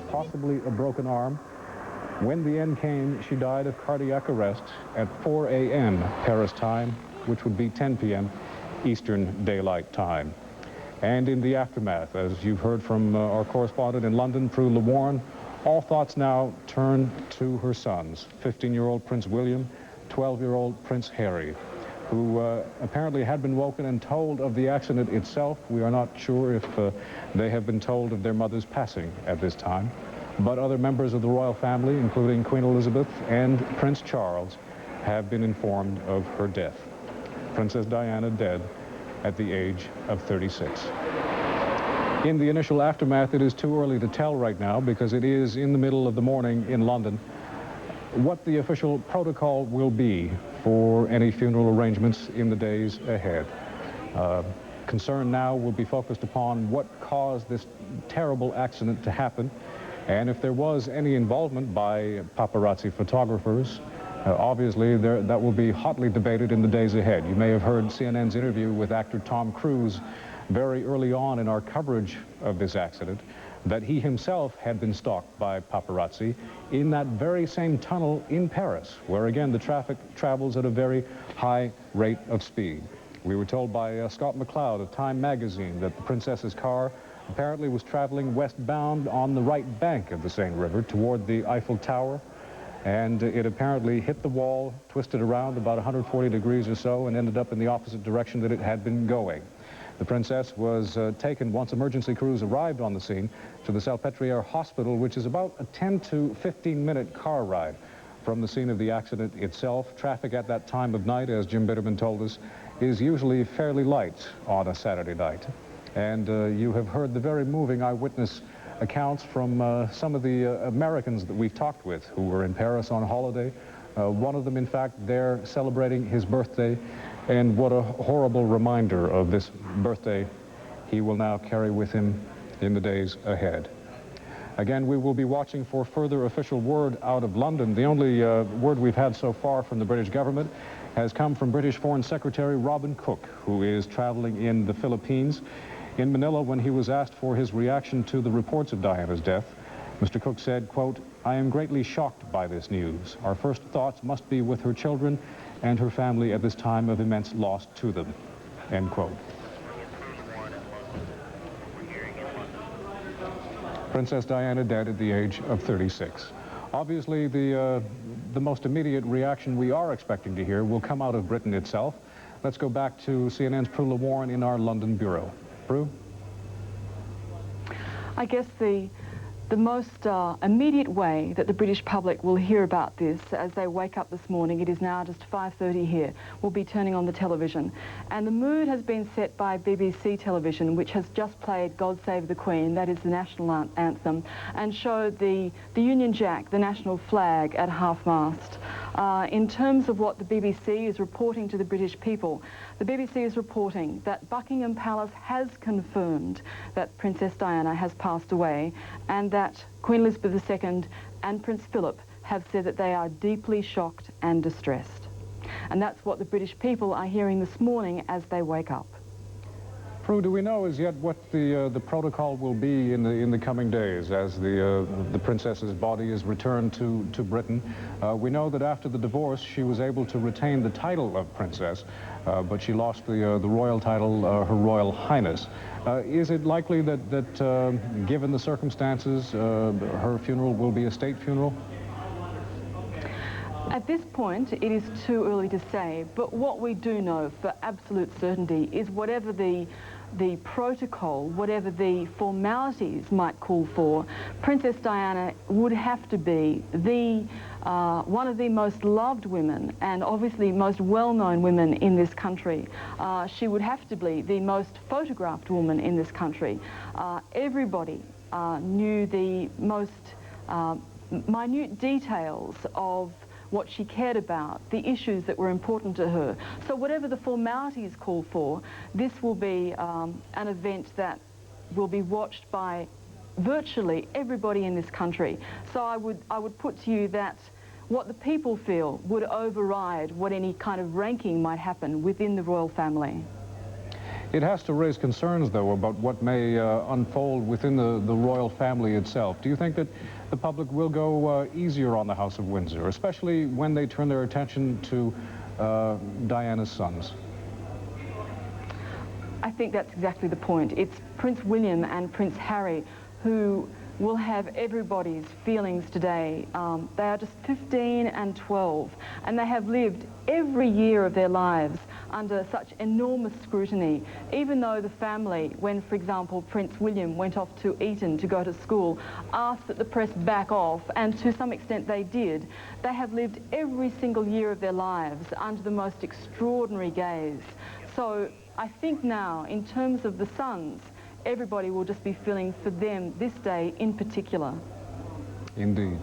possibly a broken arm. When the end came, she died of cardiac arrest at 4 a.m. Paris time, which would be 10 p.m. Eastern Daylight Time. And in the aftermath, as you've heard from our correspondent in London, Prue LeWarn, all thoughts now turn to her sons, 15-year-old Prince William, 12-year-old Prince Harry, who apparently had been woken and told of the accident itself. We are not sure if they have been told of their mother's passing at this time. But other members of the royal family, including Queen Elizabeth and Prince Charles, have been informed of her death. Princess Diana dead at the age of 36. In the initial aftermath, it is too early to tell right now because it is in the middle of the morning in London what the official protocol will be for any funeral arrangements in the days ahead. Concern now will be focused upon what caused this terrible accident to happen, and if there was any involvement by paparazzi photographers. Obviously, that will be hotly debated in the days ahead. You may have heard CNN's interview with actor Tom Cruise very early on in our coverage of this accident, that he himself had been stalked by paparazzi in that very same tunnel in Paris, where again the traffic travels at a very high rate of speed. We were told by Scott McCloud of Time magazine that the princess's car apparently was traveling westbound on the right bank of the Seine River toward the Eiffel Tower, and it apparently hit the wall, twisted around about 140 degrees or so, and ended up in the opposite direction that it had been going. The princess was taken, once emergency crews arrived on the scene, to the Salpêtrière Hospital, which is about a 10 to 15-minute car ride from the scene of the accident itself. Traffic at that time of night, as Jim Bitterman told us, is usually fairly light on a Saturday night. And you have heard the very moving eyewitness accounts from some of the Americans that we've talked with who were in Paris on holiday. One of them, in fact, there celebrating his birthday, and what a horrible reminder of this birthday he will now carry with him in the days ahead. Again, we will be watching for further official word out of London. The only word we've had so far from the British government has come from British Foreign Secretary Robin Cook, who is traveling in the Philippines. In Manila, when he was asked for his reaction to the reports of Diana's death, Mr. Cook said, quote, "I am greatly shocked by this news. Our first thoughts must be with her children and her family at this time of immense loss to them," end quote. Princess Diana dead at the age of 36. Obviously, the most immediate reaction we are expecting to hear will come out of Britain itself. Let's go back to CNN's Prue LeWarn in our London bureau. Prue? I guess the most immediate way that the British public will hear about this as they wake up this morning, it is now just 5:30 here, will be turning on the television. And the mood has been set by BBC television, which has just played God Save the Queen, that is the national anthem, and showed the Union Jack, the national flag, at half-mast. In terms of what the BBC is reporting to the British people, the BBC is reporting that Buckingham Palace has confirmed that Princess Diana has passed away, and that Queen Elizabeth II and Prince Philip have said that they are deeply shocked and distressed. And that's what the British people are hearing this morning as they wake up. Prue, do we know as yet what the protocol will be in the coming days as the princess's body is returned to Britain? We know that after the divorce she was able to retain the title of princess, but she lost the royal title, Her Royal Highness. Is it likely that given the circumstances, her funeral will be a state funeral? At this point, it is too early to say, but what we do know for absolute certainty is whatever the protocol, whatever the formalities might call for, Princess Diana would have to be one of the most loved women and obviously most well-known women in this country. She would have to be the most photographed woman in this country. Everybody knew the most minute details of what she cared about, the issues that were important to her. So whatever the formalities call for, this will be an event that will be watched by virtually everybody in this country. So I would put to you that what the people feel would override what any kind of ranking might happen within the royal family. It has to raise concerns, though, about what may unfold within the royal family itself. Do you think that the public will go easier on the House of Windsor, especially when they turn their attention to Diana's sons? I think that's exactly the point. It's Prince William and Prince Harry who will have everybody's feelings today. They are just 15 and 12, and they have lived every year of their lives under such enormous scrutiny. Even though the family, when, for example, Prince William went off to Eton to go to school, asked that the press back off, and to some extent they did, they have lived every single year of their lives under the most extraordinary gaze. So I think now, in terms of the sons, everybody will just be feeling for them this day in particular. Indeed.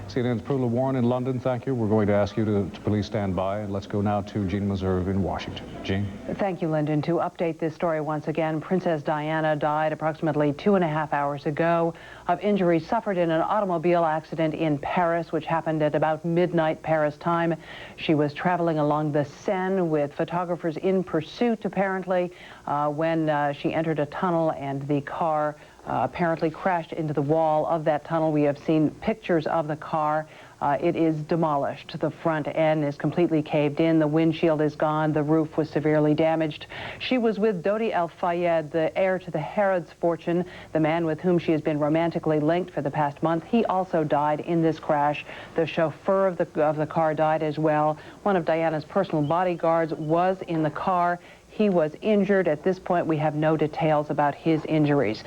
CNN's Prula Warren in London, thank you. We're going to ask you to please stand by. And let's go now to Jean Meserve in Washington. Jean? Thank you, Lyndon. To update this story once again, Princess Diana died approximately 2.5 hours ago of injuries suffered in an automobile accident in Paris, which happened at about midnight Paris time. She was traveling along the Seine with photographers in pursuit, apparently, when she entered a tunnel and the car apparently crashed into the wall of that tunnel. We have seen pictures of the car. It is demolished. The front end is completely caved in. The windshield is gone. The roof was severely damaged. She was with Dodi El Fayed, the heir to the Harrods fortune, the man with whom she has been romantically linked for the past month. He also died in this crash. The chauffeur of the car died as well. One of Diana's personal bodyguards was in the car. He was injured. At this point, we have no details about his injuries.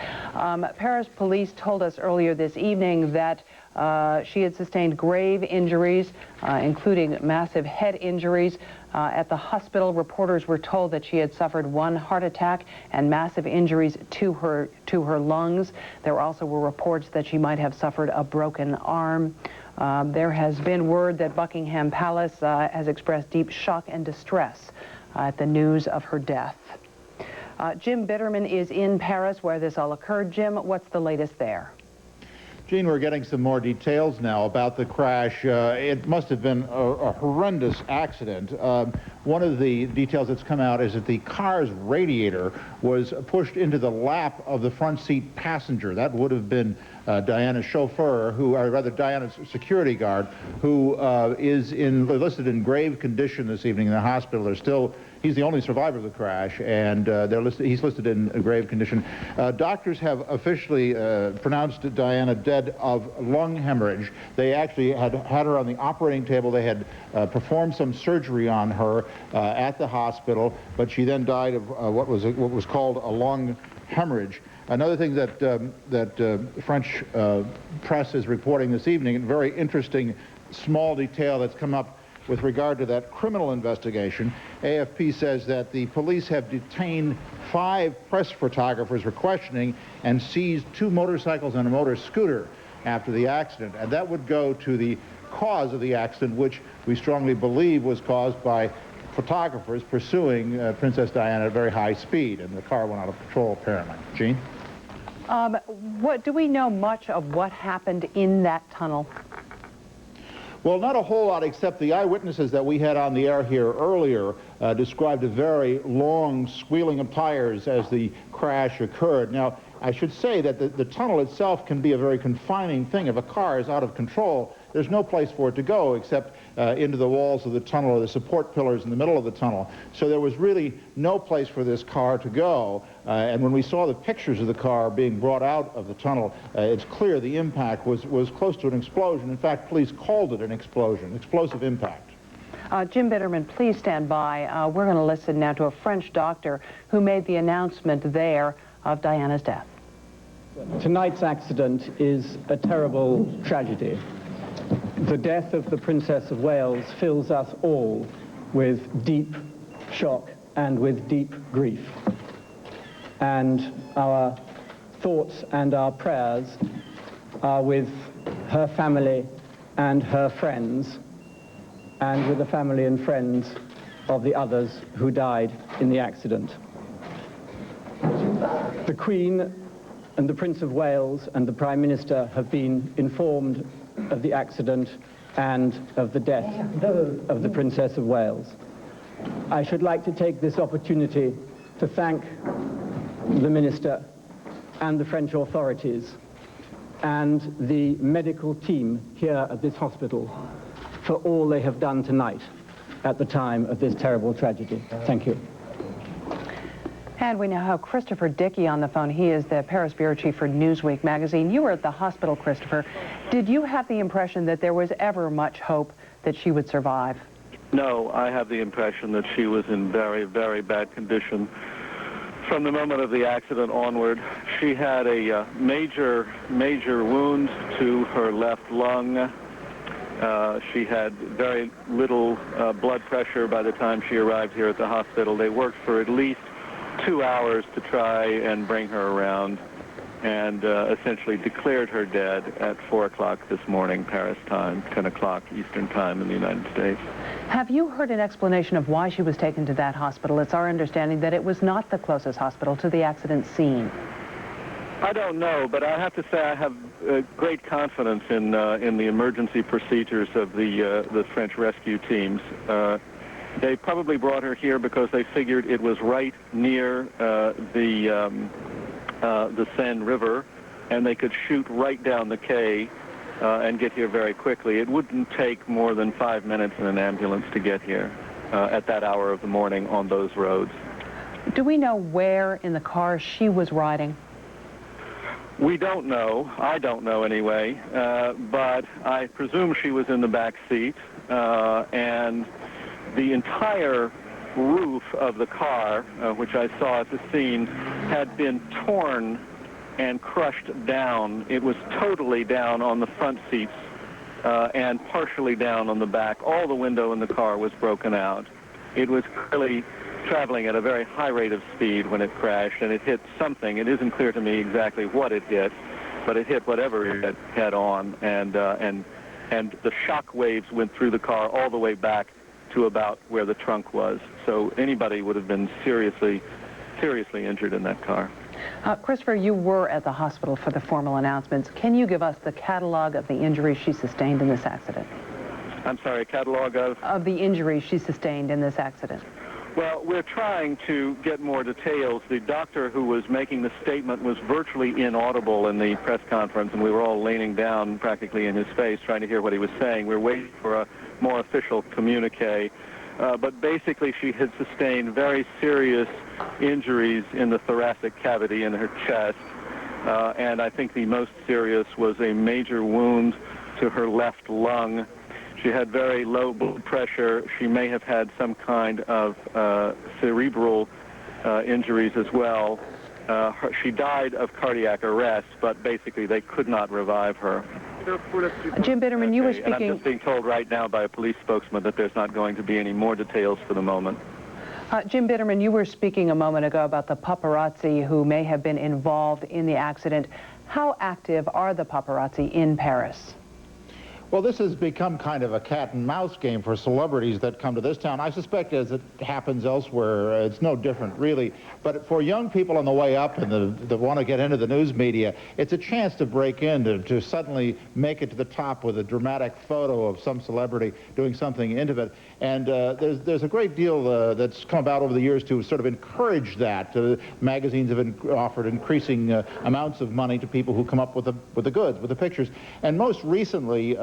Paris police told us earlier this evening that she had sustained grave injuries, including massive head injuries. At the hospital, reporters were told that she had suffered one heart attack and massive injuries to her lungs. There also were reports that she might have suffered a broken arm. There has been word that Buckingham Palace has expressed deep shock and distress at the news of her death. Jim Bitterman is in Paris where this all occurred. Jim, what's the latest there? Gene, we're getting some more details now about the crash. It must have been a horrendous accident. One of the details that's come out is that the car's radiator was pushed into the lap of the front seat passenger. That would have been Diana's chauffeur, or rather Diana's security guard, who is listed in grave condition this evening in the hospital. He's the only survivor of the crash, and he's listed in a grave condition. Doctors have officially pronounced Diana dead of lung hemorrhage. They actually had her on the operating table. They had performed some surgery on her at the hospital, but she then died of what was called a lung hemorrhage. Another thing that French press is reporting this evening, a very interesting small detail that's come up with regard to that criminal investigation. AFP says that the police have detained 5 press photographers for questioning and seized 2 motorcycles and a motor scooter after the accident. And that would go to the cause of the accident, which we strongly believe was caused by photographers pursuing Princess Diana at very high speed, and the car went out of control, apparently. Jean? What do we know much of what happened in that tunnel? Well, not a whole lot, except the eyewitnesses that we had on the air here earlier described a very long squealing of tires as the crash occurred. Now, I should say that the tunnel itself can be a very confining thing. If a car is out of control, there's no place for it to go except into the walls of the tunnel or the support pillars in the middle of the tunnel. So there was really no place for this car to go. And when we saw the pictures of the car being brought out of the tunnel, it's clear the impact was close to an explosion. In fact, police called it an explosion, explosive impact. Jim Bitterman, please stand by. We're going to listen now to a French doctor who made the announcement there of Diana's death. Tonight's accident is a terrible tragedy. The death of the Princess of Wales fills us all with deep shock and with deep grief. And our thoughts and our prayers are with her family and her friends, and with the family and friends of the others who died in the accident. The Queen and the Prince of Wales and the Prime Minister have been informed of the accident and of the death of the Princess of Wales. I should like to take this opportunity to thank the minister and the French authorities and the medical team here at this hospital for all they have done tonight at the time of this terrible tragedy. Thank you. And we now have Christopher Dickey on the phone. He is the Paris bureau chief for Newsweek magazine. You were at the hospital, Christopher. Did you have the impression that there was ever much hope that she would survive? No, I have the impression that she was in very, very bad condition from the moment of the accident onward. She had a major wound to her left lung. She had very little blood pressure by the time she arrived here at the hospital. They worked for at least 2 hours to try and bring her around, and essentially declared her dead at 4 o'clock this morning, Paris time, 10 o'clock Eastern time in the United States. Have you heard an explanation of why she was taken to that hospital? It's our understanding that it was not the closest hospital to the accident scene. I don't know, but I have to say I have great confidence in the emergency procedures of the French rescue teams. They probably brought her here because they figured it was right near the Seine River, and they could shoot right down the quay and get here very quickly. It wouldn't take more than 5 minutes in an ambulance to get here at that hour of the morning on those roads. Do we know where in the car she was riding? We don't know. I don't know anyway, but I presume she was in the back seat, and the entire roof of the car, which I saw at the scene, had been torn and crushed down. It was totally down on the front seats and partially down on the back. All the window in the car was broken out. It was clearly traveling at a very high rate of speed when it crashed, and it hit something. It isn't clear to me exactly what it hit, but it hit whatever it hit head on, and the shock waves went through the car all the way back to about where the trunk was. So anybody would have been seriously injured in that car. Christopher, you were at the hospital for the formal announcements. Can you give us the catalog of the injuries she sustained in this accident? I'm sorry, a catalog of? Of the injuries she sustained in this accident. Well, we're trying to get more details. The doctor who was making the statement was virtually inaudible in the press conference, and we were all leaning down practically in his face trying to hear what he was saying. We're waiting for a more official communique. But basically, she had sustained very serious injuries in the thoracic cavity in her chest, and I think the most serious was a major wound to her left lung. She had very low blood pressure. She may have had some kind of cerebral injuries as well. She died of cardiac arrest, but basically they could not revive her. Jim Bitterman, you were speaking... And I'm just being told right now by a police spokesman that there's not going to be any more details for the moment. Jim Bitterman, you were speaking a moment ago about the paparazzi who may have been involved in the accident. How active are the paparazzi in Paris? Well, this has become kind of a cat and mouse game for celebrities that come to this town. I suspect as it happens elsewhere, it's no different, really. But for young people on the way up and that want to get into the news media, it's a chance to break in, to suddenly make it to the top with a dramatic photo of some celebrity doing something intimate. And there's a great deal that's come about over the years to sort of encourage that. Magazines have offered increasing amounts of money to people who come up with the goods, with the pictures. And most recently,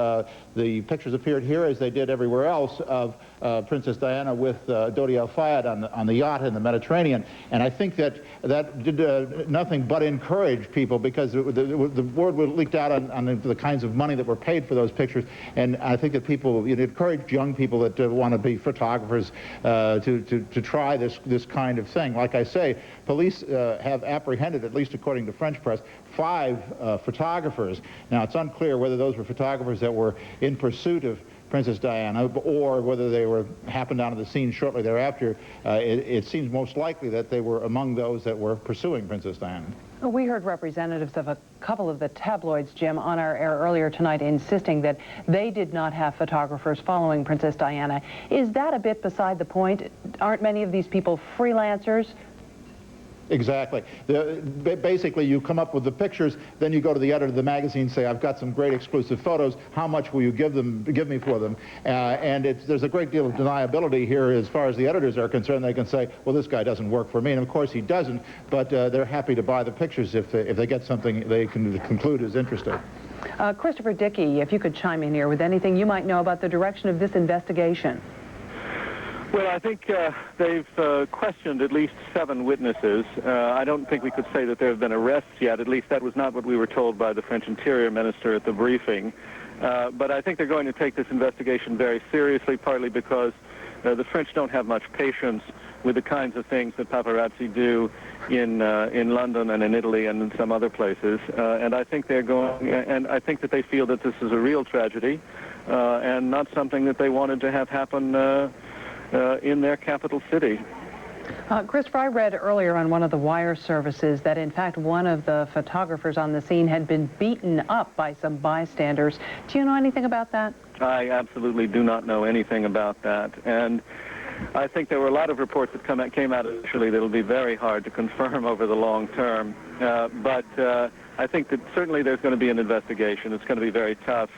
the pictures appeared here, as they did everywhere else, of Princess Diana with Dodi Al-Fayed on the yacht in the Mediterranean. And I think that did nothing but encourage people, because the word would leaked out on the kinds of money that were paid for those pictures. And I think that people, it encouraged young people that want to be photographers to try this kind of thing. Like I say, police have apprehended, at least according to French press, 5 photographers. Now, it's unclear whether those were photographers that were in pursuit of Princess Diana, or whether they happened onto the scene shortly thereafter. It seems most likely that they were among those that were pursuing Princess Diana. We heard representatives of a couple of the tabloids, Jim, on our air earlier tonight insisting that they did not have photographers following Princess Diana. Is that a bit beside the point? Aren't many of these people freelancers? Exactly. Basically, you come up with the pictures, then you go to the editor of the magazine, say, I've got some great exclusive photos. How much will you give me for them? And there's a great deal of deniability here as far as the editors are concerned. They can say, well, this guy doesn't work for me. And of course he doesn't, but they're happy to buy the pictures if they get something they can conclude is interesting. Christopher Dickey, if you could chime in here with anything you might know about the direction of this investigation. Well, I think they've questioned at least 7 witnesses. I don't think we could say that there have been arrests yet. At least that was not what we were told by the French Interior Minister at the briefing. But I think they're going to take this investigation very seriously, partly because the French don't have much patience with the kinds of things that paparazzi do in London and in Italy and in some other places. And I think I think that they feel that this is a real tragedy and not something that they wanted to have happen in their capital city. Christopher, I read earlier on one of the wire services that, in fact, one of the photographers on the scene had been beaten up by some bystanders. Do you know anything about that? I absolutely do not know anything about that. And I think there were a lot of reports that came out initially that will be very hard to confirm over the long term. But I think that certainly there's going to be an investigation. It's going to be very tough.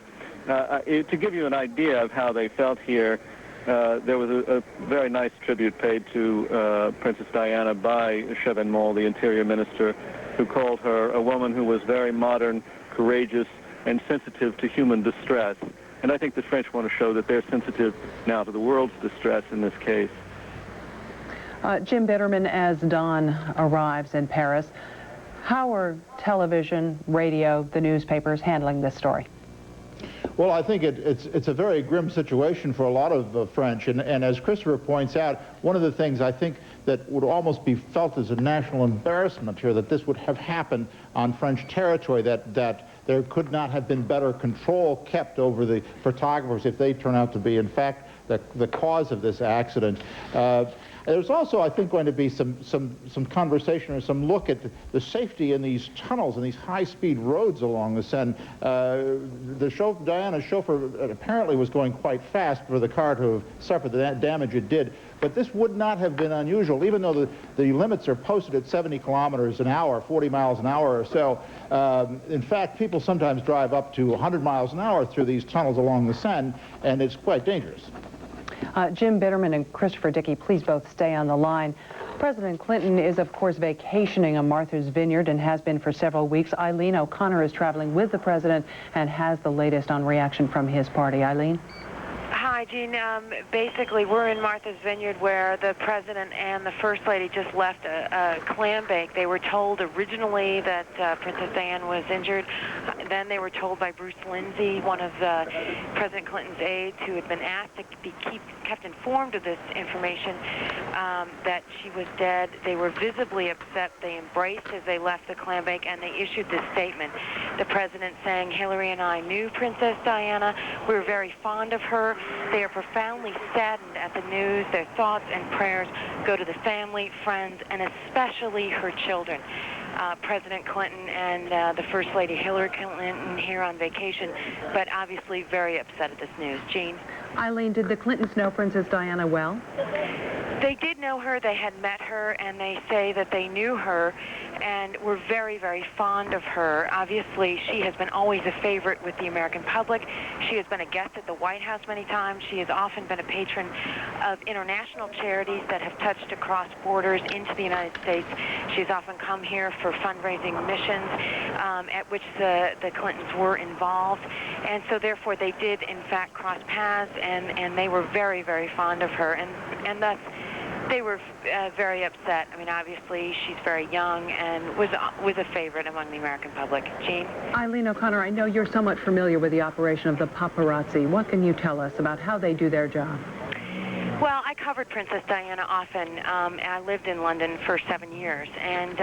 To give you an idea of how they felt here, there was a very nice tribute paid to Princess Diana by Chevènement, the Interior Minister, who called her a woman who was very modern, courageous, and sensitive to human distress. And I think the French want to show that they're sensitive now to the world's distress in this case. Jim Bitterman, as Dawn arrives in Paris, how are television, radio, the newspapers handling this story? Well, I think it's a very grim situation for a lot of French, and as Christopher points out, one of the things I think that would almost be felt as a national embarrassment here, that this would have happened on French territory, that there could not have been better control kept over the photographers if they turn out to be, in fact, the cause of this accident. There's also, I think, going to be some conversation or some look at the safety in these tunnels and these high-speed roads along the Seine. Diana's chauffeur apparently was going quite fast for the car to have suffered the damage it did. But this would not have been unusual, even though the limits are posted at 70 kilometers an hour, 40 miles an hour or so. In fact, people sometimes drive up to 100 miles an hour through these tunnels along the Seine, and it's quite dangerous. Jim Bitterman and Christopher Dickey, please both stay on the line. President Clinton is, of course, vacationing on Martha's Vineyard and has been for several weeks. Eileen O'Connor is traveling with the president and has the latest on reaction from his party. Eileen? Hi, Jean. Basically, we're in Martha's Vineyard where the president and the first lady just left a clam bake. They were told originally that Princess Diana was injured. Then they were told by Bruce Lindsay, one of President Clinton's aides, who had been asked to be kept informed of this information, that she was dead. They were visibly upset. They embraced as they left the clam bake, and they issued this statement. The president saying, "Hillary and I knew Princess Diana. We were very fond of her. They are profoundly saddened at the news. Their thoughts and prayers go to the family, friends, and especially her children." President Clinton and the First Lady Hillary Clinton here on vacation, but obviously very upset at this news. Jean? Eileen, did the Clintons know Princess Diana well? They did know her. They had met her, and they say that they knew her and were very, very fond of her. Obviously, she has been always a favorite with the American public. She has been a guest at the White House many times. She has often been a patron of international charities that have touched across borders into the United States. She's often come here for fundraising missions at which the Clintons were involved. And so, therefore, they did, in fact, cross paths, and they were very, very fond of her. And thus, they were very upset. I mean, obviously, she's very young and was a favorite among the American public. Jean? Eileen O'Connor, I know you're somewhat familiar with the operation of the paparazzi. What can you tell us about how they do their job? Well, I covered Princess Diana often. I lived in London for 7 years, and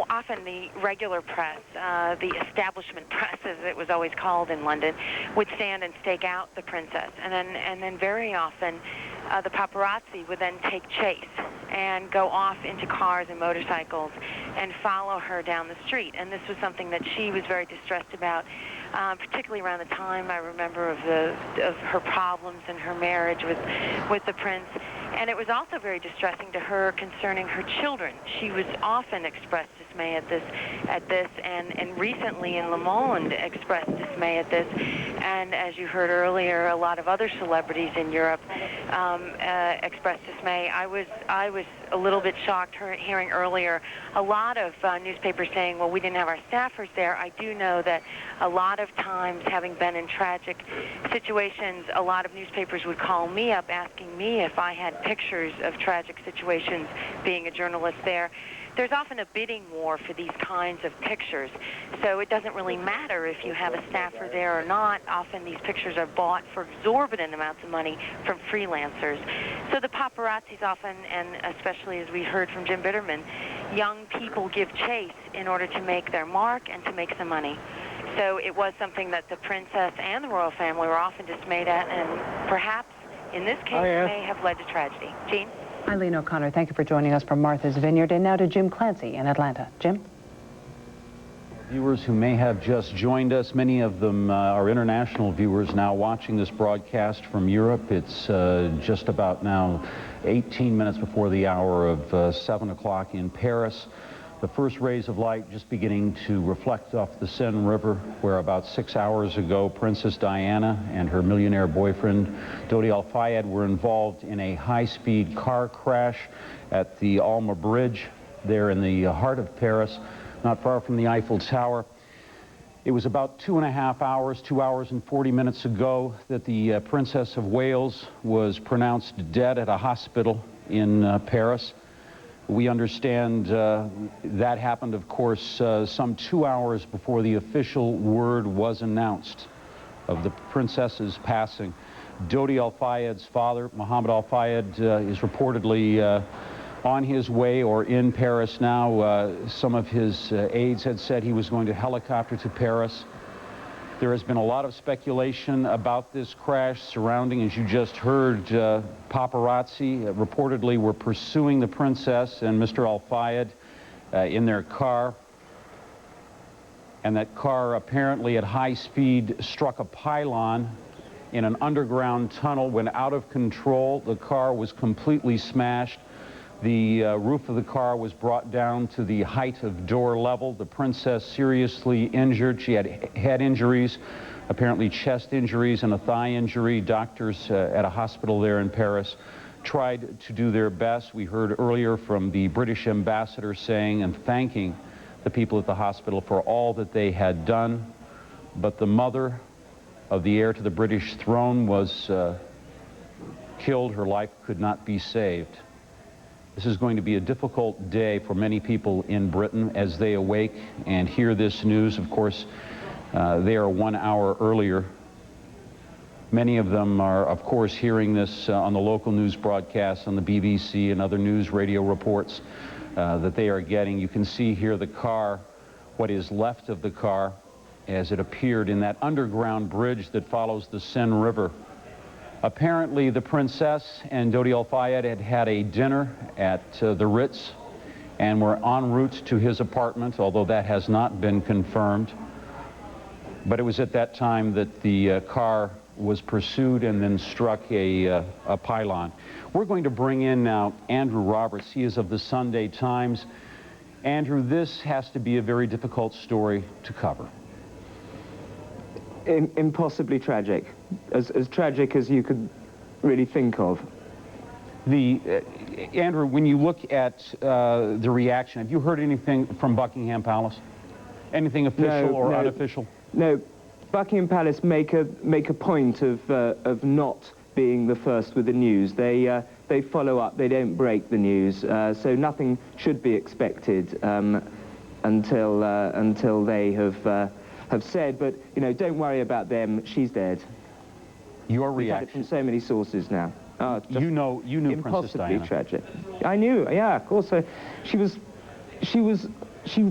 often the regular press, the establishment press, as it was always called in London, would stand and stake out the princess, and then very often the paparazzi would then take chase and go off into cars and motorcycles and follow her down the street. And this was something that she was very distressed about, particularly around the time, I remember, of her problems and her marriage with the prince. And it was also very distressing to her concerning her children. She was often expressed dismay at this, and recently in Le Monde expressed dismay at this. And as you heard earlier, a lot of other celebrities in Europe expressed dismay. I was a little bit shocked hearing earlier a lot of newspapers saying, well, we didn't have our staffers there. I do know that a lot of times, having been in tragic situations, a lot of newspapers would call me up asking me if I had pictures of tragic situations being a journalist there. There's often a bidding war for these kinds of pictures, so it doesn't really matter if you have a staffer there or not. Often these pictures are bought for exorbitant amounts of money from freelancers. So the paparazzis often, and especially as we heard from Jim Bitterman, young people give chase in order to make their mark and to make some money. So it was something that the princess and the royal family were often dismayed at, and perhaps in this case may have led to tragedy. Gene? Eileen O'Connor, thank you for joining us from Martha's Vineyard. And now to Jim Clancy in Atlanta. Jim? Viewers who may have just joined us, many of them are international viewers now watching this broadcast from Europe. It's just about now 18 minutes before the hour of 7 o'clock in Paris. The first rays of light just beginning to reflect off the Seine River, where about 6 hours ago, Princess Diana and her millionaire boyfriend, Dodi Al Fayed, were involved in a high-speed car crash at the Alma Bridge there in the heart of Paris, not far from the Eiffel Tower. It was about 2.5 hours, 2 hours and 40 minutes ago, that the Princess of Wales was pronounced dead at a hospital in Paris. We understand that happened, of course, some 2 hours before the official word was announced of the princess's passing. Dodi Al Fayed's father, Mohammed Al Fayed, is reportedly on his way or in Paris now. Some of his aides had said he was going to helicopter to Paris. There has been a lot of speculation about this crash surrounding, as you just heard, paparazzi reportedly were pursuing the princess and Mr. Al Fayed in their car. And that car apparently at high speed struck a pylon in an underground tunnel. Went out of control. The car was completely smashed. The roof of the car was brought down to the height of door level. The princess seriously injured. She had head injuries, apparently chest injuries and a thigh injury. Doctors at a hospital there in Paris tried to do their best. We heard earlier from the British ambassador saying and thanking the people at the hospital for all that they had done. But the mother of the heir to the British throne was killed. Her life could not be saved. This is going to be a difficult day for many people in Britain as they awake and hear this news. Of course, they are 1 hour earlier. Many of them are, of course, hearing this on the local news broadcasts on the BBC and other news radio reports that they are getting. You can see here the car, what is left of the car, as it appeared in that underground bridge that follows the Seine River. Apparently, the princess and Dodi Al Fayed had had a dinner at the Ritz and were en route to his apartment, although that has not been confirmed. But it was at that time that the car was pursued and then struck a pylon. We're going to bring in now Andrew Roberts. He is of the Sunday Times. Andrew, this has to be a very difficult story to cover. Impossibly tragic, as tragic as you could really think of. Andrew, when you look at the reaction, have you heard anything from Buckingham Palace? Anything official or unofficial? No, Buckingham Palace make a point of not being the first with the news. They follow up. They don't break the news. So nothing should be expected until they have said, but, you know, don't worry about them, she's dead. Your We've had it reaction? from so many sources now. You knew Princess Diana. Impossibly tragic. I knew, yeah, of course. She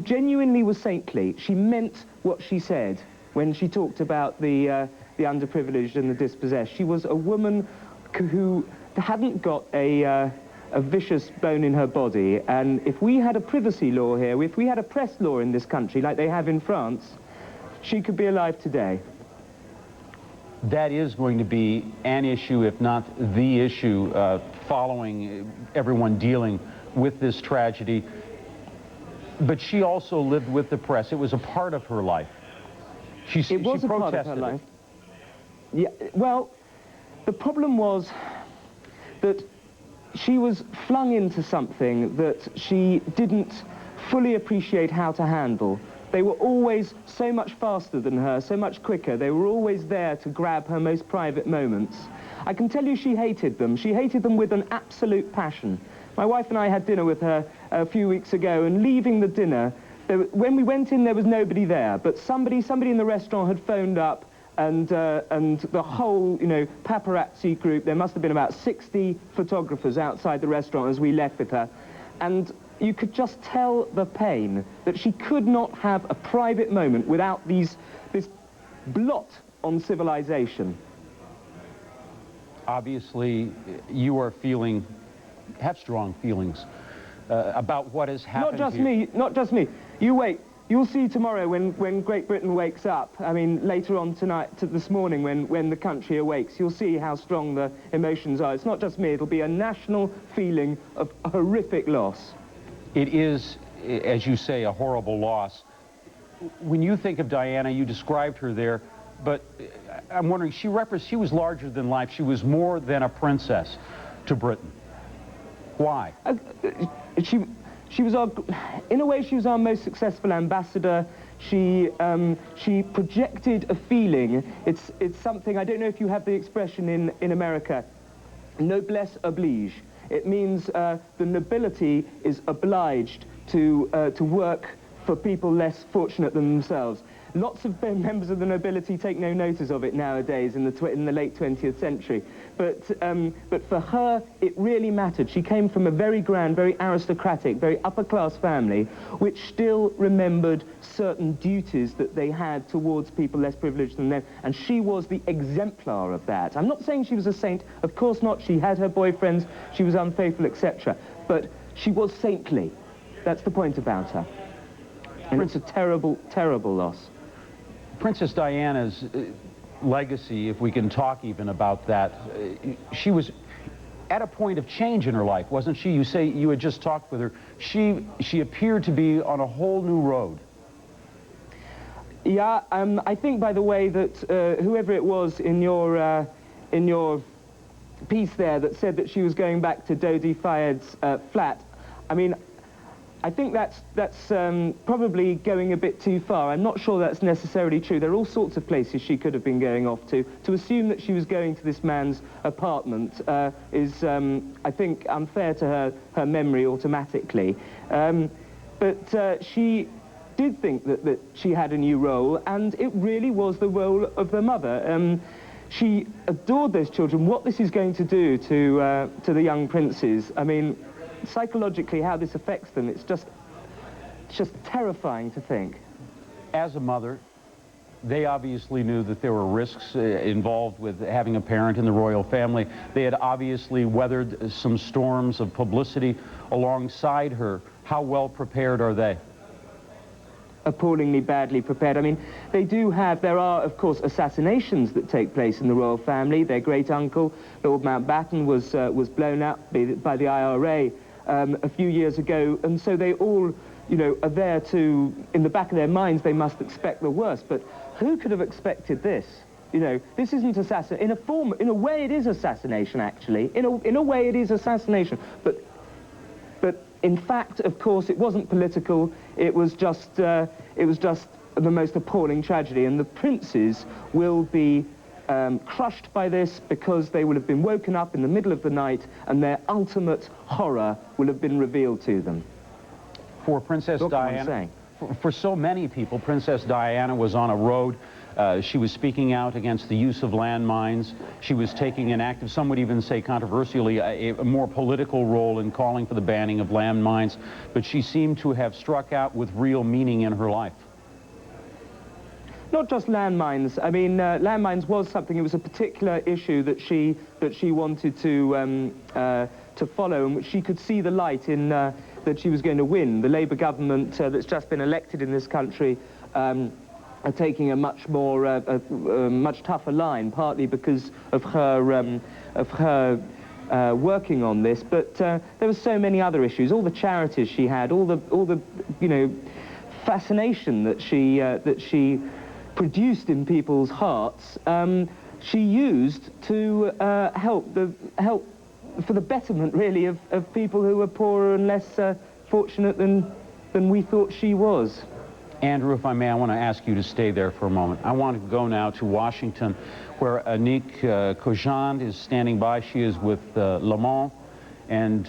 genuinely was saintly. She meant what she said when she talked about the underprivileged and the dispossessed. She was a woman who hadn't got a vicious bone in her body, and if we had a privacy law here, if we had a press law in this country like they have in France, she could be alive today. that is going to be an issue, if not the issue, following everyone dealing with this tragedy. But she also lived with the press. It was a part of her life. It was a part of her life. Yeah, well, the problem was that she was flung into something that she didn't fully appreciate how to handle. They were always so much faster than her, so much quicker. They were always there to grab her most private moments. I can tell you she hated them. She hated them with an absolute passion. My wife and I had dinner with her a few weeks ago, and leaving the dinner, when we went in, there was nobody there, but somebody in the restaurant had phoned up, and the whole, paparazzi group, there must have been about 60 photographers outside the restaurant as we left with her, and you could just tell the pain that she could not have a private moment without this blot on civilization. Obviously, you are have strong feelings about what has happened. Not just me. You wait. You'll see tomorrow when Great Britain wakes up. I mean, later on tonight, this morning, when the country awakes, you'll see how strong the emotions are. It's not just me. It'll be a national feeling of horrific loss. It is, as you say, a horrible loss. When you think of Diana, you described her there, but I'm wondering, she was larger than life. She was more than a princess to Britain. Why? She was in a way, she was our most successful ambassador. She projected a feeling. It's something, I don't know if you have the expression in America, noblesse oblige. It means the nobility is obliged to work for people less fortunate than themselves. Lots of members of the nobility take no notice of it nowadays in the late 20th century. But for her, it really mattered. She came from a very grand, very aristocratic, very upper-class family, which still remembered certain duties that they had towards people less privileged than them, and she was the exemplar of that. I'm not saying she was a saint, of course not. She had her boyfriends, she was unfaithful, etc. But she was saintly. That's the point about her. And it's a terrible, terrible loss. Princess Diana's legacy, if we can talk even about that, she was at a point of change in her life, wasn't she? You say you had just talked with her. She appeared to be on a whole new road. Yeah, I think, by the way, that whoever it was in your piece there that said that she was going back to Dodi Fayed's flat, I mean, I think that's probably going a bit too far. I'm not sure that's necessarily true. There are all sorts of places she could have been going off to. To assume that she was going to this man's apartment is, I think, unfair to her memory automatically. But she did think that she had a new role, and it really was the role of the mother. She adored those children. What this is going to do to the young princes, I mean, psychologically, how this affects them, it's just terrifying to think. As a mother, they obviously knew that there were risks involved with having a parent in the royal family. They had obviously weathered some storms of publicity alongside her. How well prepared are they? Appallingly badly prepared. I mean, there are, of course, assassinations that take place in the royal family. Their great-uncle, Lord Mountbatten, was blown up by the IRA a few years ago, and so they all, are there to, in the back of their minds, they must expect the worst. But who could have expected this? This isn't assassination. In a way, it is assassination, actually. In a way, it is assassination. But in fact, of course, it wasn't political. It was just the most appalling tragedy, and the princes will be crushed by this because they will have been woken up in the middle of the night and their ultimate horror will have been revealed to them. For Princess Diana, for so many people, Princess Diana was on a road. She was speaking out against the use of landmines. She was taking an active, some would even say controversially, a more political role in calling for the banning of landmines, but she seemed to have struck out with real meaning in her life. Not just landmines. I mean, landmines was something. It was a particular issue that she wanted to follow, and which she could see the light in that she was going to win. The Labour government that's just been elected in this country are taking a much more, much tougher line, partly because of her working on this. But there were so many other issues, all the charities she had, all the you know, fascination that she produced in people's hearts. She used to help for the betterment, really, of people who were poorer and less fortunate than we thought she was. Andrew, if I may, I want to ask you to stay there for a moment. I want to go now to Washington, where Annick Cogent is standing by. She is with Le Monde, and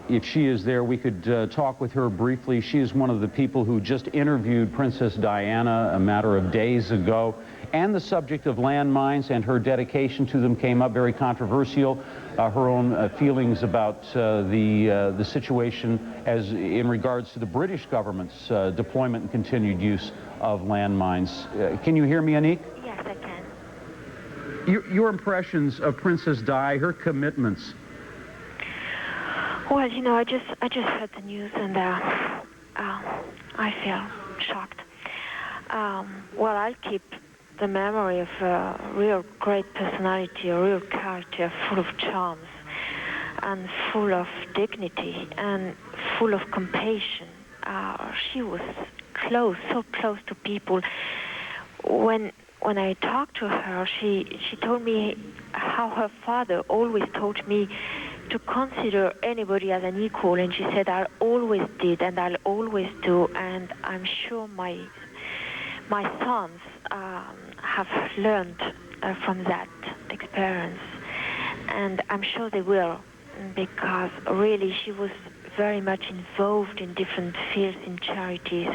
if she is there, we could talk with her briefly. She is one of the people who just interviewed Princess Diana a matter of days ago, and the subject of landmines and her dedication to them came up, very controversial. Her own feelings about the situation as in regards to the British government's deployment and continued use of landmines. Can you hear me, Annick? Yes, I can. Your impressions of Princess Di, her commitments. Well, you know, I just heard the news and I feel shocked. Well, I'll keep the memory of a real great personality, a real character full of charms and full of dignity and full of compassion. She was close, so close to people. When I talked to her, she told me how her father always taught me to consider anybody as an equal, and she said, I always did and I'll always do, and I'm sure my sons have learned from that experience, and I'm sure they will, because really she was very much involved in different fields in charities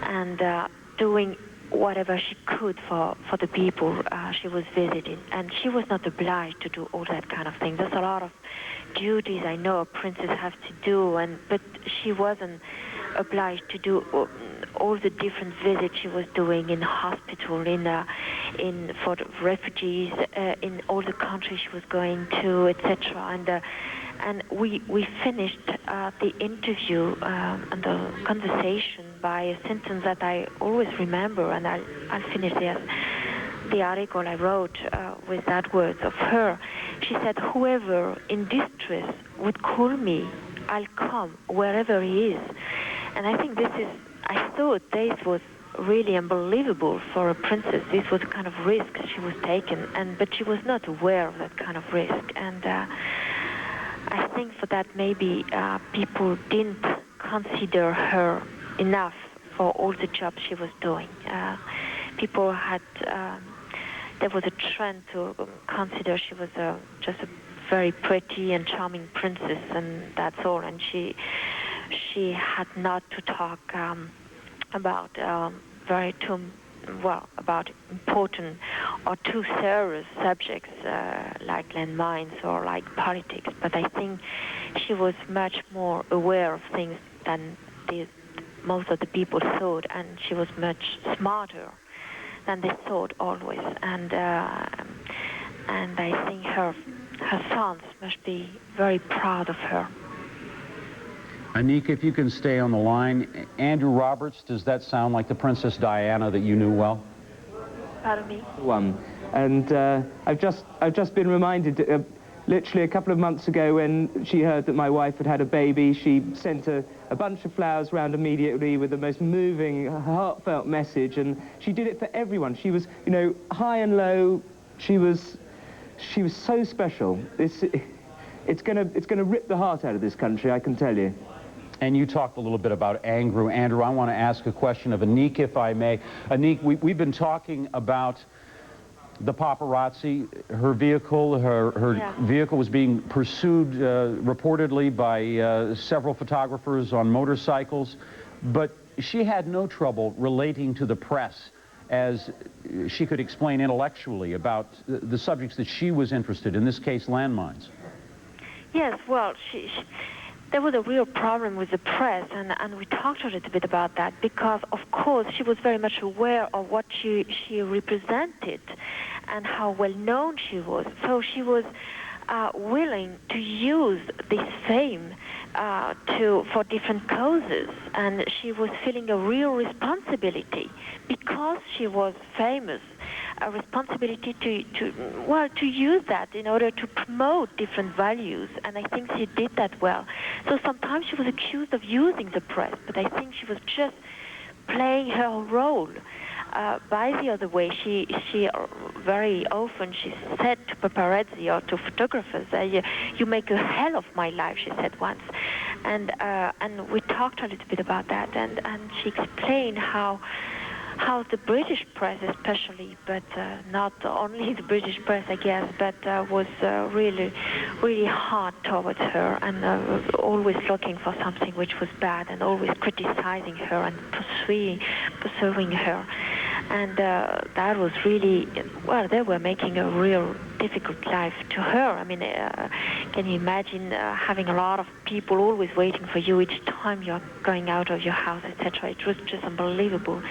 and doing whatever she could for the people she was visiting, and she was not obliged to do all that kind of thing. There's a lot of duties I know a princess has to do, but she wasn't obliged to do all the different visits she was doing in hospital, for the refugees, in all the countries she was going to, etc. And we finished the interview and the conversation by a sentence that I always remember, and I'll finish the article I wrote with that words of her. She said, whoever in distress would call me, I'll come wherever he is. And I think I thought this was really unbelievable for a princess. This was the kind of risk she was taking, but she was not aware of that kind of risk. And I think for that maybe people didn't consider her enough for all the jobs she was doing. People had, there was a trend to consider she was just a very pretty and charming princess, and that's all. And she had not to talk about about important or too serious subjects like landmines or like politics. But I think she was much more aware of things than most of the people thought, and she was much smarter than they thought always. And I think her sons must be very proud of her. Annick, if you can stay on the line. Andrew Roberts, does that sound like the Princess Diana that you knew well? Pardon me? One. And I've just been reminded, literally a couple of months ago, when she heard that my wife had had a baby, she sent a bunch of flowers round immediately with the most moving, heartfelt message, and she did it for everyone. She was, you know, high and low. She was so special. It's gonna rip the heart out of this country, I can tell you. And you talked a little bit about Andrew. Andrew, I want to ask a question of Annick, if I may. Annick, we've been talking about the paparazzi. Her vehicle, her vehicle was being pursued reportedly by several photographers on motorcycles, but she had no trouble relating to the press as she could explain intellectually about the subjects that she was interested in this case, landmines. Yes, well, there was a real problem with the press, and we talked a little bit about that, because, of course, she was very much aware of what she represented and how well known she was. So she was willing to use this fame for different causes, and she was feeling a real responsibility because she was famous, a responsibility to use that in order to promote different values, and I think she did that well. So sometimes she was accused of using the press, but I think she was just playing her role. By the other way, she very often she said to paparazzi or to photographers, "You make a hell of my life," she said once, and we talked a little bit about that, and she explained how the British press especially, but not only the British press, I guess, but was really hard towards her, and always looking for something which was bad, and always criticizing her and pursuing her. And that was really, well, they were making a real difficult life to her. I mean, can you imagine having a lot of people always waiting for you each time you're going out of your house, etc.? It was just unbelievable.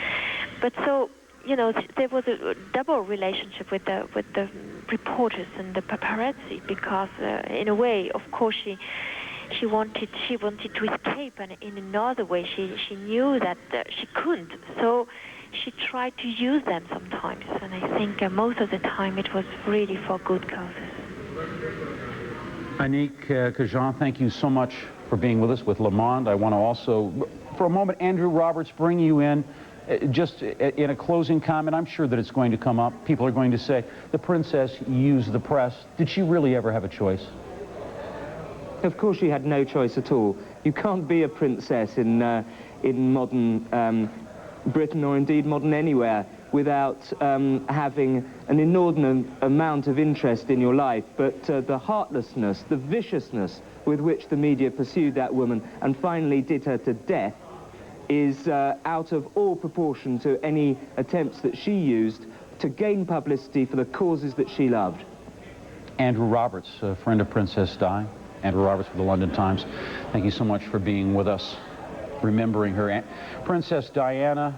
But so, you know, there was a double relationship with the reporters and the paparazzi, because in a way, of course, she wanted to escape, and in another way, she knew that she couldn't. So she tried to use them sometimes, and I think most of the time it was really for good causes. Annick Khajan, thank you so much for being with us with Le Monde. I want to also, for a moment, Andrew Roberts, bring you in. Just in a closing comment, I'm sure that it's going to come up. People are going to say, the princess used the press. Did she really ever have a choice? Of course she had no choice at all. You can't be a princess in modern Britain, or indeed modern anywhere, without having an inordinate amount of interest in your life. But the heartlessness, the viciousness with which the media pursued that woman and finally did her to death is out of all proportion to any attempts that she used to gain publicity for the causes that she loved. Andrew Roberts, a friend of Princess Di. Andrew Roberts with the London Times. Thank you so much for being with us, remembering her. Princess Diana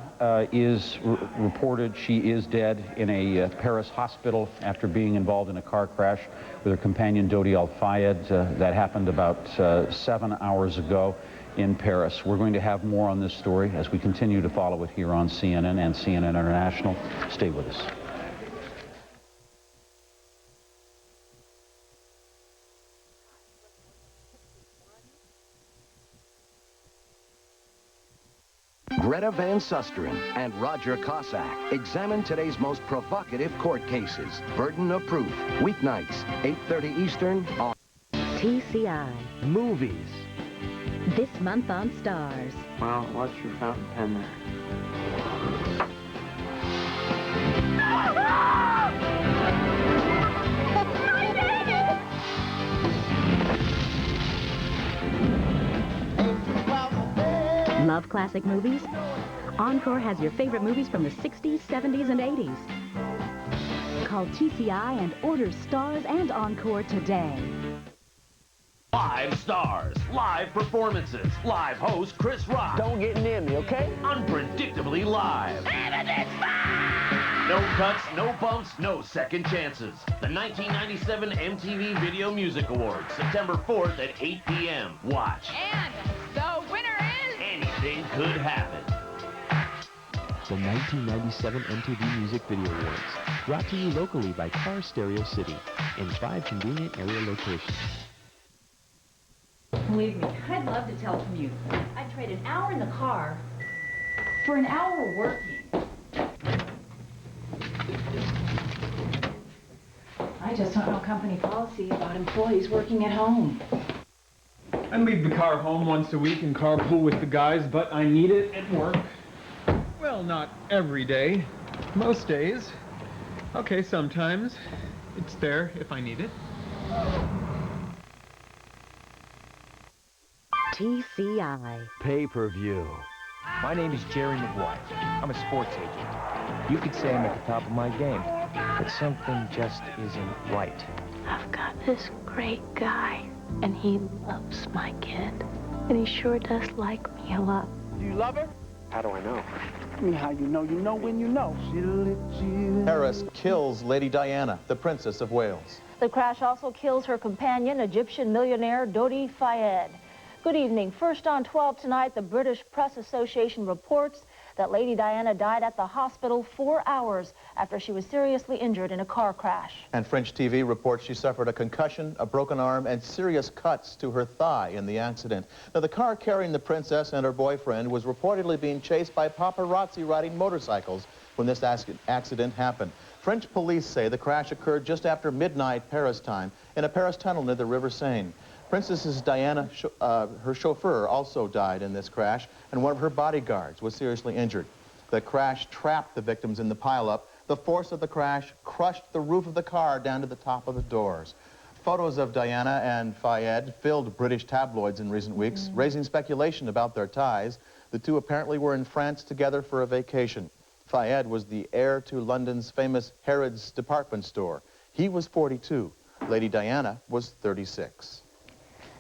is reported she is dead in a Paris hospital after being involved in a car crash with her companion Dodi Al-Fayed. That happened about 7 hours ago in Paris. We're going to have more on this story as we continue to follow it here on CNN and CNN International. Stay with us. Greta Van Susteren and Roger Cossack examine today's most provocative court cases. Burden of Proof, weeknights, 8:30 Eastern on TCI. Movies. This month on Stars. Well, what's your fountain pen there? Love classic movies? Encore has your favorite movies from the 60s, 70s, and 80s. Call TCI and order Stars and Encore today. Live stars, live performances, live host Chris Rock. Don't get near me, okay? Unpredictably live. No cuts, no bumps, no second chances. The 1997 MTV Video Music Awards, September 4th at 8 p.m. Watch. And the winner is... Anything could happen. The 1997 MTV Music Video Awards, brought to you locally by Car Stereo City in 5 convenient area locations. Believe me, I'd love to telecommute. I'd trade an hour in the car for an hour working. I just don't know company policy about employees working at home. I leave the car home once a week and carpool with the guys, but I need it at work. Well, not every day. Most days. Okay, sometimes. It's there if I need it. TCI. Pay-per-view. My name is Jerry Maguire. I'm a sports agent. You could say I'm at the top of my game, but something just isn't right. I've got this great guy, and he loves my kid. And he sure does like me a lot. Do you love her? How do I know? I mean, how you know when you know. Paris kills Lady Diana, the Princess of Wales. The crash also kills her companion, Egyptian millionaire Dodi Fayed. Good evening. First on 12 tonight, the British Press Association reports that Lady Diana died at the hospital 4 hours after she was seriously injured in a car crash. And French TV reports she suffered a concussion, a broken arm, and serious cuts to her thigh in the accident. Now, the car carrying the princess and her boyfriend was reportedly being chased by paparazzi riding motorcycles when this accident happened. French police say the crash occurred just after midnight Paris time in a Paris tunnel near the River Seine. Princess Diana, her chauffeur, also died in this crash, and one of her bodyguards was seriously injured. The crash trapped the victims in the pileup. The force of the crash crushed the roof of the car down to the top of the doors. Photos of Diana and Fayed filled British tabloids in recent weeks, raising speculation about their ties. The two apparently were in France together for a vacation. Fayed was the heir to London's famous Harrods department store. He was 42. Lady Diana was 36.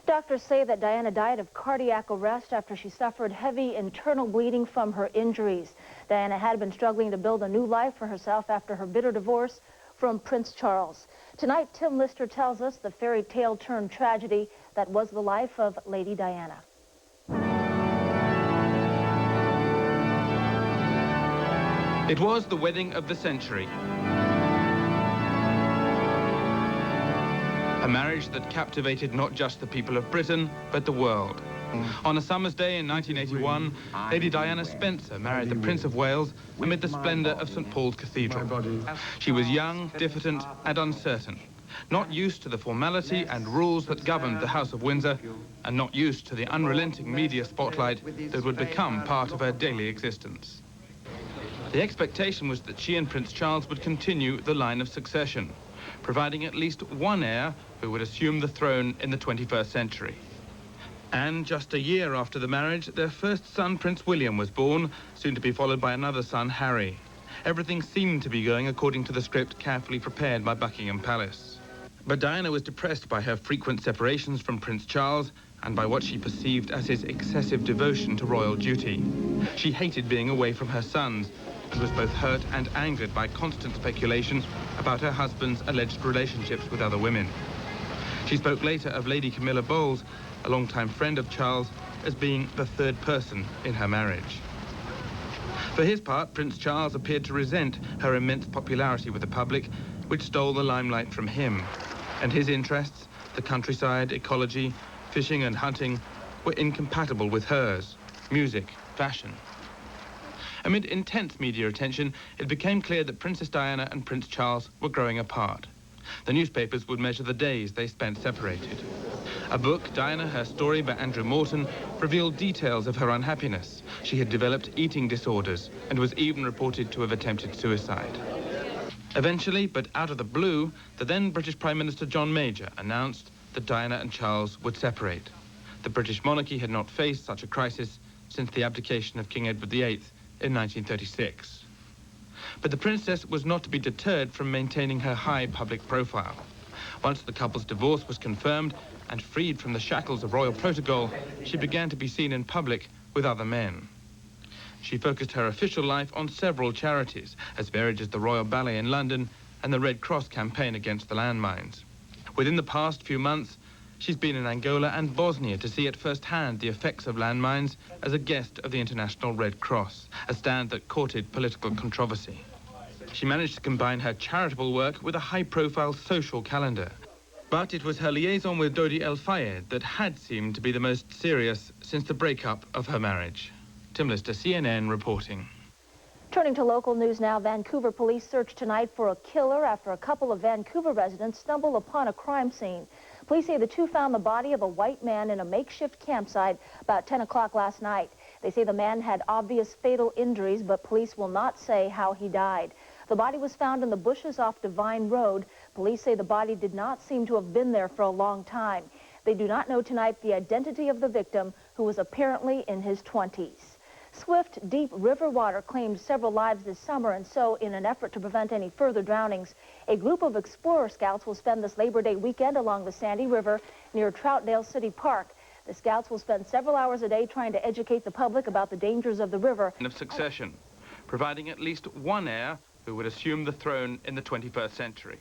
Doctors say that Diana died of cardiac arrest after she suffered heavy internal bleeding from her injuries. Diana had been struggling to build a new life for herself after her bitter divorce from Prince Charles. Tonight, Tim Lister tells us the fairy tale turned tragedy that was the life of Lady Diana. It was the wedding of the century. A marriage that captivated not just the people of Britain, but the world. On a summer's day in 1981, Lady Diana Spencer married the Prince of Wales amid the splendor of St. Paul's Cathedral. She was young, diffident, and uncertain, not used to the formality and rules that governed the House of Windsor, and not used to the unrelenting media spotlight that would become part of her daily existence. The expectation was that she and Prince Charles would continue the line of succession, providing at least one heir who would assume the throne in the 21st century. And just a year after the marriage, their first son, Prince William, was born, soon to be followed by another son, Harry. Everything seemed to be going according to the script carefully prepared by Buckingham Palace. But Diana was depressed by her frequent separations from Prince Charles and by what she perceived as his excessive devotion to royal duty. She hated being away from her sons and was both hurt and angered by constant speculation about her husband's alleged relationships with other women. She spoke later of Lady Camilla Bowles, a longtime friend of Charles, as being the third person in her marriage. For his part, Prince Charles appeared to resent her immense popularity with the public, which stole the limelight from him. And his interests, the countryside, ecology, fishing and hunting, were incompatible with hers, music, fashion. Amid intense media attention, it became clear that Princess Diana and Prince Charles were growing apart. The newspapers would measure the days they spent separated. A book, Diana, Her Story, by Andrew Morton, revealed details of her unhappiness. She had developed eating disorders and was even reported to have attempted suicide. Eventually, but out of the blue, the then British Prime Minister John Major announced that Diana and Charles would separate. The British monarchy had not faced such a crisis since the abdication of King Edward VIII in 1936. But the princess was not to be deterred from maintaining her high public profile. Once the couple's divorce was confirmed and freed from the shackles of royal protocol, she began to be seen in public with other men. She focused her official life on several charities, as varied as the Royal Ballet in London and the Red Cross campaign against the landmines. Within the past few months, she's been in Angola and Bosnia to see at first hand the effects of landmines as a guest of the International Red Cross, a stand that courted political controversy. She managed to combine her charitable work with a high-profile social calendar. But it was her liaison with Dodi El Fayed that had seemed to be the most serious since the breakup of her marriage. Tim Lister, CNN, reporting. Turning to local news now, Vancouver police searched tonight for a killer after a couple of Vancouver residents stumbled upon a crime scene. Police say the two found the body of a white man in a makeshift campsite about 10 o'clock last night. They say the man had obvious fatal injuries, but police will not say how he died. The body was found in the bushes off Divine Road. Police say the body did not seem to have been there for a long time. They do not know tonight the identity of the victim, who was apparently in his 20s. Swift, deep river water claimed several lives this summer, and so in an effort to prevent any further drownings, a group of Explorer Scouts will spend this Labor Day weekend along the Sandy River near Troutdale City Park. The Scouts will spend several hours a day trying to educate the public about the dangers of the river. Of succession, providing at least one heir who would assume the throne in the 21st century.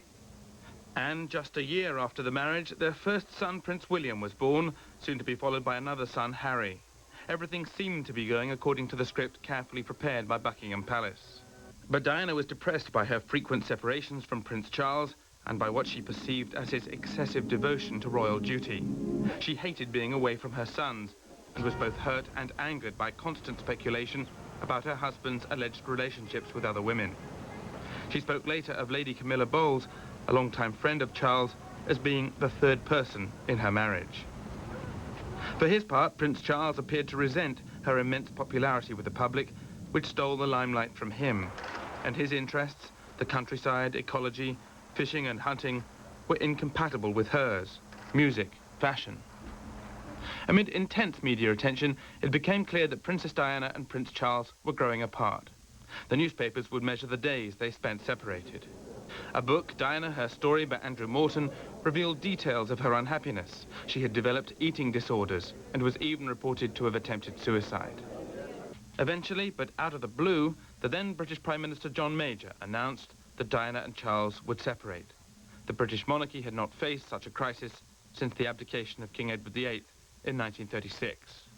And just a year after the marriage, their first son, Prince William, was born, soon to be followed by another son, Harry. Everything seemed to be going according to the script carefully prepared by Buckingham Palace. But Diana was depressed by her frequent separations from Prince Charles and by what she perceived as his excessive devotion to royal duty. She hated being away from her sons and was both hurt and angered by constant speculation about her husband's alleged relationships with other women. She spoke later of Lady Camilla Bowles, a longtime friend of Charles, as being the third person in her marriage. For his part, Prince Charles appeared to resent her immense popularity with the public, which stole the limelight from him, and his interests, the countryside, ecology, fishing and hunting, were incompatible with hers, music, fashion. Amid intense media attention, it became clear that Princess Diana and Prince Charles were growing apart. The newspapers would measure the days they spent separated. A book, Diana, Her Story, by Andrew Morton, revealed details of her unhappiness. She had developed eating disorders and was even reported to have attempted suicide. Eventually, but out of the blue, the then British Prime Minister John Major announced that Diana and Charles would separate. The British monarchy had not faced such a crisis since the abdication of King Edward VIII in 1936.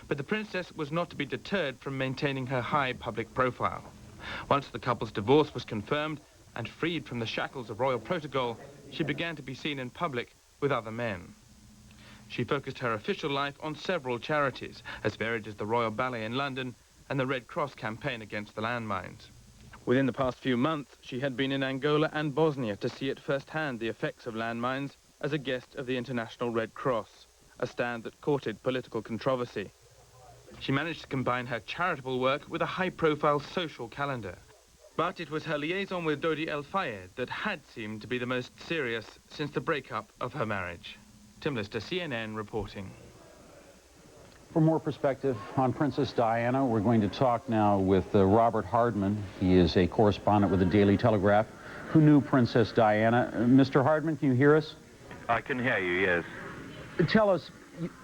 But the princess was not to be deterred from maintaining her high public profile. Once the couple's divorce was confirmed and freed from the shackles of royal protocol, she began to be seen in public with other men. She focused her official life on several charities, as varied as the Royal Ballet in London and the Red Cross campaign against the landmines. Within the past few months, she had been in Angola and Bosnia to see at first-hand the effects of landmines as a guest of the International Red Cross, a stand that courted political controversy. She managed to combine her charitable work with a high-profile social calendar. But it was her liaison with Dodi El Fayed that had seemed to be the most serious since the breakup of her marriage. Tim Lister, CNN, reporting. For more perspective on Princess Diana, we're going to talk now with Robert Hardman. He is a correspondent with the Daily Telegraph who knew Princess Diana. Mr. Hardman, can you hear us? I can hear you, yes. Tell us,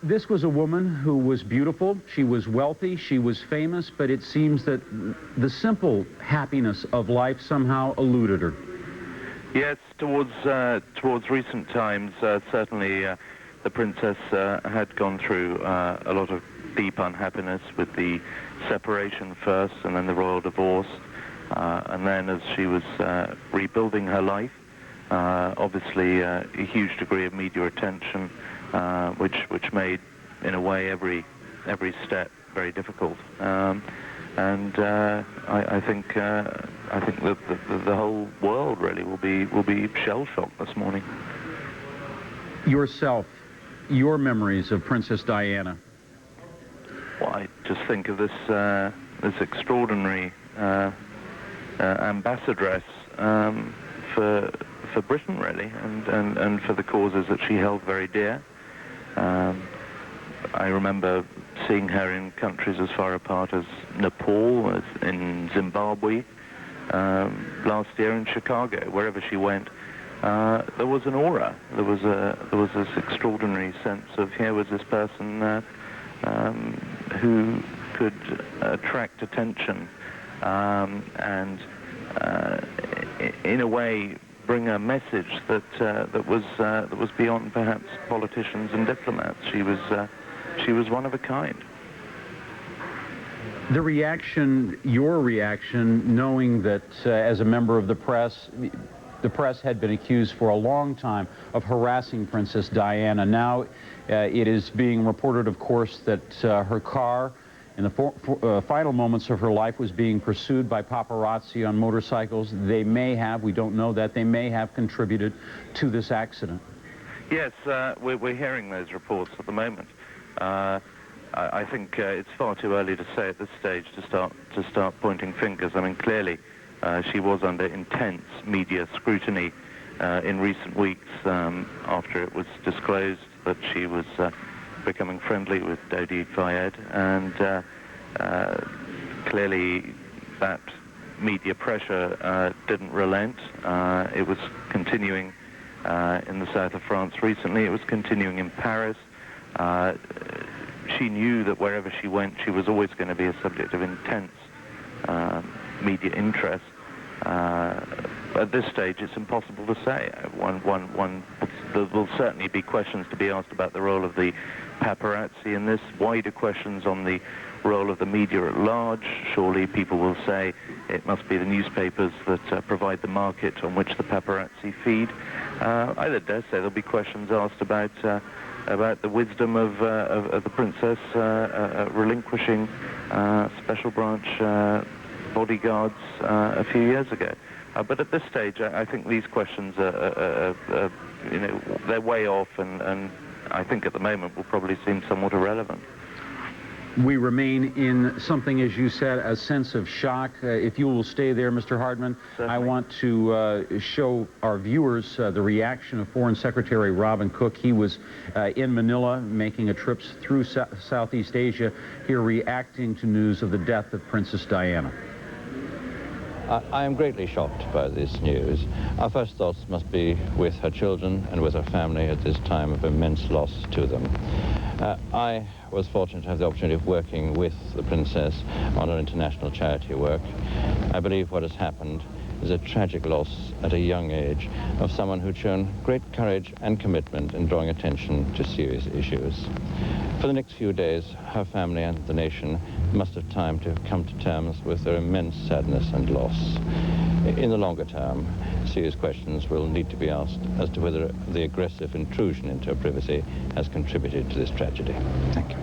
this was a woman who was beautiful, she was wealthy, she was famous, but it seems that the simple happiness of life somehow eluded her. Yes, towards recent times, certainly the princess had gone through a lot of deep unhappiness with the separation first and then the royal divorce. And then as she was rebuilding her life, obviously a huge degree of media attention, which made, in a way, every step very difficult. And I think that the whole world really will be shell-shocked this morning. Yourself, your memories of Princess Diana. Well, I just think of this extraordinary ambassadress for Britain, really, and for the causes that she held very dear. I remember seeing her in countries as far apart as Nepal, as in Zimbabwe, last year in Chicago. Wherever she went, there was an aura. There was this extraordinary sense of here was this person who could attract attention and, in a way, bring a message that was beyond perhaps politicians and diplomats. She was one of a kind. The reaction, your reaction, knowing that as a member of the press had been accused for a long time of harassing Princess Diana. Now it is being reported, of course, that her car in the final moments of her life was being pursued by paparazzi on motorcycles. They may have, we don't know that, they may have contributed to this accident. Yes, we're hearing those reports at the moment. I think it's far too early to say at this stage to start pointing fingers. I mean, clearly she was under intense media scrutiny in recent weeks after it was disclosed that she was becoming friendly with Dodi Fayed, and clearly that media pressure didn't relent. It was continuing in the south of France recently. It was continuing in Paris. She knew that wherever she went, she was always going to be a subject of intense media interest. at this stage, it's impossible to say. There will certainly be questions to be asked about the role of the paparazzi in this, wider questions on the role of the media at large. Surely people will say it must be the newspapers that provide the market on which the paparazzi feed. I dare say there'll be questions asked about the wisdom of the princess relinquishing special branch bodyguards a few years ago. But at this stage, I think these questions are they're way off, and I think at the moment will probably seem somewhat irrelevant. We remain in something, as you said, a sense of shock. If you will stay there, Mr. Hardman, certainly. I want to show our viewers the reaction of Foreign Secretary Robin Cook. He was in Manila making a trip through Southeast Asia, here reacting to news of the death of Princess Diana. I am greatly shocked by this news. Our first thoughts must be with her children and with her family at this time of immense loss to them. I was fortunate to have the opportunity of working with the Princess on her international charity work. I believe what has happened is a tragic loss at a young age of someone who'd shown great courage and commitment in drawing attention to serious issues. For the next few days, her family and the nation must have time to come to terms with their immense sadness and loss. In the longer term, serious questions will need to be asked as to whether the aggressive intrusion into her privacy has contributed to this tragedy. Thank you.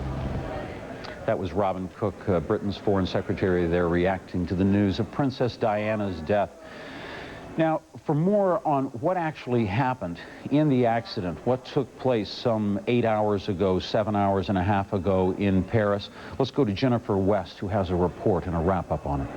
That was Robin Cook, Britain's Foreign Secretary, there reacting to the news of Princess Diana's death. Now, for more on what actually happened in the accident, what took place some 8 hours ago, 7 hours and a half ago in Paris, let's go to Jennifer West, who has a report and a wrap-up on it.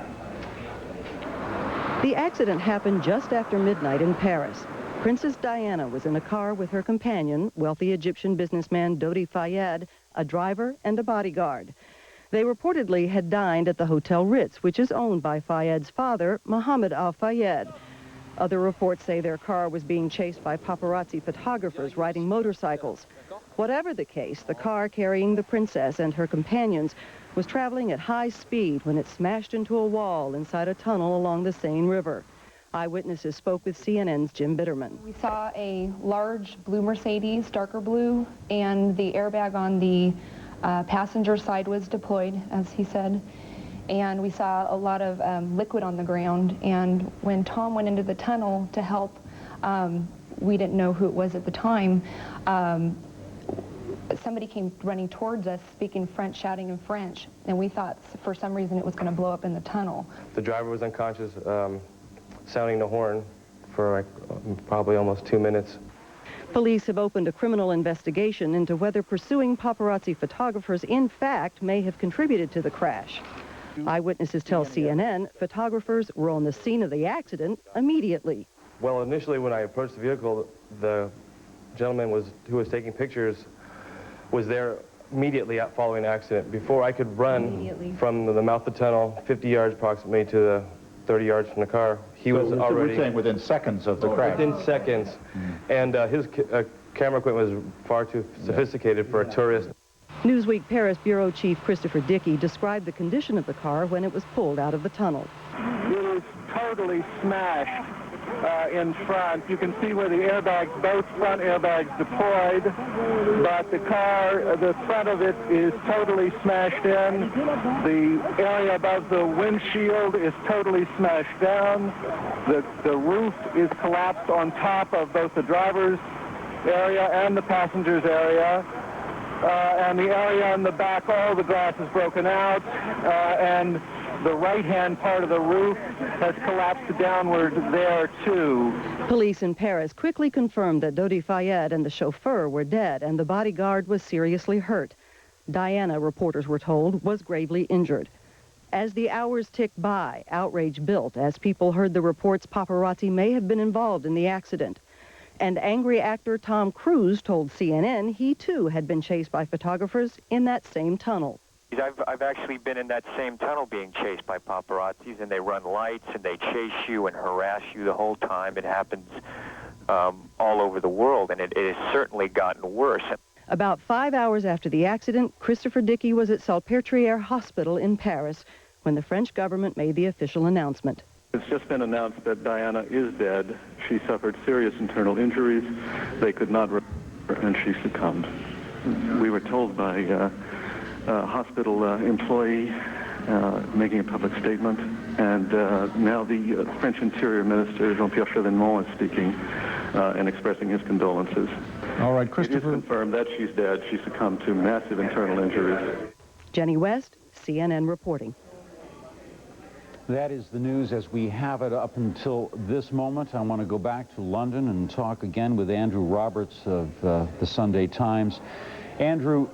The accident happened just after midnight in Paris. Princess Diana was in a car with her companion, wealthy Egyptian businessman Dodi Fayed, a driver and a bodyguard. They reportedly had dined at the Hotel Ritz, which is owned by Fayed's father, Mohammed Al Fayed. Other reports say their car was being chased by paparazzi photographers riding motorcycles. Whatever the case, the car carrying the princess and her companions was traveling at high speed when it smashed into a wall inside a tunnel along the Seine River. Eyewitnesses spoke with CNN's Jim Bitterman. We saw a large blue Mercedes, darker blue, and the airbag on the passenger side was deployed, as he said. And we saw a lot of liquid on the ground. And when Tom went into the tunnel to help, we didn't know who it was at the time. Somebody came running towards us, speaking French, shouting in French, and we thought for some reason it was going to blow up in the tunnel. The driver was unconscious, sounding the horn for probably almost 2 minutes. Police have opened a criminal investigation into whether pursuing paparazzi photographers in fact may have contributed to the crash. Eyewitnesses tell CNN photographers were on the scene of the accident immediately. Well, initially when I approached the vehicle, the gentleman who was taking pictures was there immediately following the accident. Before I could run from the mouth of the tunnel, 50 yards approximately to the 30 yards from the car, he was already... We're saying within seconds of the crash. Within seconds. And his camera equipment was far too sophisticated for a tourist. Newsweek Paris Bureau Chief Christopher Dickey described the condition of the car when it was pulled out of the tunnel. It is totally smashed in front. You can see where the airbags, both front airbags deployed, but the car, the front of it is totally smashed in. The area above the windshield is totally smashed down. The roof is collapsed on top of both the driver's area and the passenger's area. And the area in the back, all the glass is broken out, and the right-hand part of the roof has collapsed downward there, too. Police in Paris quickly confirmed that Dodi Fayed and the chauffeur were dead, and the bodyguard was seriously hurt. Diana, reporters were told, was gravely injured. As the hours ticked by, outrage built as people heard the reports paparazzi may have been involved in the accident. And angry actor Tom Cruise told CNN he, too, had been chased by photographers in that same tunnel. I've actually been in that same tunnel being chased by paparazzis, and they run lights, and they chase you and harass you the whole time. It happens all over the world, and it has certainly gotten worse. About 5 hours after the accident, Christopher Dickey was at Salpêtrière Hospital in Paris when the French government made the official announcement. It's just been announced that Diana is dead. She suffered serious internal injuries. They could not repair her, and she succumbed. We were told by a hospital employee making a public statement, and now the French Interior Minister, Jean-Pierre Chevènement, is speaking and expressing his condolences. All right, Christopher. It is confirmed that she's dead. She succumbed to massive internal injuries. Jenny West, CNN reporting. That is the news as we have it up until this moment. I want to go back to London and talk again with Andrew Roberts of the Sunday Times. Andrew,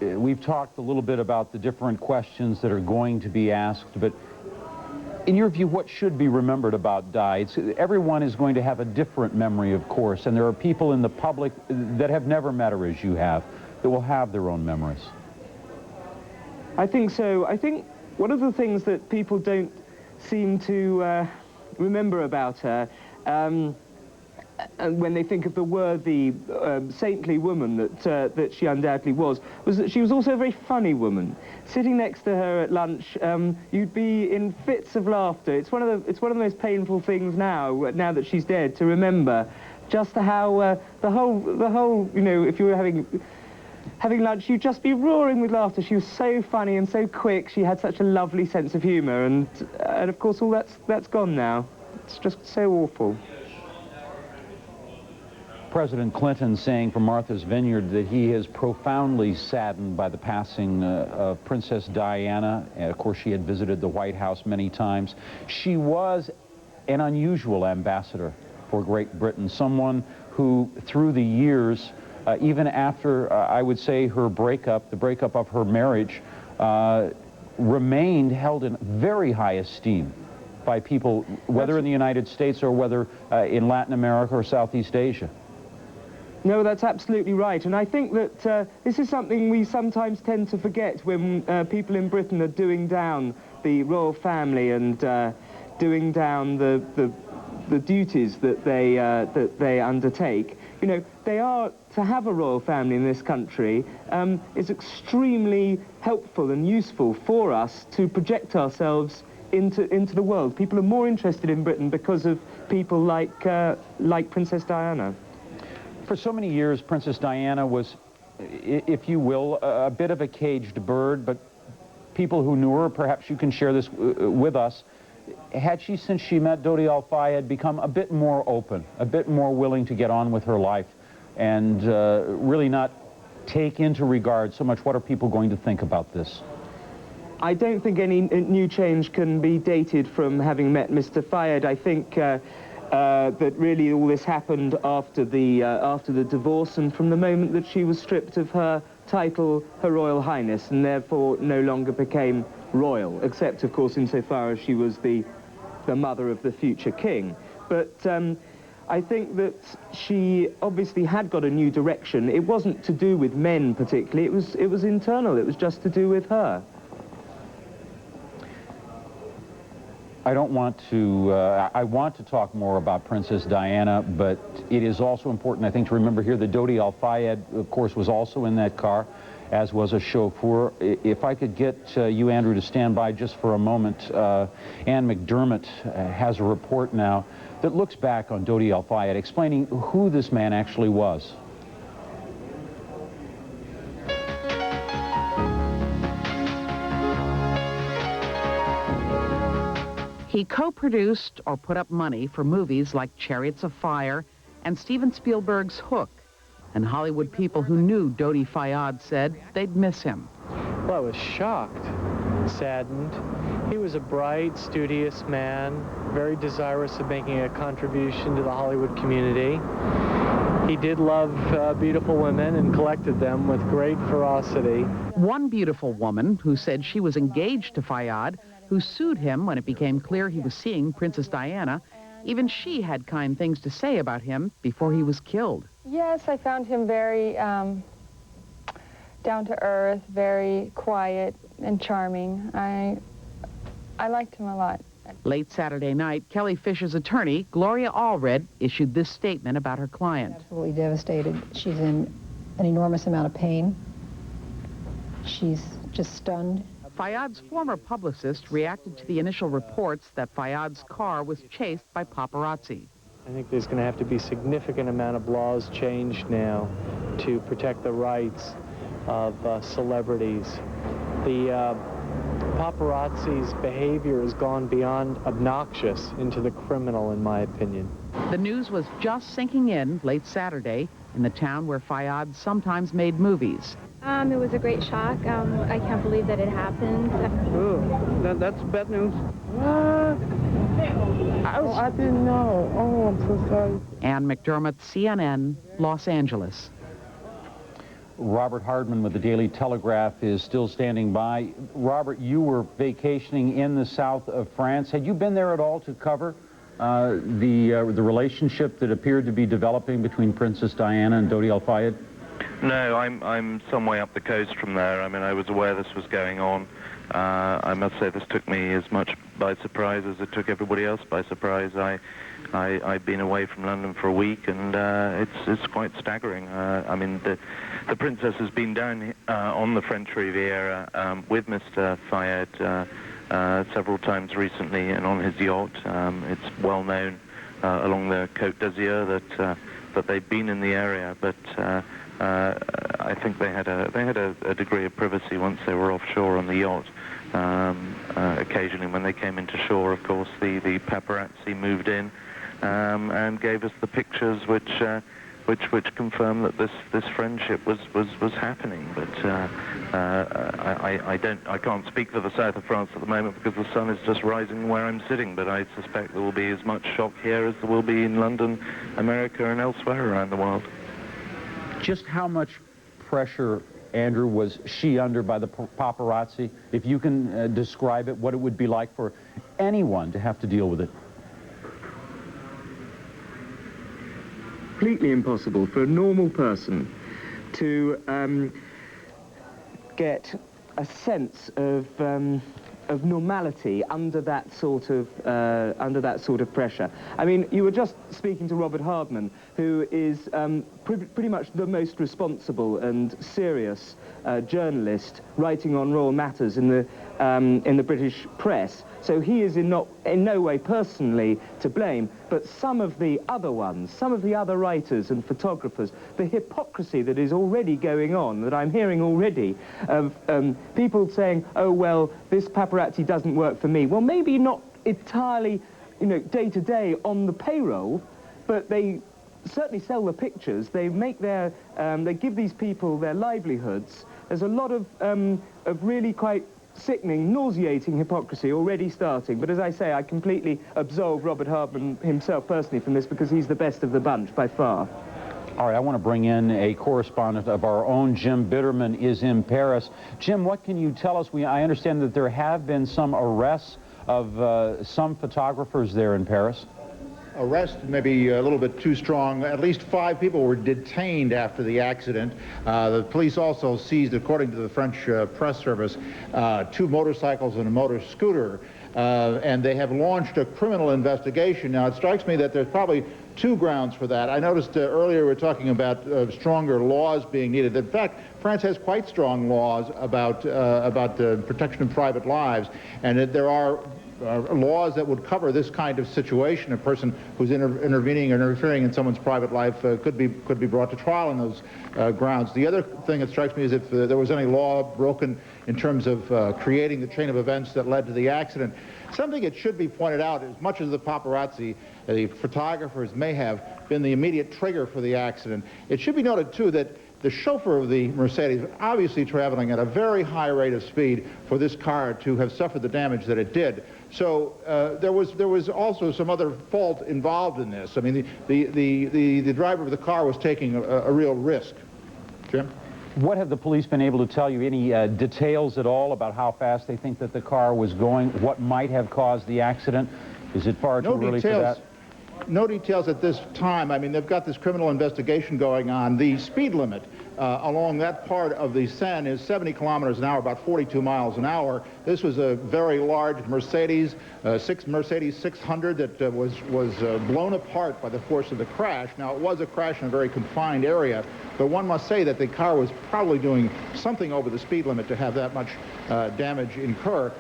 we've talked a little bit about the different questions that are going to be asked, but in your view, what should be remembered about Di? Everyone is going to have a different memory, of course, and there are people in the public that have never met her as you have that will have their own memories. I think so. I think one of the things that people don't seem to remember about her when they think of the worthy, saintly woman that she undoubtedly was that she was also a very funny woman. Sitting next to her at lunch, you'd be in fits of laughter. It's one of the most painful things now that she's dead, to remember just how the whole, you know, if you were having lunch, you'd just be roaring with laughter. She was so funny and so quick. She had such a lovely sense of humor, and of course all that's gone now. It's just so awful. President Clinton saying from Martha's Vineyard that he is profoundly saddened by the passing of Princess Diana. And of course, she had visited the White House many times. She was an unusual ambassador for Great Britain, someone who, through the years, even after, I would say, her breakup, the breakup of her marriage, remained held in very high esteem by people, whether in the United States or whether in Latin America or Southeast Asia. No, that's absolutely right. And I think that this is something we sometimes tend to forget when people in Britain are doing down the royal family and doing down the duties that they undertake. You know, to have a royal family in this country is extremely helpful and useful for us to project ourselves into the world. People are more interested in Britain because of people like Princess Diana. For so many years, Princess Diana was, if you will, a bit of a caged bird, but people who knew her, perhaps you can share this with us, had she, since she met Dodi Al-Fayed, become a bit more open, a bit more willing to get on with her life, and really not take into regard so much what are people going to think about this? I don't think any new change can be dated from having met Mr. Fayed. I think that really all this happened after the divorce, and from the moment that she was stripped of her title, Her Royal Highness, and therefore no longer became royal, except of course insofar as she was the mother of the future king. But I think that she obviously had got a new direction. It wasn't to do with men particularly, it was internal, it was just to do with her. I want to talk more about Princess Diana, but it is also important, I think, to remember here that Dodi Al-Fayed, of course, was also in that car, as was a chauffeur. If I could get you, Andrew, to stand by just for a moment. Ann McDermott has a report now that looks back on Dodi Al-Fayed, explaining who this man actually was. He co-produced or put up money for movies like Chariots of Fire and Steven Spielberg's Hook. And Hollywood people who knew Dodi Fayed said they'd miss him. Well, I was shocked, saddened. He was a bright, studious man, very desirous of making a contribution to the Hollywood community. He did love beautiful women and collected them with great ferocity. One beautiful woman who said she was engaged to Fayed, who sued him when it became clear he was seeing Princess Diana, even she had kind things to say about him before he was killed. Yes, I found him very down to earth, very quiet and charming. I liked him a lot. Late Saturday night, Kelly Fisher's attorney, Gloria Allred, issued this statement about her client. Absolutely devastated. She's in an enormous amount of pain. She's just stunned. Fayyad's former publicist reacted to the initial reports that Fayyad's car was chased by paparazzi. I think there's going to have to be a significant amount of laws changed now to protect the rights of celebrities. The paparazzi's behavior has gone beyond obnoxious into the criminal, in my opinion. The news was just sinking in late Saturday in the town where Fayyad sometimes made movies. It was a great shock. I can't believe that it happened. Oh, that's bad news. What? I didn't know. Oh, I'm so sorry. Ann McDermott, CNN, Los Angeles. Robert Hardman with the Daily Telegraph is still standing by. Robert, you were vacationing in the south of France. Had you been there at all to cover the relationship that appeared to be developing between Princess Diana and Dodi Al Fayed? No, I'm some way up the coast from there. I mean, I was aware this was going on. I must say this took me as much by surprise as it took everybody else by surprise. I've been away from London for a week, and it's quite staggering. I mean, the princess has been down on the French Riviera with Mr. Fayed several times recently, and on his yacht. It's well known along the Côte d'Azur that they've been in the area, but I think they had a degree of privacy once they were offshore on the yacht. Occasionally, when they came into shore, of course, the paparazzi moved in and gave us the pictures, which confirmed that this friendship was happening. But I can't speak for the south of France at the moment because the sun is just rising where I'm sitting. But I suspect there will be as much shock here as there will be in London, America, and elsewhere around the world. Just how much pressure, Andrew, was she under by the paparazzi? If you can describe it, what it would be like for anyone to have to deal with it. Completely impossible for a normal person to get a sense of normality under that sort of pressure. I mean, you were just speaking to Robert Hardman, who is pretty much the most responsible and serious journalist writing on royal matters in the British press. So he is in no way personally to blame, but some of the other ones, some of the other writers and photographers, the hypocrisy that is already going on, that I'm hearing already, of people saying, oh, well, this paparazzi doesn't work for me. Well, maybe not entirely, day to day on the payroll, but they certainly sell the pictures. They make they give these people their livelihoods. There's a lot of really quite sickening, nauseating hypocrisy already starting. But as I say, I completely absolve Robert Hardman himself personally from this because he's the best of the bunch by far. All right, I want to bring in a correspondent of our own. Jim Bitterman is in Paris. Jim, what can you tell us? I understand that there have been some arrests of some photographers there in Paris. Arrest may be a little bit too strong. At least 5 people were detained after the accident. The police also seized, according to the French press service, 2 motorcycles and a motor scooter. And they have launched a criminal investigation. Now, it strikes me that there's probably 2 grounds for that. I noticed earlier we were talking about stronger laws being needed. In fact, France has quite strong laws about the protection of private lives, and there are laws that would cover this kind of situation. A person who's intervening or interfering in someone's private life could be brought to trial on those grounds. The other thing that strikes me is if there was any law broken in terms of creating the chain of events that led to the accident. Something that should be pointed out, as much as the paparazzi, the photographers may have been the immediate trigger for the accident, it should be noted too that the chauffeur of the Mercedes was obviously traveling at a very high rate of speed for this car to have suffered the damage that it did. So there was also some other fault involved in this. I mean, the driver of the car was taking a real risk. Jim? What have the police been able to tell you? Any details at all about how fast they think that the car was going? What might have caused the accident? Is it far too early for that? No details at this time. I mean, they've got this criminal investigation going on. The speed limit along that part of the Seine is 70 kilometers an hour, about 42 miles an hour. This was a very large Mercedes, Mercedes 600 that was blown apart by the force of the crash. Now, it was a crash in a very confined area, but one must say that the car was probably doing something over the speed limit to have that much damage incur.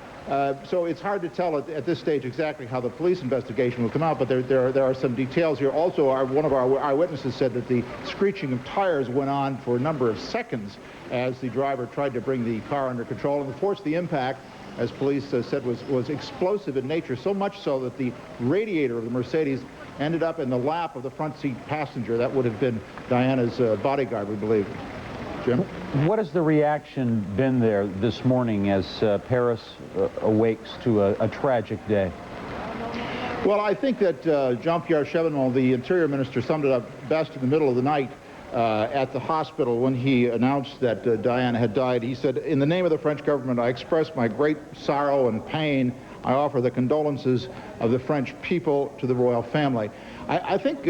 So it's hard to tell at this stage exactly how the police investigation will come out, but there are some details here. Also, one of our eyewitnesses said that the screeching of tires went on for a number of seconds as the driver tried to bring the car under control, and the force of the impact, as police said, was explosive in nature, so much so that the radiator of the Mercedes ended up in the lap of the front seat passenger. That would have been Diana's bodyguard, we believe. Jim? What has the reaction been there this morning as Paris awakes to a tragic day? Well, I think that Jean-Pierre Chevènement, the Interior Minister, summed it up best in the middle of the night at the hospital when he announced that Diana had died. He said, "In the name of the French government, I express my great sorrow and pain. I offer the condolences of the French people to the royal family." I think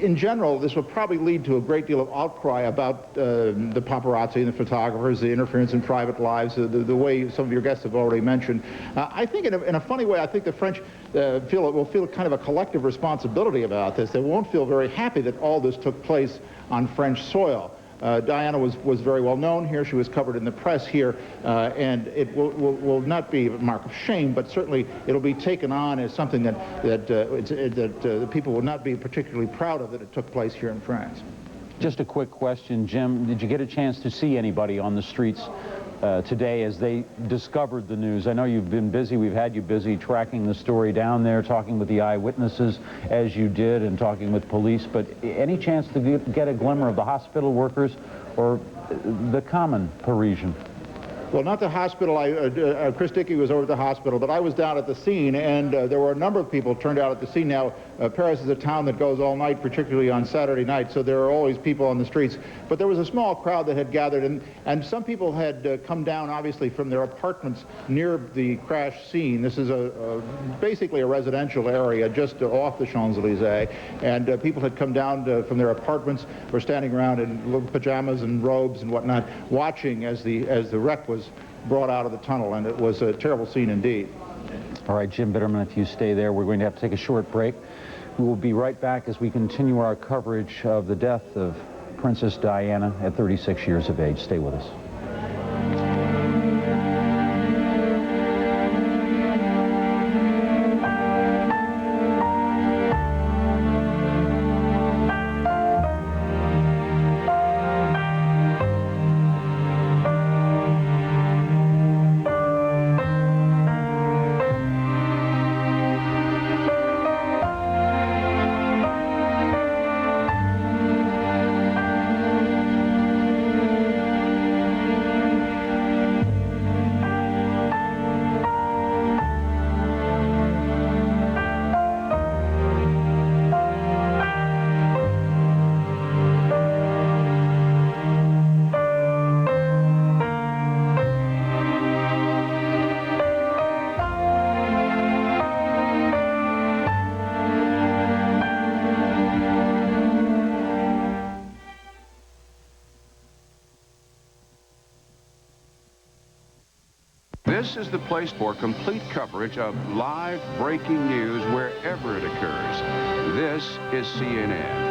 in general, this will probably lead to a great deal of outcry about the paparazzi and the photographers, the interference in private lives, the way some of your guests have already mentioned. I think in a funny way, I think the French will feel kind of a collective responsibility about this. They won't feel very happy that all this took place on French soil. Diana was very well known here. She was covered in the press here, and it will not be a mark of shame, but certainly it'll be taken on as something that the people will not be particularly proud of that it took place here in France. Just a quick question, Jim. Did you get a chance to see anybody on the streets today as they discovered the news? I know you've been busy. We've had you busy tracking the story down there, talking with the eyewitnesses as you did, and talking with police. But any chance to get a glimmer of the hospital workers or the common Parisian? Well, not the hospital. Chris Dickey was over at the hospital, but I was down at the scene, and there were a number of people turned out at the scene. Now, Paris is a town that goes all night, particularly on Saturday night, so there are always people on the streets. But there was a small crowd that had gathered, and some people had come down, obviously, from their apartments near the crash scene. This is basically a residential area just off the Champs-Élysées, and people had come down from their apartments, were standing around in little pajamas and robes and whatnot, watching as the wreck was brought out of the tunnel, and it was a terrible scene indeed. All right, Jim Bitterman, if you stay there, we're going to have to take a short break. We will be right back as we continue our coverage of the death of Princess Diana at 36 years of age. Stay with us. This is the place for complete coverage of live breaking news wherever it occurs. This is CNN.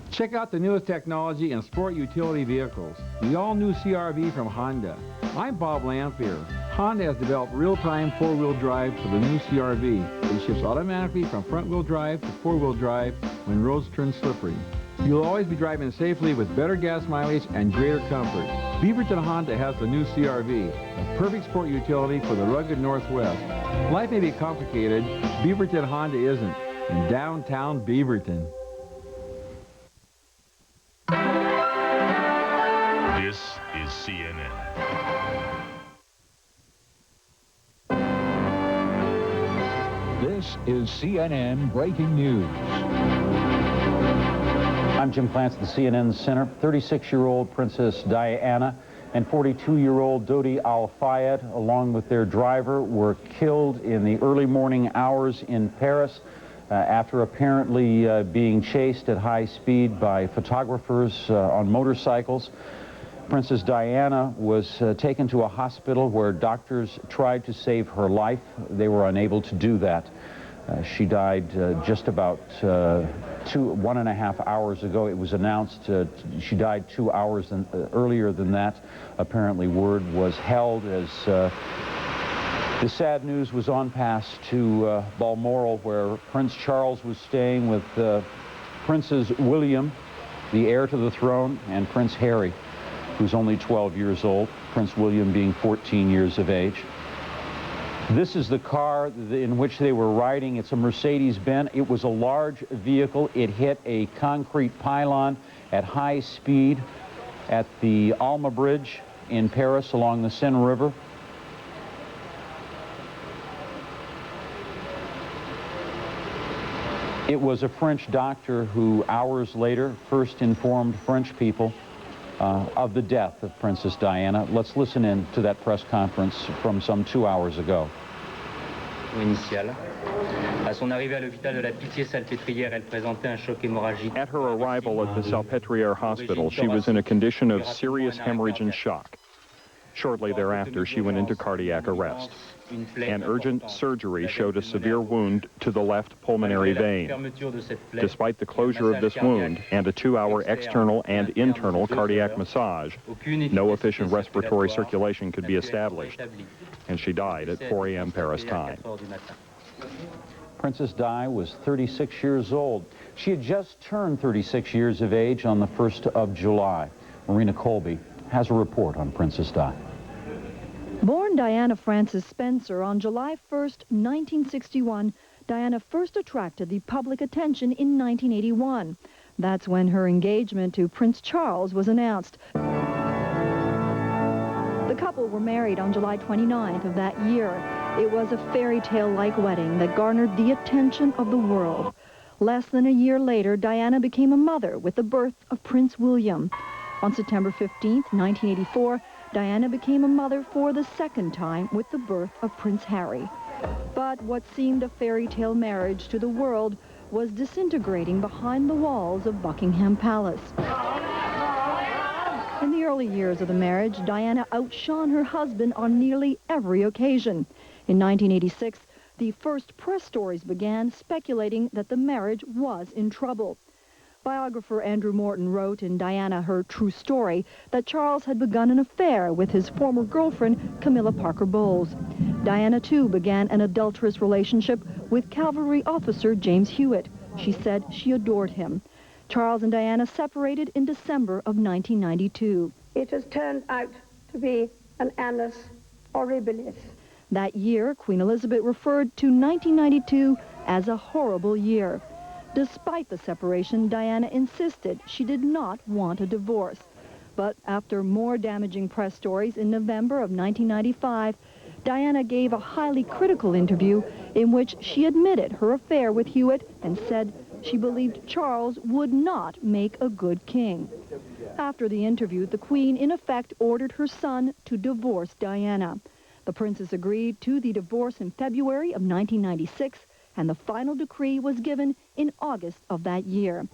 Check out the newest technology in sport utility vehicles, the all-new CR-V from Honda. I'm Bob Lamphere. Honda has developed real-time four-wheel drive for the new CR-V. It shifts automatically from front-wheel drive to four-wheel drive when roads turn slippery. You'll always be driving safely with better gas mileage and greater comfort. Beaverton Honda has the new CR-V, a perfect sport utility for the rugged Northwest. Life may be complicated, Beaverton Honda isn't. In downtown Beaverton. This is CNN. This is CNN Breaking News. I'm Jim Clance at the CNN Center. 36-year-old Princess Diana and 42-year-old Dodi Al Fayed, along with their driver, were killed in the early morning hours in Paris after apparently being chased at high speed by photographers on motorcycles. Princess Diana was taken to a hospital where doctors tried to save her life. They were unable to do that. She died just about 1.5 hours ago. It was announced she died 2 hours earlier than that. Apparently word was held as the sad news was on past to Balmoral, where Prince Charles was staying with Princes William, the heir to the throne, and Prince Harry, who's only 12 years old, Prince William being 14 years of age. This is the car in which they were riding. It's a Mercedes-Benz. It was a large vehicle. It hit a concrete pylon at high speed at the Alma Bridge in Paris along the Seine River. It was a French doctor who, hours later, first informed French people of the death of Princess Diana. Let's listen in to that press conference from some 2 hours ago. At her arrival at the Salpêtrière Hospital, she was in a condition of serious hemorrhage and shock. Shortly thereafter, she went into cardiac arrest. An urgent surgery showed a severe wound to the left pulmonary vein. Despite the closure of this wound and a 2-hour external and internal cardiac massage, no efficient respiratory circulation could be established, and she died at 4 a.m. Paris time. Princess Di was 36 years old. She had just turned 36 years of age on the 1st of July. Marina Colby has a report on Princess Di. Born Diana Frances Spencer on July 1st, 1961, Diana first attracted the public attention in 1981. That's when her engagement to Prince Charles was announced. The couple were married on July 29th of that year. It was a fairy tale-like wedding that garnered the attention of the world. Less than a year later, Diana became a mother with the birth of Prince William. On September 15th, 1984, Diana became a mother for the second time with the birth of Prince Harry. But what seemed a fairy tale marriage to the world was disintegrating behind the walls of Buckingham Palace. In the early years of the marriage, Diana outshone her husband on nearly every occasion. In 1986, the first press stories began speculating that the marriage was in trouble. Biographer Andrew Morton wrote in Diana, Her True Story, that Charles had begun an affair with his former girlfriend, Camilla Parker Bowles. Diana, too, began an adulterous relationship with cavalry officer James Hewitt. She said she adored him. Charles and Diana separated in December of 1992. It has turned out to be an annus horribilis. That year, Queen Elizabeth referred to 1992 as a horrible year. Despite the separation, Diana insisted she did not want a divorce. But after more damaging press stories in November of 1995, Diana gave a highly critical interview in which she admitted her affair with Hewitt and said she believed Charles would not make a good king. After the interview, the Queen, in effect, ordered her son to divorce Diana. The princess agreed to the divorce in February of 1996, and the final decree was given in August of that year.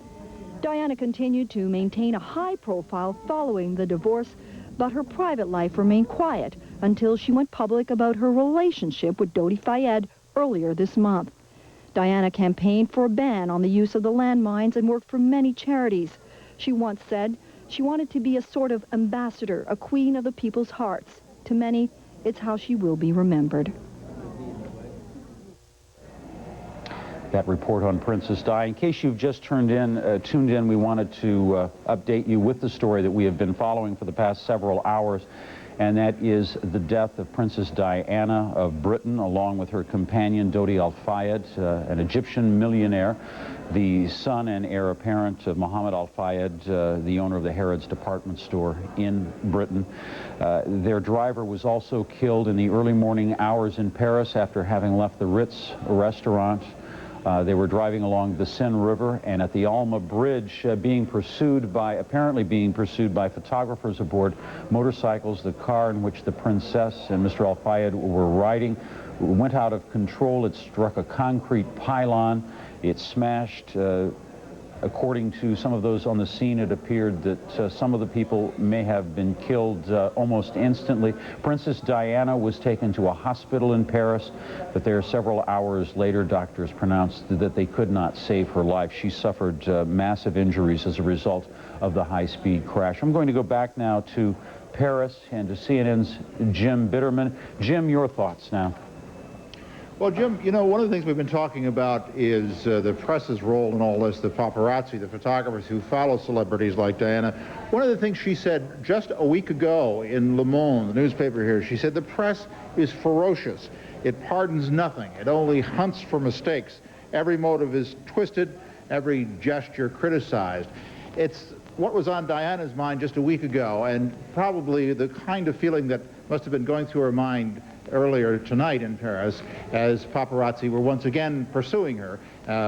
Diana continued to maintain a high profile following the divorce, but her private life remained quiet until she went public about her relationship with Dodi Fayed earlier this month. Diana campaigned for a ban on the use of the landmines and worked for many charities. She once said she wanted to be a sort of ambassador, a queen of the people's hearts. To many, it's how she will be remembered. That report on Princess Di. In case you've just tuned in, we wanted to update you with the story that we have been following for the past several hours. and that is the death of Princess Diana of Britain, along with her companion Dodi Al Fayed, an Egyptian millionaire, the son and heir apparent of Mohammed Al Fayed, the owner of the Harrods department store in Britain. Their driver was also killed in the early morning hours in Paris after having left the Ritz restaurant. They were driving along the Seine River, and at the Alma Bridge, apparently being pursued by photographers aboard motorcycles. The car in which the princess and Mr. Al Fayed were riding went out of control. It struck a concrete pylon. It smashed. According to some of those on the scene, it appeared that some of the people may have been killed almost instantly. Princess Diana was taken to a hospital in Paris, but there several hours later, doctors pronounced that they could not save her life. She suffered massive injuries as a result of the high-speed crash. I'm going to go back now to Paris and to CNN's Jim Bitterman. Jim, your thoughts now. Well, Jim, you know, one of the things we've been talking about is the press's role in all this, the paparazzi, the photographers who follow celebrities like Diana. One of the things she said just a week ago in Le Monde, the newspaper here, she said the press is ferocious. It pardons nothing. It only hunts for mistakes. Every motive is twisted, every gesture criticized. It's what was on Diana's mind just a week ago, and probably the kind of feeling that must have been going through her mind earlier tonight in Paris as paparazzi were once again pursuing her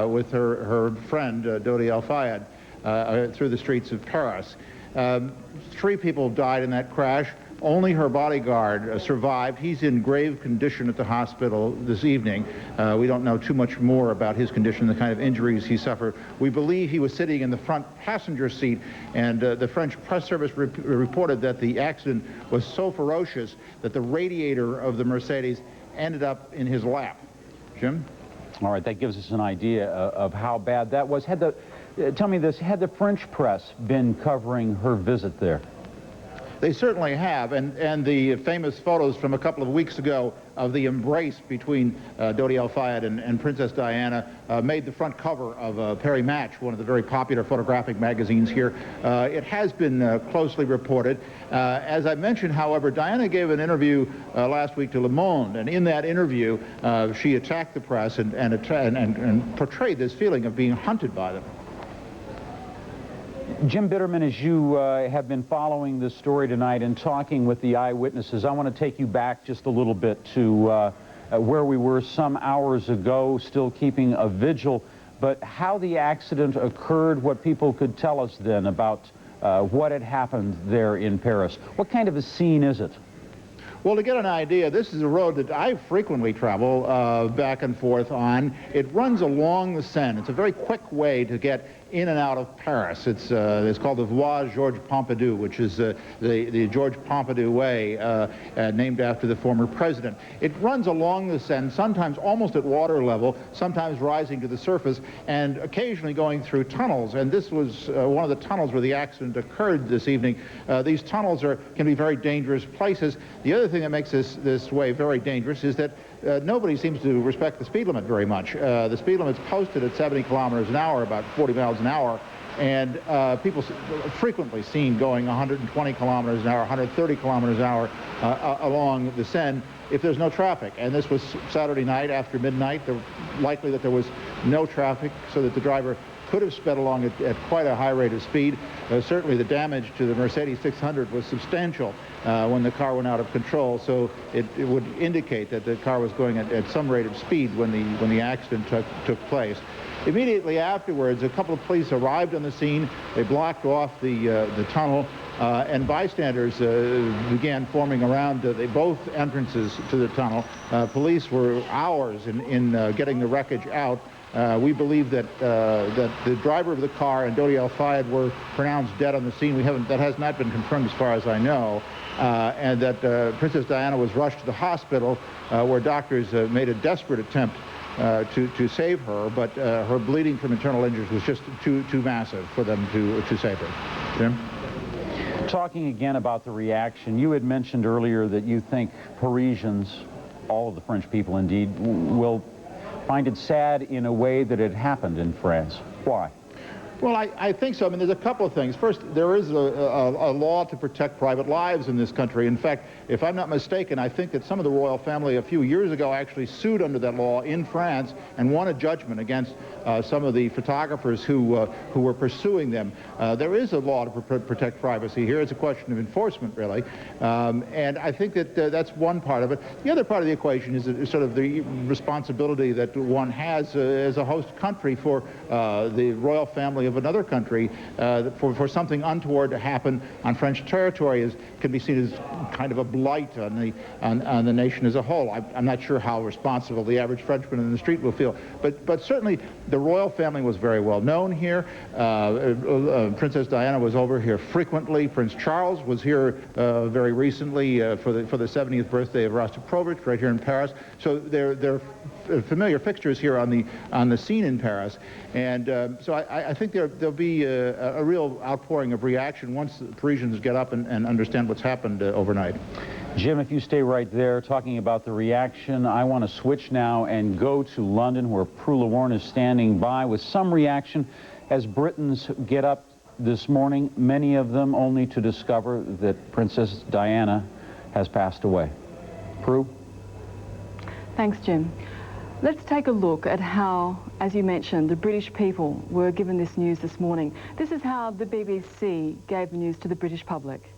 with her friend Dodi Al Fayed through the streets of Paris. 3 people died in that crash. Only her bodyguard survived. He's in grave condition at the hospital this evening. We don't know too much more about his condition, the kind of injuries he suffered. We believe he was sitting in the front passenger seat, and the French press service reported that the accident was so ferocious that the radiator of the Mercedes ended up in his lap. Jim? All right, that gives us an idea of how bad that was. Tell me this, had the French press been covering her visit there? They certainly have, and the famous photos from a couple of weeks ago of the embrace between Dodi Al Fayed and Princess Diana made the front cover of Paris Match, one of the very popular photographic magazines here. It has been closely reported. As I mentioned, however, Diana gave an interview last week to Le Monde, and in that interview, she attacked the press and portrayed this feeling of being hunted by them. Jim Bitterman, as you have been following this story tonight and talking with the eyewitnesses, I want to take you back just a little bit to where we were some hours ago, still keeping a vigil, but how the accident occurred, what people could tell us then about what had happened there in Paris. What kind of a scene is it? Well, to get an idea, this is a road that I frequently travel back and forth on. It runs along the Seine. It's a very quick way to get in and out of Paris. It's called the Voie Georges Pompidou, which is the Georges Pompidou Way, named after the former president. It runs along the Seine, sometimes almost at water level, sometimes rising to the surface, and occasionally going through tunnels. And this was one of the tunnels where the accident occurred this evening. These tunnels can be very dangerous places. The other thing that makes this way very dangerous is that nobody seems to respect the speed limit very much. The speed limit's posted at 70 kilometers an hour, about 40 miles an hour, and people frequently seen going 120 kilometers an hour, 130 kilometers an hour along the Seine if there's no traffic. And this was Saturday night after midnight. Likely that there was no traffic, so that the driver could have sped along at quite a high rate of speed. Certainly the damage to the Mercedes 600 was substantial when the car went out of control, so it would indicate that the car was going at some rate of speed when the accident took place. Immediately afterwards, a couple of police arrived on the scene. They blocked off the tunnel, and bystanders began forming around both entrances to the tunnel. Police were hours in getting the wreckage out. We believe that the driver of the car and Dodi Al Fayed were pronounced dead on the scene. That has not been confirmed as far as I know, and that Princess Diana was rushed to the hospital where doctors made a desperate attempt to save her, but her bleeding from internal injuries was just too massive for them to save her. Jim? Talking again about the reaction, you had mentioned earlier that you think Parisians, all of the French people indeed, will find it sad in a way that it happened in France. Why? Well, I think so. I mean, there's a couple of things. First, there is a law to protect private lives in this country. In fact, if I'm not mistaken, I think that some of the royal family a few years ago actually sued under that law in France and won a judgment against some of the photographers who were pursuing them. There is a law to protect privacy here. It's a question of enforcement, really. And I think that that's one part of it. The other part of the equation is sort of the responsibility that one has as a host country for the royal family of another country, for something untoward to happen on French territory can be seen as kind of a blight on the nation as a whole. I'm not sure how responsible the average Frenchman in the street will feel, but certainly the royal family was very well known here. Princess Diana was over here frequently. Prince Charles was here very recently for the 70th birthday of Rostropovich right here in Paris. So they're familiar fixtures here on the scene in Paris, and so I think there'll be a real outpouring of reaction once the Parisians get up and understand what's happened overnight. Jim, if you stay right there talking about the reaction, I want to switch now and go to London, where Prue Lewarne is standing by with some reaction as Britons get up this morning, many of them only to discover that Princess Diana has passed away. Prue? Thanks, Jim. Let's take a look at how, as you mentioned, the British people were given this news this morning. This is how the BBC gave the news to the British public.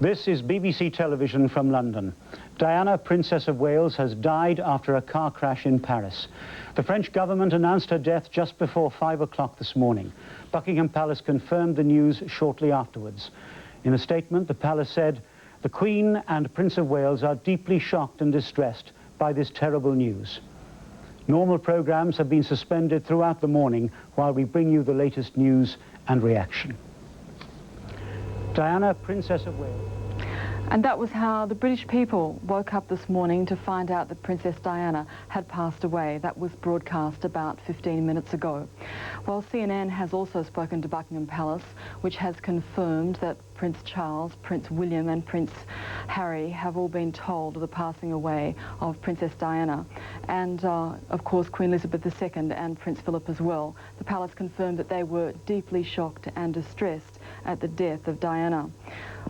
This is BBC Television from London. Diana, Princess of Wales, has died after a car crash in Paris. The French government announced her death just before 5 o'clock this morning. Buckingham Palace confirmed the news shortly afterwards. In a statement, the palace said, "The Queen and Prince of Wales are deeply shocked and distressed by this terrible news. Normal programs have been suspended throughout the morning while we bring you the latest news and reaction." Diana, Princess of Wales. And that was how the British people woke up this morning to find out that Princess Diana had passed away. That was broadcast about 15 minutes ago. Well, CNN has also spoken to Buckingham Palace, which has confirmed that Prince Charles, Prince William and Prince Harry have all been told of the passing away of Princess Diana. And, of course, Queen Elizabeth II and Prince Philip as well. The palace confirmed that they were deeply shocked and distressed at the death of Diana.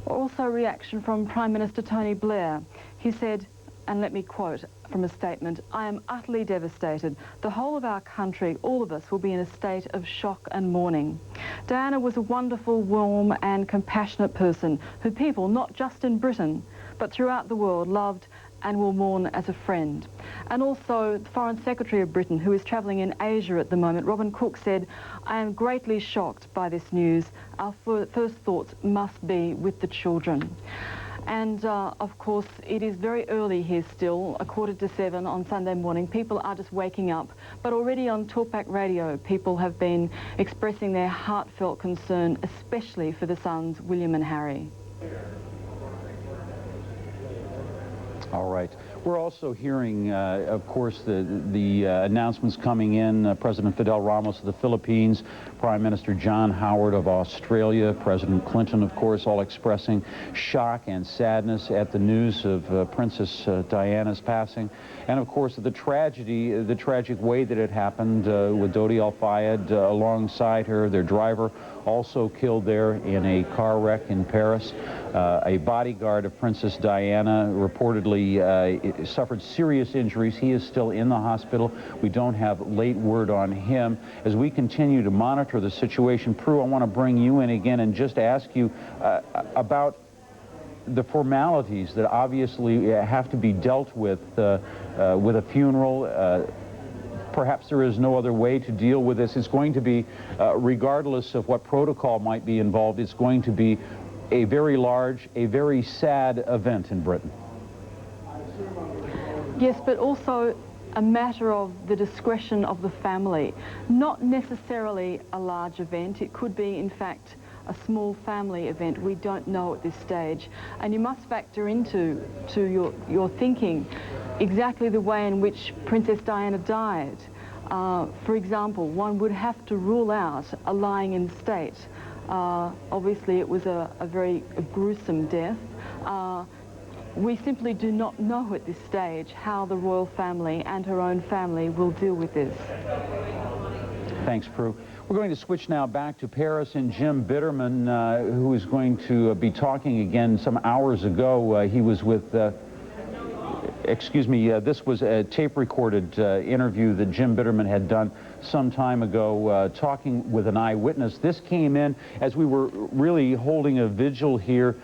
Also, reaction from Prime Minister Tony Blair. He said, and let me quote from a statement, "I am utterly devastated. The whole of our country, all of us, will be in a state of shock and mourning. Diana was a wonderful, warm and compassionate person who people, not just in Britain, but throughout the world, loved and will mourn as a friend." And also, the Foreign Secretary of Britain, who is travelling in Asia at the moment, Robin Cook, said, "I am greatly shocked by this news. Our first thoughts must be with the children." And, of course, it is very early here still, 6:45 on Sunday morning. People are just waking up. But already on Talkback Radio, people have been expressing their heartfelt concern, especially for the sons, William and Harry. All right. We're also hearing, of course, the announcements coming in. President Fidel Ramos of the Philippines, Prime Minister John Howard of Australia, President Clinton, of course, all expressing shock and sadness at the news of Princess Diana's passing. And, of course, the tragic way that it happened with Dodi Al Fayed alongside her, their driver, also killed there in a car wreck in Paris. A bodyguard of Princess Diana reportedly suffered serious injuries. He is still in the hospital. We don't have late word on him. As we continue to monitor the situation, Prue, I want to bring you in again and just ask you about the formalities that obviously have to be dealt with a funeral. Perhaps there is no other way to deal with this. It's going to be, regardless of what protocol might be involved, it's going to be a very large, a very sad event in Britain. Yes, but also a matter of the discretion of the family. Not necessarily a large event. It could be, in fact, a small family event. We don't know at this stage. And you must factor into your thinking exactly the way in which Princess Diana died. For example, one would have to rule out a lying in state. Obviously, it was a very gruesome death. We simply do not know at this stage how the royal family and her own family will deal with this. Thanks, Prue. We're going to switch now back to Paris and Jim Bitterman, who is going to be talking again some hours ago. He was with... Excuse me, this was a tape-recorded interview that Jim Bitterman had done some time ago, talking with an eyewitness. This came in as we were really holding a vigil here.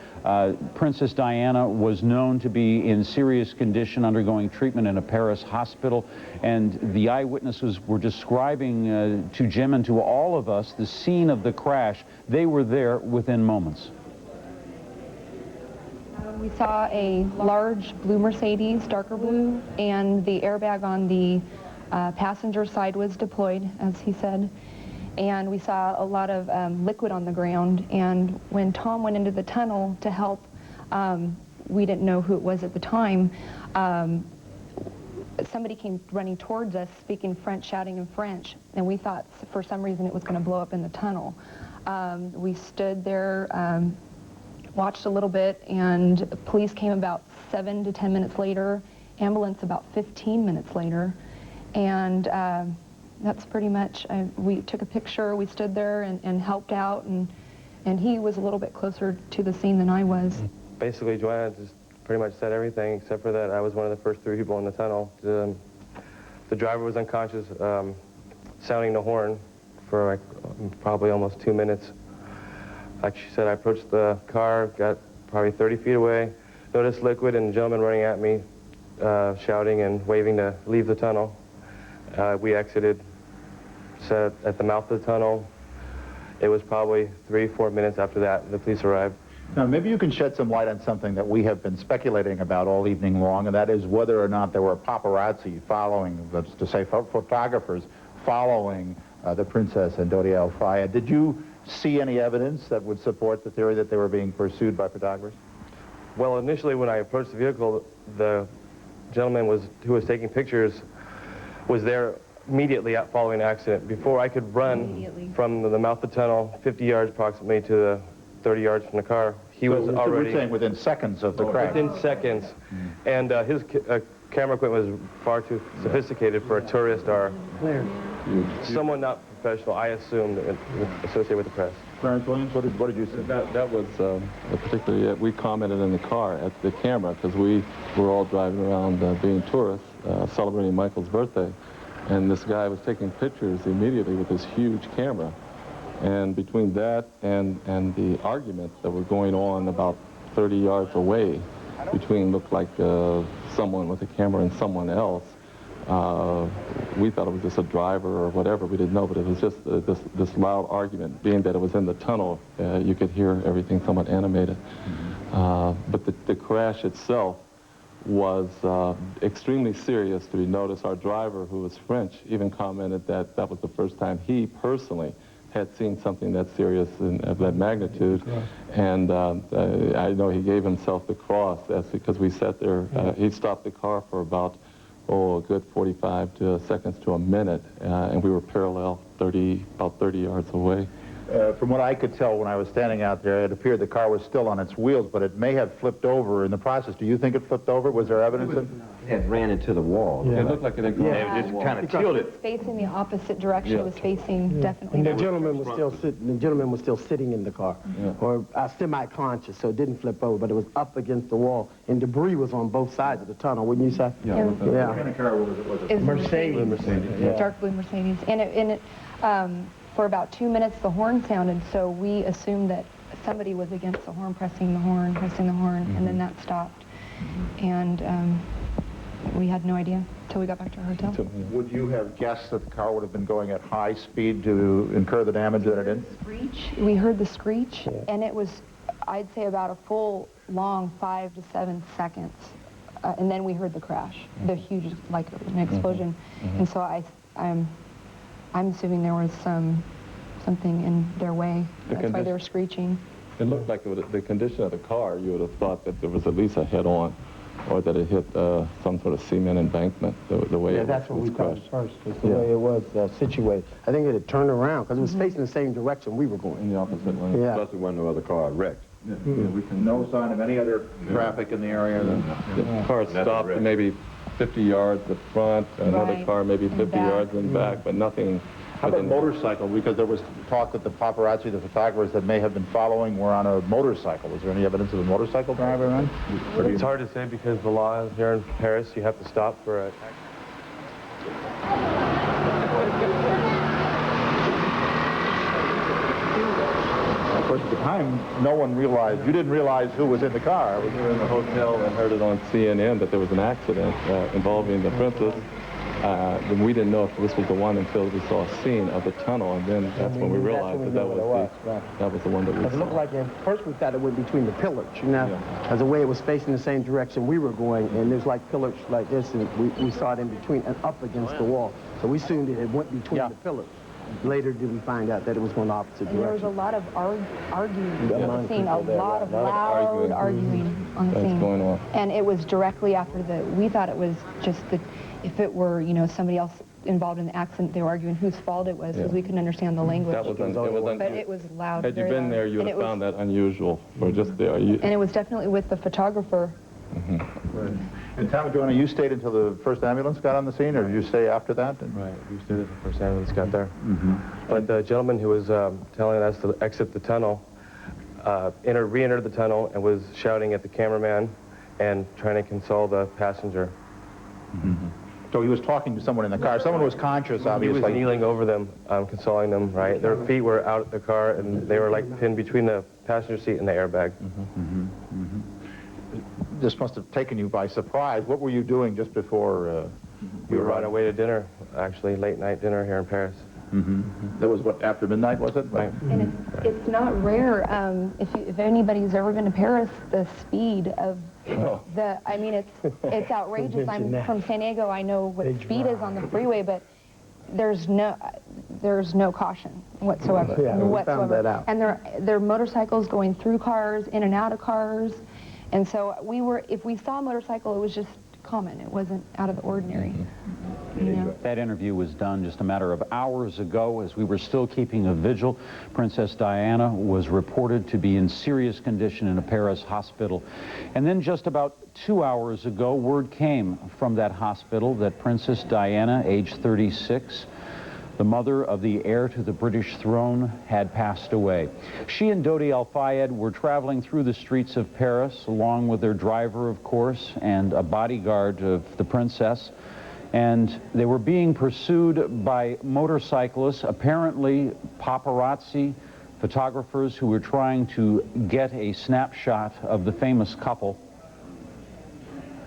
Princess Diana was known to be in serious condition, undergoing treatment in a Paris hospital, and the eyewitnesses were describing to Jim and to all of us the scene of the crash. They were there within moments. We saw a large blue Mercedes, darker blue, and the airbag on the passenger side was deployed, as he said. And we saw a lot of liquid on the ground. And when Tom went into the tunnel to help, we didn't know who it was at the time. Somebody came running towards us, speaking French, shouting in French, and we thought for some reason it was going to blow up in the tunnel. We stood there, watched a little bit, and police came about 7 to 10 minutes later, ambulance about 15 minutes later, and that's pretty much, we took a picture, we stood there and helped out, and he was a little bit closer to the scene than I was. Basically, Joanna just pretty much said everything, except for that I was one of the first 3 people in the tunnel. The driver was unconscious, sounding the horn for like probably almost 2 minutes. Like she said, I approached the car, got probably 30 feet away, noticed liquid and a gentleman running at me, shouting and waving to leave the tunnel. We exited, sat at the mouth of the tunnel. It was probably 3-4 minutes after that the police arrived. Now, maybe you can shed some light on something that we have been speculating about all evening long, and that is whether or not there were paparazzi following, that's to say photographers, following the princess and Dodi El-Fayed. Did you see any evidence that would support the theory that they were being pursued by photographers? Well, initially when I approached the vehicle, the gentleman who was taking pictures was there immediately following the accident. Before I could run from the mouth of the tunnel, 50 yards approximately, to the 30 yards from the car, he was already... You're saying within seconds of the crash? Within seconds. And his camera equipment was far too sophisticated for a tourist or someone not professional, I assumed, associated with the press. Clarence Williams, what did you say? That was particularly, we commented in the car at the camera because we were all driving around being tourists, celebrating Michael's birthday. And this guy was taking pictures immediately with this huge camera. And between that and the argument that was going on about 30 yards away, between looked like someone with a camera and someone else, we thought it was just a driver or whatever. We didn't know, but it was just this loud argument. Being that it was in the tunnel, you could hear everything somewhat animated. But the crash itself was extremely serious to be noticed. Our driver, who was French, even commented that that was the first time he personally had seen something that serious and of that magnitude. And I know he gave himself the cross because we sat there. He stopped the car for about a good 45 seconds to a minute, and we were parallel, about 30 yards away. From what I could tell when I was standing out there, it appeared the car was still on its wheels, but it may have flipped over in the process. Do you think it flipped over? Was there evidence that it ran into the wall? Yeah. It looked like it had gone it just kind of tilted. Facing the opposite direction. It was facing definitely. And the that gentleman was still sitting. The gentleman was still sitting in the car, or semi-conscious, so it didn't flip over, but it was up against the wall, and debris was on both sides of the tunnel. Wouldn't you say? Yeah. What kind of car was it? It was Mercedes. Dark blue Mercedes. And for about 2 minutes, the horn sounded, so we assumed that somebody was against the horn, pressing the horn, and then that stopped. And we had no idea until we got back to our hotel. Would you have guessed that the car would have been going at high speed to incur the damage that it did? Screech. We heard the screech, and it was, I'd say, about a full, long 5 to 7 seconds. And then we heard the crash, the huge, like an explosion. And so I'm assuming there was something in their way. That's why they were screeching. It looked like the condition of the car, you would have thought that there was at least a head-on, or that it hit some sort of cement embankment, the way it that's what we thought crushed. first, was the way it was situated. I think it had turned around, because it was facing the same direction we were going. In the opposite lane. Yeah. Especially when no other car wrecked. No sign of any other traffic in the area? The car stopped maybe 50 yards up front, another car maybe 50 yards in back, but nothing. How about motorcycle? Because there was talk that the paparazzi, the photographers that may have been following, were on a motorcycle. Is there any evidence of a motorcycle driver around? It's hard to say because the law here in Paris, you have to stop for a Of course, at the time, no one realized, you didn't realize who was in the car. We were in the hotel and heard it on CNN that there was an accident involving the Princess. Then we didn't know if this was the one until we saw a scene of the tunnel, and then that's when we realized that was the one that we saw. It looked like, at first we thought it went between the pillars, you know, as the way it was facing the same direction we were going, and there's like pillars like this, and we saw it in between and up against the wall. So we assumed it went between the pillars. Later did we find out that it was going the opposite direction. There was a lot of arguing on the scene, a lot of loud arguing on the scene. That's going on. And it was directly after we thought it was just that if it were, somebody else involved in the accident, they were arguing whose fault it was, because we couldn't understand the language. But it was loud. Had you been there, you would have found that unusual for just there. And it was definitely with the photographer. And Tom Joanna, you stayed until the first ambulance got on the scene, or did you stay after that? Right, we stayed until the first ambulance got there. But the gentleman who was telling us to exit the tunnel re-entered the tunnel and was shouting at the cameraman and trying to console the passenger. So he was talking to someone in the car. Someone was conscious, obviously. He was kneeling over them, consoling them, right? Their feet were out of the car, and they were like pinned between the passenger seat and the airbag. This must have taken you by surprise. What were you doing just before we were on our way to dinner, actually, late night dinner here in Paris. That was what, after midnight, was it? Right. And it's not rare, if anybody's ever been to Paris, the speed of I mean, it's outrageous. I'm from San Diego. I know what speed is on the freeway, but there's no caution whatsoever. We found that out. And there are motorcycles going through cars, in and out of cars. And so if we saw a motorcycle, it was just common. It wasn't out of the ordinary. That interview was done just a matter of hours ago as we were still keeping a vigil. Princess Diana was reported to be in serious condition in a Paris hospital. And then just about 2 hours ago, word came from that hospital that Princess Diana, age 36, the mother of the heir to the British throne, had passed away. She and Dodi Al-Fayed were traveling through the streets of Paris, along with their driver, of course, and a bodyguard of the princess. And they were being pursued by motorcyclists, apparently paparazzi, photographers who were trying to get a snapshot of the famous couple.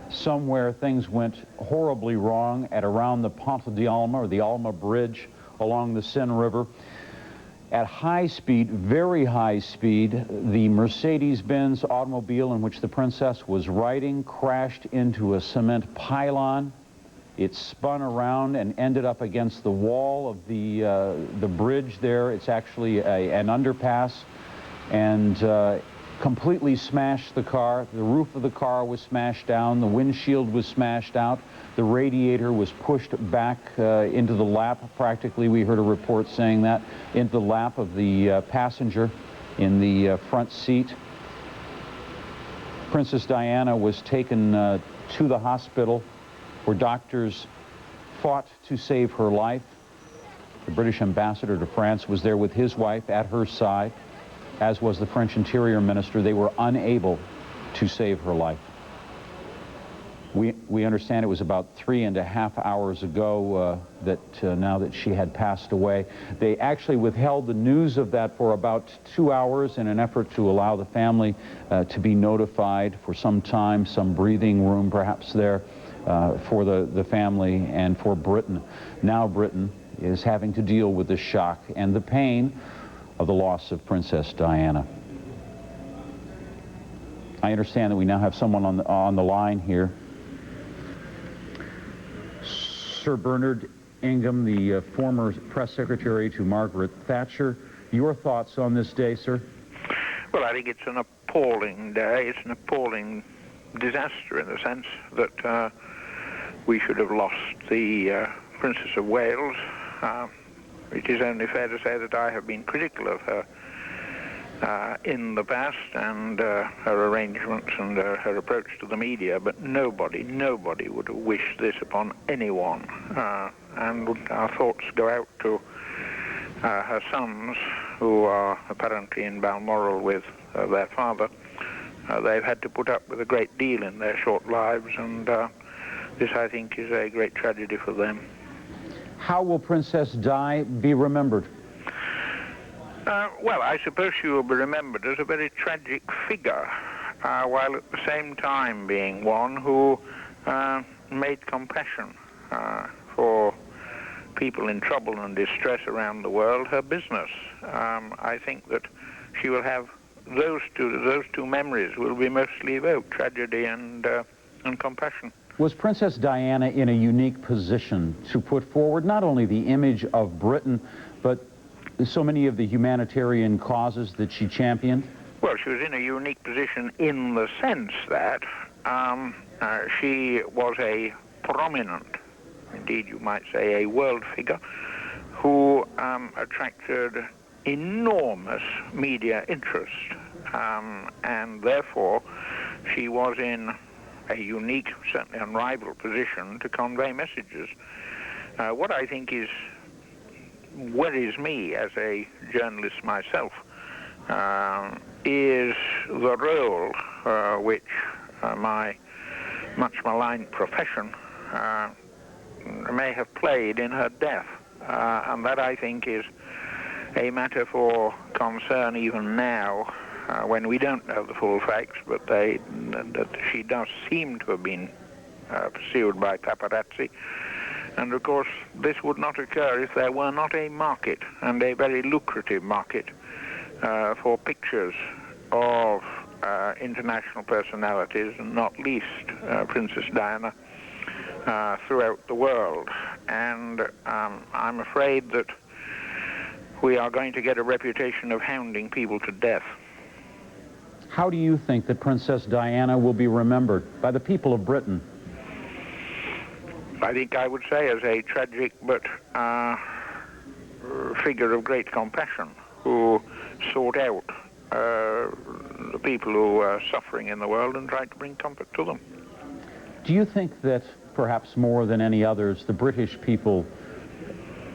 Somewhere things went horribly wrong at around the Pont d'Alma, or the Alma Bridge, along the Seine River. At high speed, very high speed, the Mercedes-Benz automobile in which the princess was riding crashed into a cement pylon. It spun around and ended up against the wall of the bridge there. It's actually an underpass, and completely smashed the car. The roof of the car was smashed down. The windshield was smashed out. The radiator was pushed back into the lap, practically. We heard a report saying that, into the lap of the passenger in the front seat. Princess Diana was taken to the hospital where doctors fought to save her life. The British ambassador to France was there with his wife at her side, as was the French Interior Minister. They were unable to save her life. We understand it was about 3.5 hours ago now that she had passed away. They actually withheld the news of that for about 2 hours in an effort to allow the family to be notified for some time, some breathing room perhaps there for the family and for Britain. Now Britain is having to deal with the shock and the pain of the loss of Princess Diana. I understand that we now have someone on the line here. Sir Bernard Ingham, the former press secretary to Margaret Thatcher. Your thoughts on this day, sir? Well, I think it's an appalling day. It's an appalling disaster in the sense that we should have lost the Princess of Wales. It is only fair to say that I have been critical of her in the past and her arrangements and her approach to the media, but nobody would have wished this upon anyone. And our thoughts go out to her sons, who are apparently in Balmoral with their father. They've had to put up with a great deal in their short lives, and this, I think, is a great tragedy for them. How will Princess Di be remembered? Well, I suppose she will be remembered as a very tragic figure, while at the same time being one who made compassion for people in trouble and distress around the world her business. I think that she will have those two memories will be mostly evoked: tragedy and compassion. Was Princess Diana in a unique position to put forward not only the image of Britain, but so many of the humanitarian causes that she championed? Well, she was in a unique position in the sense that she was a prominent, indeed you might say a world figure, who attracted enormous media interest, and therefore she was in a unique, certainly unrivaled position to convey messages. What I think worries me as a journalist myself is the role which my much maligned profession may have played in her death, and that I think is a matter for concern even now, when we don't know the full facts, but that she does seem to have been pursued by paparazzi. And of course, this would not occur if there were not a market, and a very lucrative market, for pictures of international personalities, and not least Princess Diana, throughout the world. And I'm afraid that we are going to get a reputation of hounding people to death. How do you think that Princess Diana will be remembered by the people of Britain? I think I would say as a tragic but figure of great compassion, who sought out the people who are suffering in the world and tried to bring comfort to them. Do you think that perhaps more than any others, the British people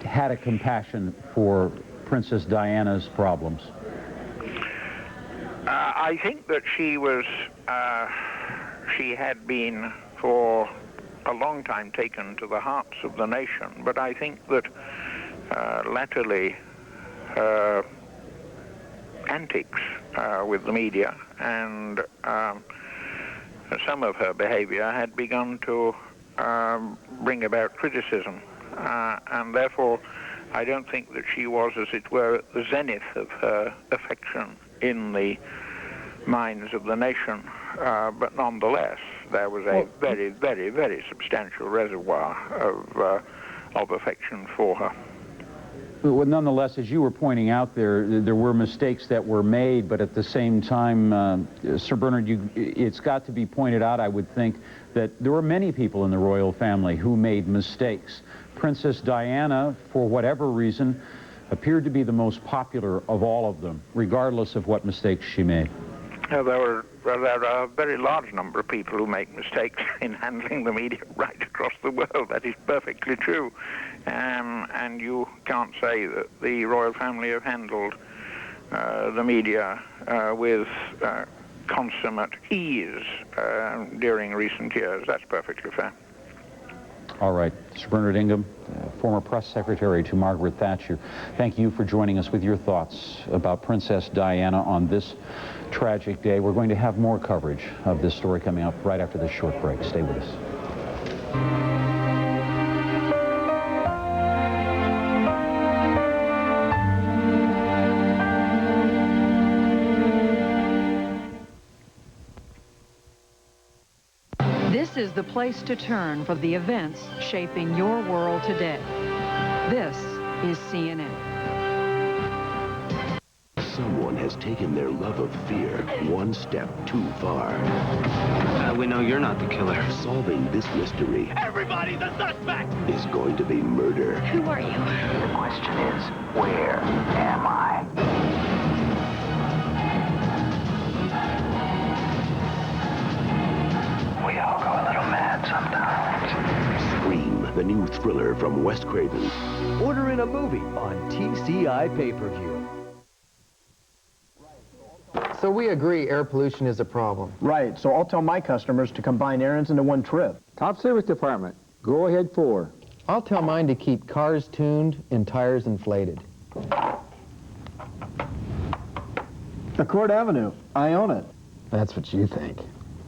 had a compassion for Princess Diana's problems? I think that she had been for a long time taken to the hearts of the nation, but I think that latterly her antics with the media and some of her behavior had begun to bring about criticism, and therefore I don't think that she was, as it were, at the zenith of her affection in the minds of the nation, but nonetheless there was a very, very, very substantial reservoir of affection for her. Well, nonetheless, as you were pointing out there were mistakes that were made, but at the same time, Sir Bernard, it's got to be pointed out, I would think, that there were many people in the royal family who made mistakes. Princess Diana, for whatever reason, appeared to be the most popular of all of them, regardless of what mistakes she made. There are a very large number of people who make mistakes in handling the media right across the world. That is perfectly true. And you can't say that the royal family have handled the media with consummate ease during recent years. That's perfectly fair. All right. Sir Bernard Ingham, former press secretary to Margaret Thatcher, thank you for joining us with your thoughts about Princess Diana on this tragic day. We're going to have more coverage of this story coming up right after this short break. Stay with us. This is the place to turn for the events shaping your world today. This is CNN. Someone has taken their love of fear one step too far. We know you're not the killer. Solving this mystery Everybody's a suspect! is going to be murder. Who are you? The question is, where am I? We all go a little mad sometimes. Scream, the new thriller from Wes Craven. Order in a movie on TCI pay-per-view. So we agree air pollution is a problem. Right, so I'll tell my customers to combine errands into one trip. Top service department, go ahead 4. I'll tell mine to keep cars tuned and tires inflated. Accord Avenue, I own it. That's what you think.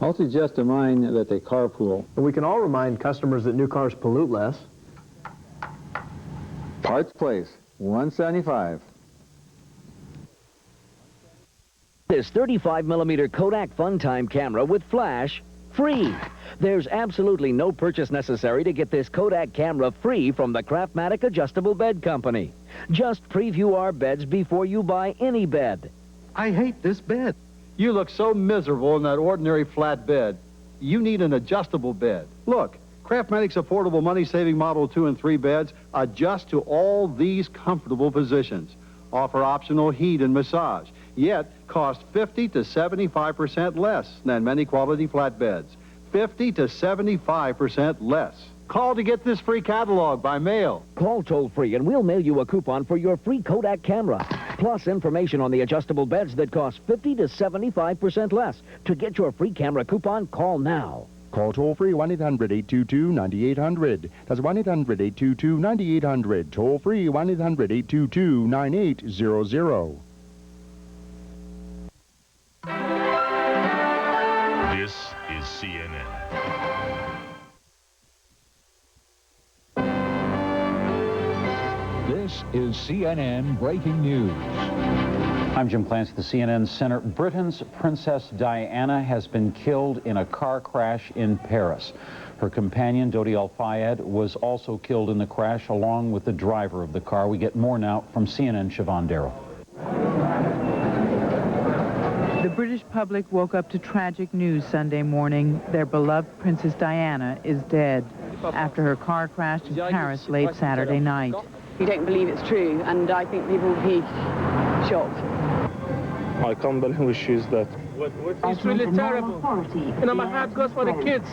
I'll suggest to mine that they carpool. And we can all remind customers that new cars pollute less. Parts Place, 175. This 35mm Kodak FunTime camera with flash, free. There's absolutely no purchase necessary to get this Kodak camera free from the Craftmatic Adjustable Bed Company. Just preview our beds before you buy any bed. I hate this bed. You look so miserable in that ordinary flat bed. You need an adjustable bed. Look, Craftmatic's affordable money-saving Model 2 and 3 beds adjust to all these comfortable positions, offer optional heat and massage, yet cost 50 to 75% less than many quality flat beds. 50 to 75% less. Call to get this free catalog by mail. Call toll-free and we'll mail you a coupon for your free Kodak camera. Plus information on the adjustable beds that cost 50 to 75% less. To get your free camera coupon, call now. Call toll-free 1-800-822-9800. That's 1-800-822-9800. Toll-free 1-800-822-9800. This is CNN. This is CNN Breaking News. I'm Jim Clancy, the CNN Center. Britain's Princess Diana has been killed in a car crash in Paris. Her companion, Dodi Al-Fayed, was also killed in the crash along with the driver of the car. We get more now from CNN Siobhan Darrow. The British public woke up to tragic news Sunday morning. Their beloved Princess Diana is dead after her car crashed in Paris late Saturday night. We don't believe it's true, and I think people will be shocked. I can't believe she's dead. It's really terrible. My heart goes for the kids.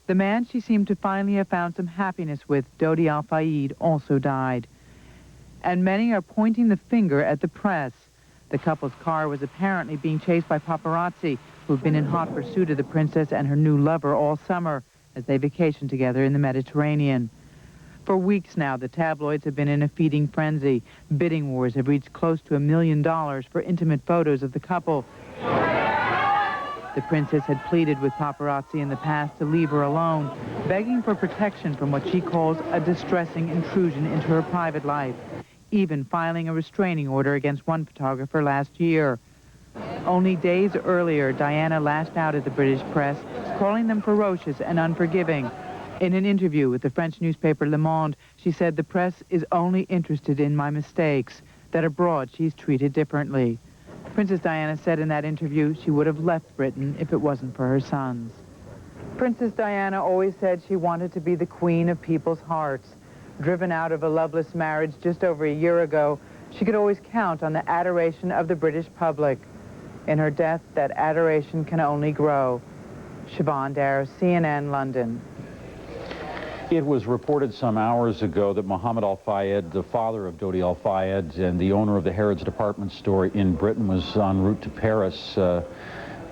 The man she seemed to finally have found some happiness with, Dodi Al-Fayed, also died. And many are pointing the finger at the press. The couple's car was apparently being chased by paparazzi who've been in hot pursuit of the princess and her new lover all summer as they vacationed together in the Mediterranean. For weeks now, the tabloids have been in a feeding frenzy. Bidding wars have reached close to $1 million for intimate photos of the couple. The princess had pleaded with paparazzi in the past to leave her alone, begging for protection from what she calls a distressing intrusion into her private life, even filing a restraining order against one photographer last year. Only days earlier, Diana lashed out at the British press, calling them ferocious and unforgiving. In an interview with the French newspaper Le Monde, she said the press is only interested in my mistakes, that abroad she's treated differently. Princess Diana said in that interview she would have left Britain if it wasn't for her sons. Princess Diana always said she wanted to be the queen of people's hearts. Driven out of a loveless marriage just over a year ago, she could always count on the adoration of the British public. In her death, that adoration can only grow. Siobhan Dare, CNN, London. It was reported some hours ago that Mohammed Al-Fayed, the father of Dodi Al-Fayed and the owner of the Harrods department store in Britain, was en route to Paris.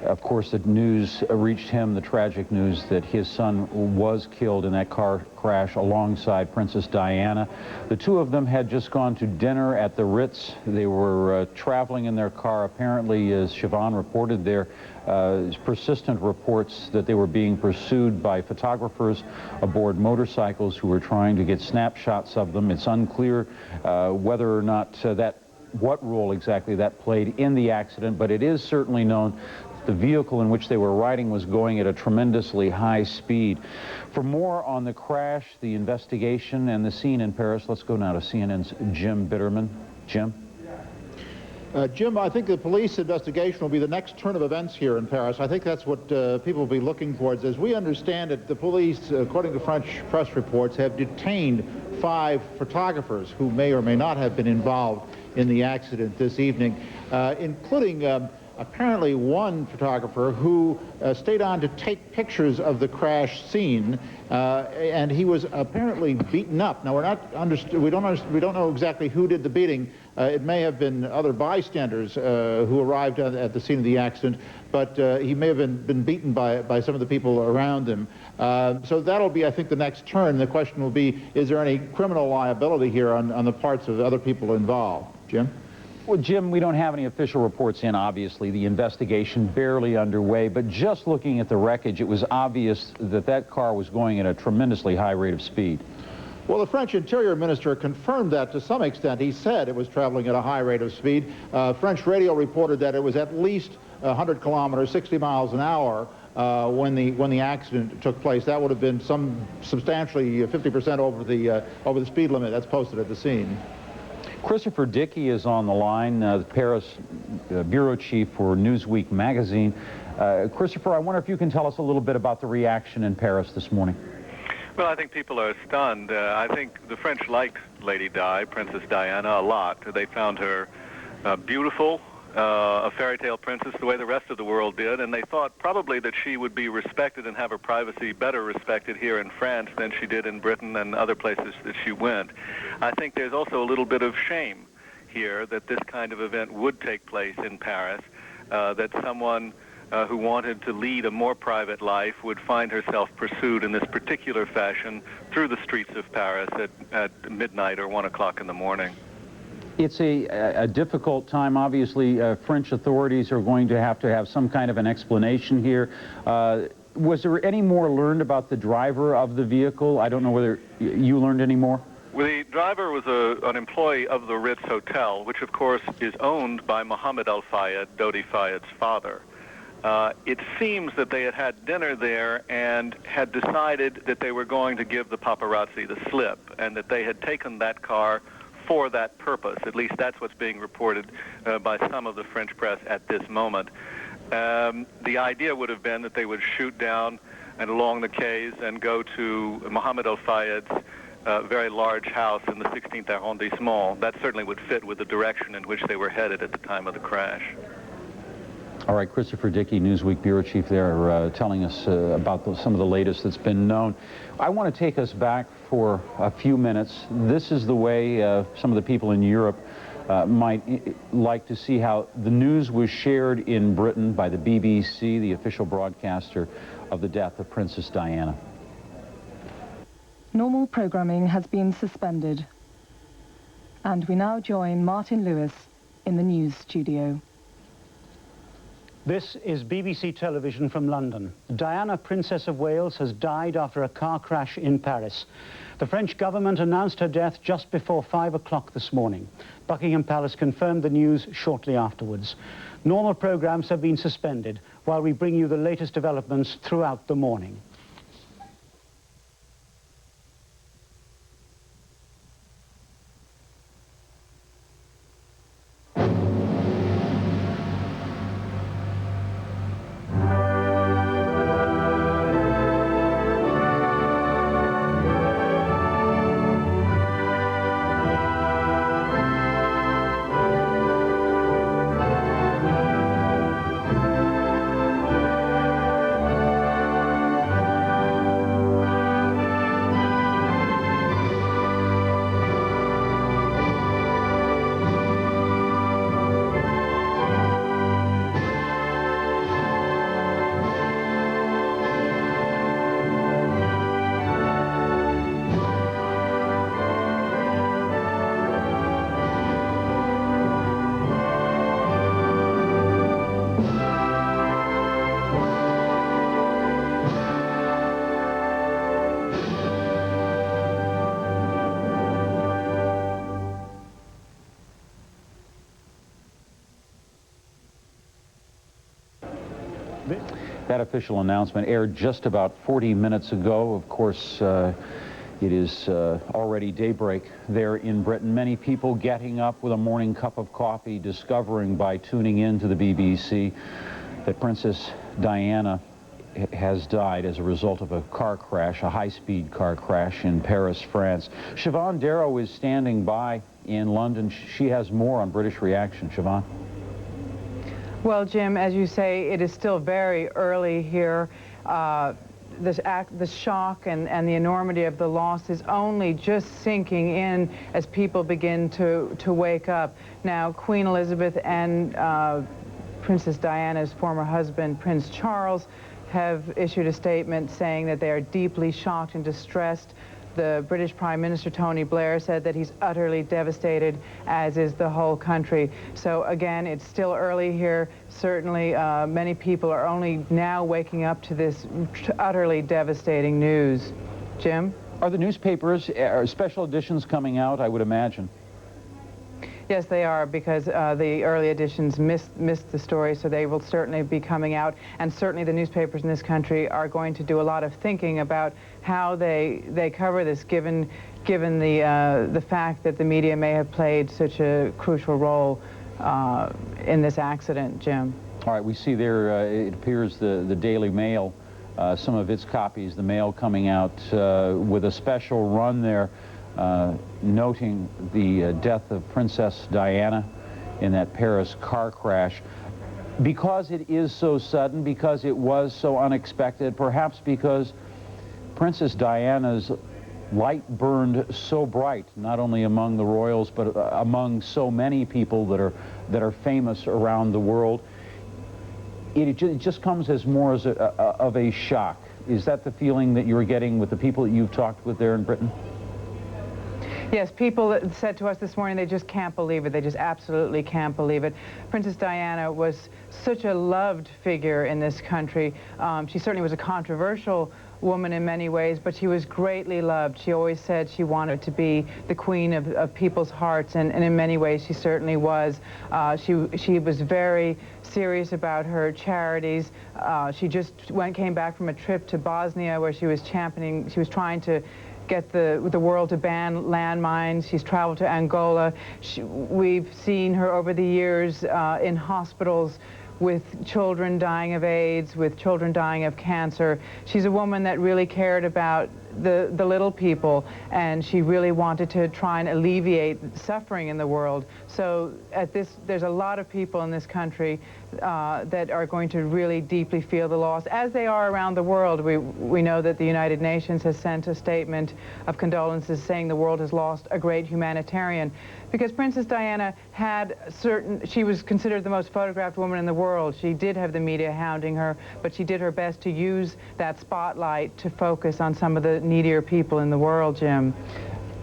Of course, the news reached him, the tragic news that his son was killed in that car crash alongside Princess Diana. The two of them had just gone to dinner at the Ritz. They were traveling in their car. Apparently, as Siobhan reported, there persistent reports that they were being pursued by photographers aboard motorcycles who were trying to get snapshots of them. It's unclear whether or not what role exactly that played in the accident, but it is certainly known the vehicle in which they were riding was going at a tremendously high speed. For more on the crash, the investigation, and the scene in Paris, let's go now to CNN's Jim Bitterman. Jim? Jim, I think the police investigation will be the next turn of events here in Paris. I think that's what people will be looking towards. As we understand it, the police, according to French press reports, have detained 5 photographers who may or may not have been involved in the accident this evening, including apparently one photographer who stayed on to take pictures of the crash scene, and he was apparently beaten up. Now we don't know exactly who did the beating. It may have been other bystanders who arrived at the scene of the accident, but he may have been beaten by some of the people around him. So that'll be, I think, the next turn. The question will be, is there any criminal liability here on the parts of other people involved? Jim? Well, Jim, we don't have any official reports in, obviously. The investigation barely underway, but just looking at the wreckage, it was obvious that that car was going at a tremendously high rate of speed. Well, the French Interior Minister confirmed that to some extent. He said it was traveling at a high rate of speed. French radio reported that it was at least 100 kilometers, 60 miles an hour when the accident took place. That would have been substantially 50% over the speed limit that's posted at the scene. Christopher Dickey is on the line, the Paris bureau chief for Newsweek magazine. Christopher, I wonder if you can tell us a little bit about the reaction in Paris this morning. Well, I think people are stunned. I think the French liked Lady Di, Princess Diana, a lot. They found her beautiful, a fairy tale princess the way the rest of the world did, and they thought probably that she would be respected and have her privacy better respected here in France than she did in Britain and other places that she went. I think there's also a little bit of shame here that this kind of event would take place in Paris, that someone who wanted to lead a more private life would find herself pursued in this particular fashion through the streets of Paris at midnight or 1 o'clock in the morning. It's a difficult time. Obviously, French authorities are going to have some kind of an explanation here. Was there any more learned about the driver of the vehicle? I don't know whether you learned any more. Well, the driver was an employee of the Ritz Hotel, which of course is owned by Mohammed Al-Fayed, Dodi Fayed's father. It seems that they had had dinner there and had decided that they were going to give the paparazzi the slip, and that they had taken that car for that purpose. At least that's what's being reported by some of the French press at this moment. The idea would have been that they would shoot down and along the quays and go to Mohammed Al-Fayed's very large house in the 16th arrondissement. That certainly would fit with the direction in which they were headed at the time of the crash. All right, Christopher Dickey, Newsweek bureau chief there, telling us about some of the latest that's been known. I want to take us back for a few minutes. This is the way some of the people in Europe might like to see how the news was shared in Britain by the BBC, the official broadcaster of the death of Princess Diana. Normal programming has been suspended, and we now join Martin Lewis in the news studio. This is BBC Television from London. Diana, Princess of Wales, has died after a car crash in Paris. The French government announced her death just before 5 o'clock this morning. Buckingham Palace confirmed the news shortly afterwards. Normal programs have been suspended while we bring you the latest developments throughout the morning. That official announcement aired just about 40 minutes ago. Of course, it is already daybreak there in Britain. Many people getting up with a morning cup of coffee, discovering by tuning in to the BBC that Princess Diana has died as a result of a car crash, a high-speed car crash in Paris, France. Siobhan Darrow is standing by in London. She has more on British reaction. Siobhan? Well, Jim, as you say, it is still very early here. The shock and the enormity of the loss is only just sinking in as people begin to wake up. Now, Queen Elizabeth and Princess Diana's former husband, Prince Charles, have issued a statement saying that they are deeply shocked and distressed. The British Prime Minister, Tony Blair, said that he's utterly devastated, as is the whole country. So again, it's still early here. Certainly, many people are only now waking up to this utterly devastating news. Jim? Are the newspapers, special editions coming out, I would imagine? Yes, they are, because the early editions missed the story, so they will certainly be coming out. And certainly the newspapers in this country are going to do a lot of thinking about how they cover this, given the fact that the media may have played such a crucial role in this accident, Jim. All right, we see there, it appears the Daily Mail, some of its copies, the Mail coming out with a special run there, noting the death of Princess Diana in that Paris car crash. Because it is so sudden, because it was so unexpected, perhaps because Princess Diana's light burned so bright, not only among the royals, but among so many people that are famous around the world, it just comes as more as of a shock. Is that the feeling that you're getting with the people that you've talked with there in Britain? Yes, people said to us this morning they just can't believe it. They just absolutely can't believe it. Princess Diana was such a loved figure in this country. She certainly was a controversial woman in many ways, but she was greatly loved. She always said she wanted to be the queen of people's hearts, and in many ways she certainly was. She was very serious about her charities. She just came back from a trip to Bosnia where she was trying to get the world to ban landmines. She's traveled to Angola. We've seen her over the years in hospitals with children dying of AIDS, with children dying of cancer. She's a woman that really cared about the little people, and she really wanted to try and alleviate suffering in the world. So there's a lot of people in this country that are going to really deeply feel the loss, as they are around the world. We know that the United Nations has sent a statement of condolences saying the world has lost a great humanitarian, because Princess Diana she was considered the most photographed woman in the world. She did have the media hounding her, but she did her best to use that spotlight to focus on some of the needier people in the world, Jim.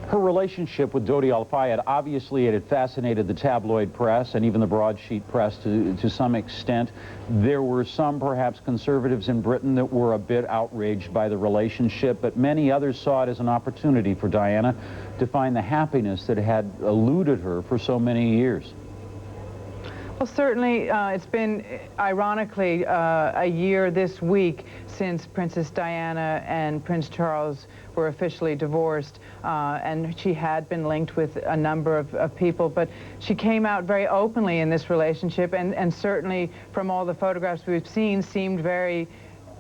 Her relationship with Dodi Al-Fayed, obviously it had fascinated the tabloid press and even the broadsheet press to some extent. There were some, perhaps, conservatives in Britain that were a bit outraged by the relationship, but many others saw it as an opportunity for Diana to find the happiness that had eluded her for so many years. Well, certainly, it's been, ironically, a year this week since Princess Diana and Prince Charles were officially divorced, and she had been linked with a number of people, but she came out very openly in this relationship, and certainly from all the photographs we've seen, seemed very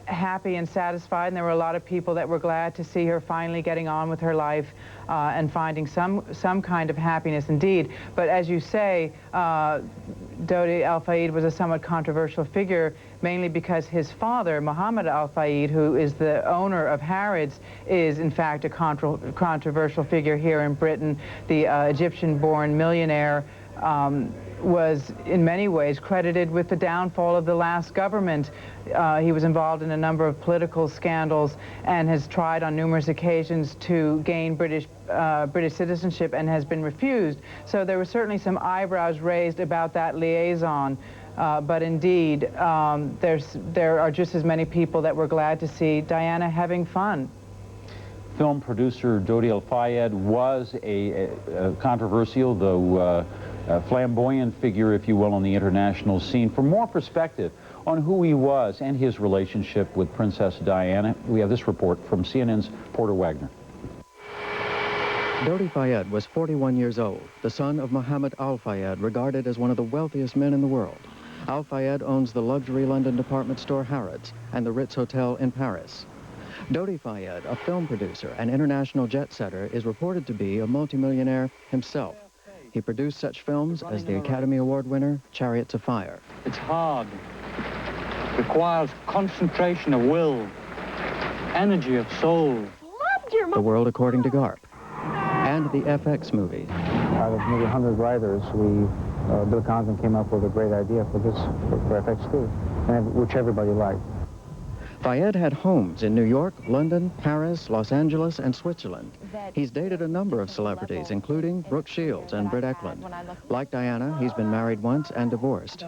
happy and satisfied, and there were a lot of people that were glad to see her finally getting on with her life and finding some kind of happiness indeed. But as you say, Dodi Al-Fayed was a somewhat controversial figure, mainly because his father, Mohammed Al-Fayed, who is the owner of Harrods, is in fact a controversial figure here in Britain. The Egyptian-born millionaire was in many ways credited with the downfall of the last government. He was involved in a number of political scandals and has tried on numerous occasions to gain British citizenship and has been refused. So there were certainly some eyebrows raised about that liaison. But indeed, there are just as many people that were glad to see Diana having fun. Film producer Dodi Al-Fayed was a controversial, though flamboyant figure, if you will, on the international scene. For more perspective on who he was and his relationship with Princess Diana, we have this report from CNN's Porter Wagner. Dodi Fayed was 41 years old, the son of Mohammed Al Fayed, regarded as one of the wealthiest men in the world. Al Fayed owns the luxury London department store Harrods and the Ritz Hotel in Paris. Dodi Fayed, a film producer and international jet setter, is reported to be a multimillionaire himself. He produced such films as the Academy Award winner Chariots of Fire. It's hard. It requires concentration of will, energy of soul. The World According to Garp, and the FX movie. Out of maybe 100 writers, Bill Condon came up with a great idea for this, for FX2, and which everybody liked. Fayed had homes in New York, London, Paris, Los Angeles, and Switzerland. He's dated a number of celebrities, including Brooke Shields and Britt Eklund. Like Diana, he's been married once and divorced.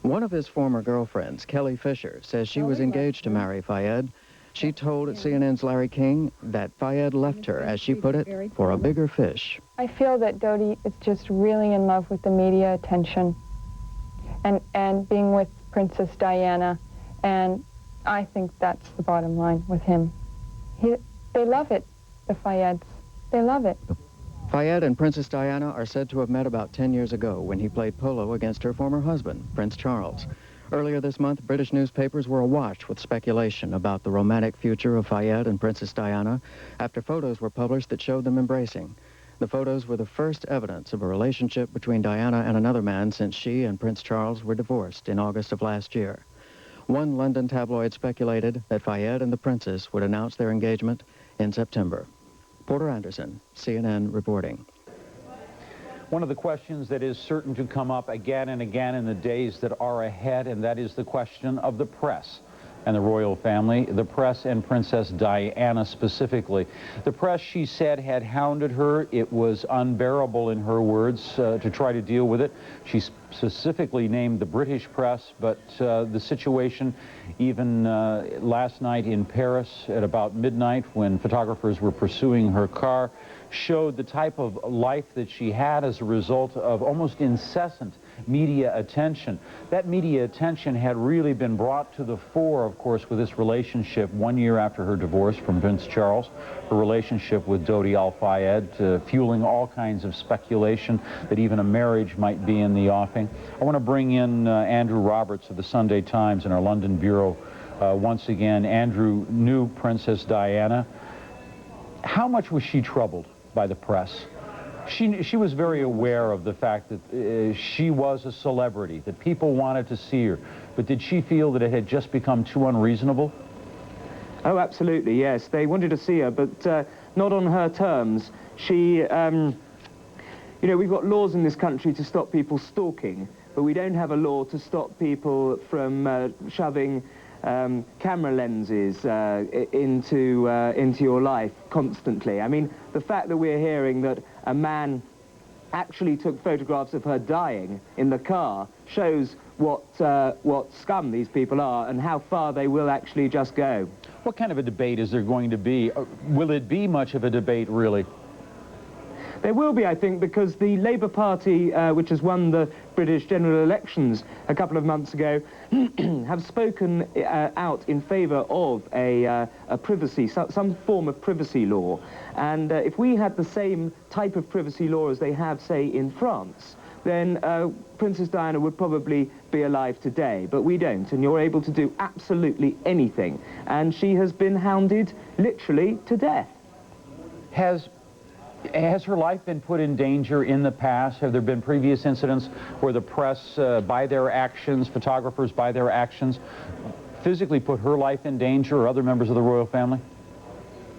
One of his former girlfriends, Kelly Fisher, says she was engaged to marry Fayed. She told CNN's Larry King that Fayed left her, as she put it, for a bigger fish. I feel that Dodi is just really in love with the media attention and being with Princess Diana, and I think that's the bottom line with him. They love it, the Fayeds. They love it. Fayed and Princess Diana are said to have met about 10 years ago when he played polo against her former husband, Prince Charles. Earlier this month, British newspapers were awash with speculation about the romantic future of Fayed and Princess Diana after photos were published that showed them embracing. The photos were the first evidence of a relationship between Diana and another man since she and Prince Charles were divorced in August of last year. One London tabloid speculated that Fayed and the princess would announce their engagement in September. Porter Anderson, CNN reporting. One of the questions that is certain to come up again and again in the days that are ahead, and that is the question of the press and the royal family, the press and Princess Diana specifically. The press, she said, had hounded her. It was unbearable, in her words, to try to deal with it. She specifically named the British press, but the situation, even last night in Paris at about midnight when photographers were pursuing her car, showed the type of life that she had as a result of almost incessant media attention. That media attention had really been brought to the fore, of course, with this relationship 1 year after her divorce from Prince Charles, her relationship with Dodi Al Fayed, fueling all kinds of speculation that even a marriage might be in the offing. I want to bring in Andrew Roberts of the Sunday Times in our London bureau once again. Andrew knew Princess Diana. How much was she troubled by the press? She was very aware of the fact that she was a celebrity, that people wanted to see her, but did she feel that it had just become too unreasonable? Oh, absolutely, yes. They wanted to see her, but not on her terms. She, you know, we've got laws in this country to stop people stalking, but we don't have a law to stop people from shoving camera lenses into your life constantly. I mean, the fact that we're hearing that a man actually took photographs of her dying in the car shows what scum these people are and how far they will actually just go. What kind of a debate is there going to be? Will it be much of a debate, really? There will be, I think, because the Labour Party, which has won the British general elections a couple of months ago, have spoken out in favour of a privacy, some form of privacy law. And if we had the same type of privacy law as they have, say, in France, then Princess Diana would probably be alive today. But we don't, and you're able to do absolutely anything. And she has been hounded literally to death. Has her life been put in danger in the past? Have there been previous incidents where the press, by their actions, photographers, by their actions, physically put her life in danger or other members of the royal family?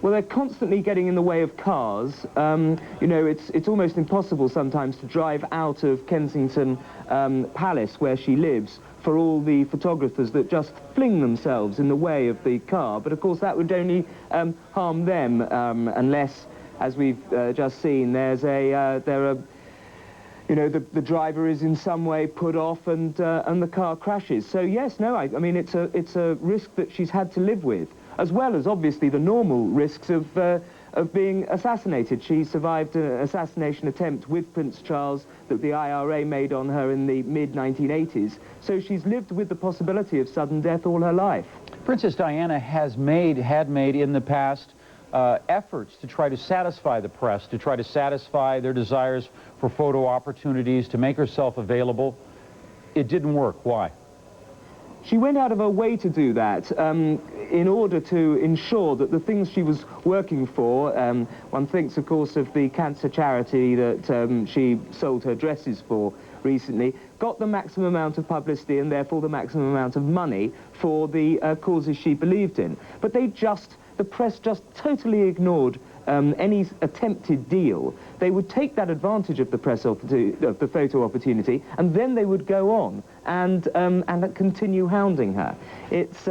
Well, they're constantly getting in the way of cars. You know, it's almost impossible sometimes to drive out of Kensington Palace, where she lives, for all the photographers that just fling themselves in the way of the car. But of course, that would only harm them unless, as we've just seen, the driver is in some way put off and the car crashes. So yes, no, I mean it's a risk that she's had to live with, as well as obviously the normal risks of of being assassinated. She survived an assassination attempt with Prince Charles that the IRA made on her in the mid-1980s. So she's lived with the possibility of sudden death all her life. Princess Diana had made in the past efforts to try to satisfy the press, to try to satisfy their desires for photo opportunities, to make herself available. It didn't work. Why? She went out of her way to do that in order to ensure that the things she was working for, one thinks, of course, of the cancer charity that she sold her dresses for recently, got the maximum amount of publicity and therefore the maximum amount of money for the causes she believed in. But the press just totally ignored any attempted deal. They would take that advantage of the the photo opportunity, and then they would go on and continue hounding her. It's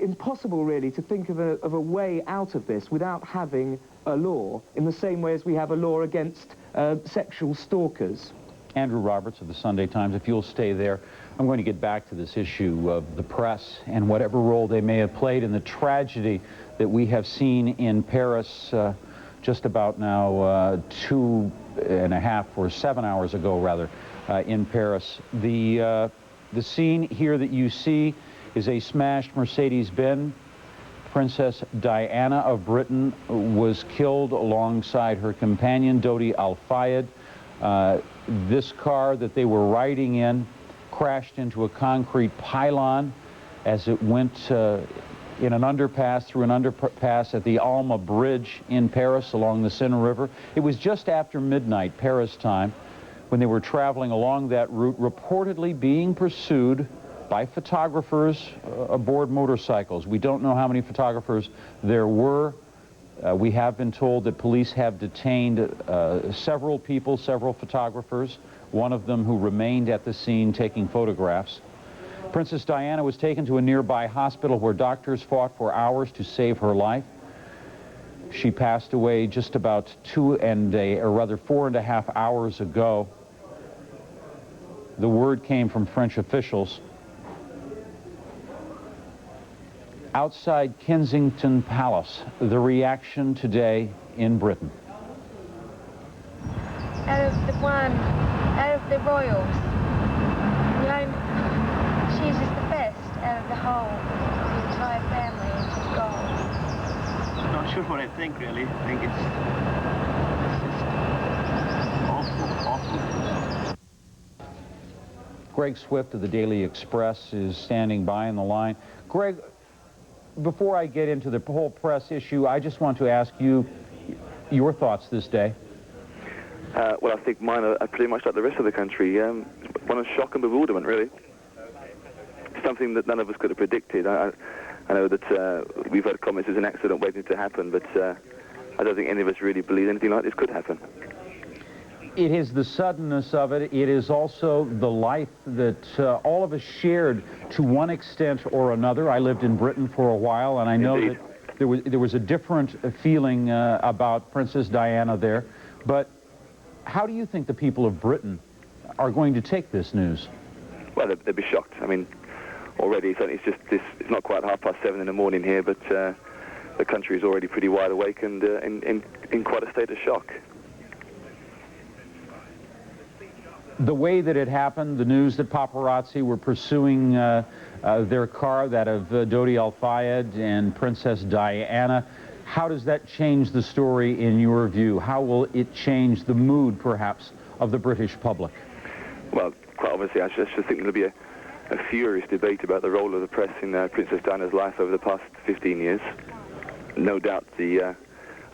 impossible, really, to think of a way out of this without having a law, in the same way as we have a law against sexual stalkers. Andrew Roberts of the Sunday Times, if you'll stay there, I'm going to get back to this issue of the press and whatever role they may have played in the tragedy that we have seen in Paris just about now 2.5 or 7 hours ago, rather, in Paris. The scene here that you see is a smashed Mercedes-Benz. Princess Diana of Britain was killed alongside her companion, Dodi Al-Fayed. This car that they were riding in crashed into a concrete pylon as it went in an underpass, through an underpass at the Alma Bridge in Paris along the Seine River. It was just after midnight, Paris time, when they were traveling along that route, reportedly being pursued by photographers aboard motorcycles. We don't know how many photographers there were. We have been told that police have detained several people, several photographers, one of them who remained at the scene taking photographs. Princess Diana was taken to a nearby hospital where doctors fought for hours to save her life. She passed away just about 4.5 hours ago. The word came from French officials. Outside Kensington Palace, the reaction today in Britain. Out of the royals, she's just the best out of the entire family, and she's gone. I'm not sure what I think, really. I think it's just awful. Greg Swift of the Daily Express is standing by on the line. Greg, before I get into the whole press issue, I just want to ask you your thoughts this day. Well, I think mine are pretty much like the rest of the country. One of shock and bewilderment, really. Something that none of us could have predicted. I know that we've heard comments as an accident waiting to happen, but I don't think any of us really believe anything like this could happen. It is the suddenness of it. It is also the life that all of us shared to one extent or another. I lived in Britain for a while, and I know Indeed. That there was a different feeling about Princess Diana there. But how do you think the people of Britain are going to take this news? Well, they'd be shocked. I mean, already it's not quite 7:30 in the morning here, but the country is already pretty wide awake and in quite a state of shock. The way that it happened, the news that paparazzi were pursuing their car, that of Dodi Al-Fayed and Princess Diana, how does that change the story in your view? How will it change the mood, perhaps, of the British public? Well, quite obviously, I just think there'll be a furious debate about the role of the press in Princess Diana's life over the past 15 years. No doubt I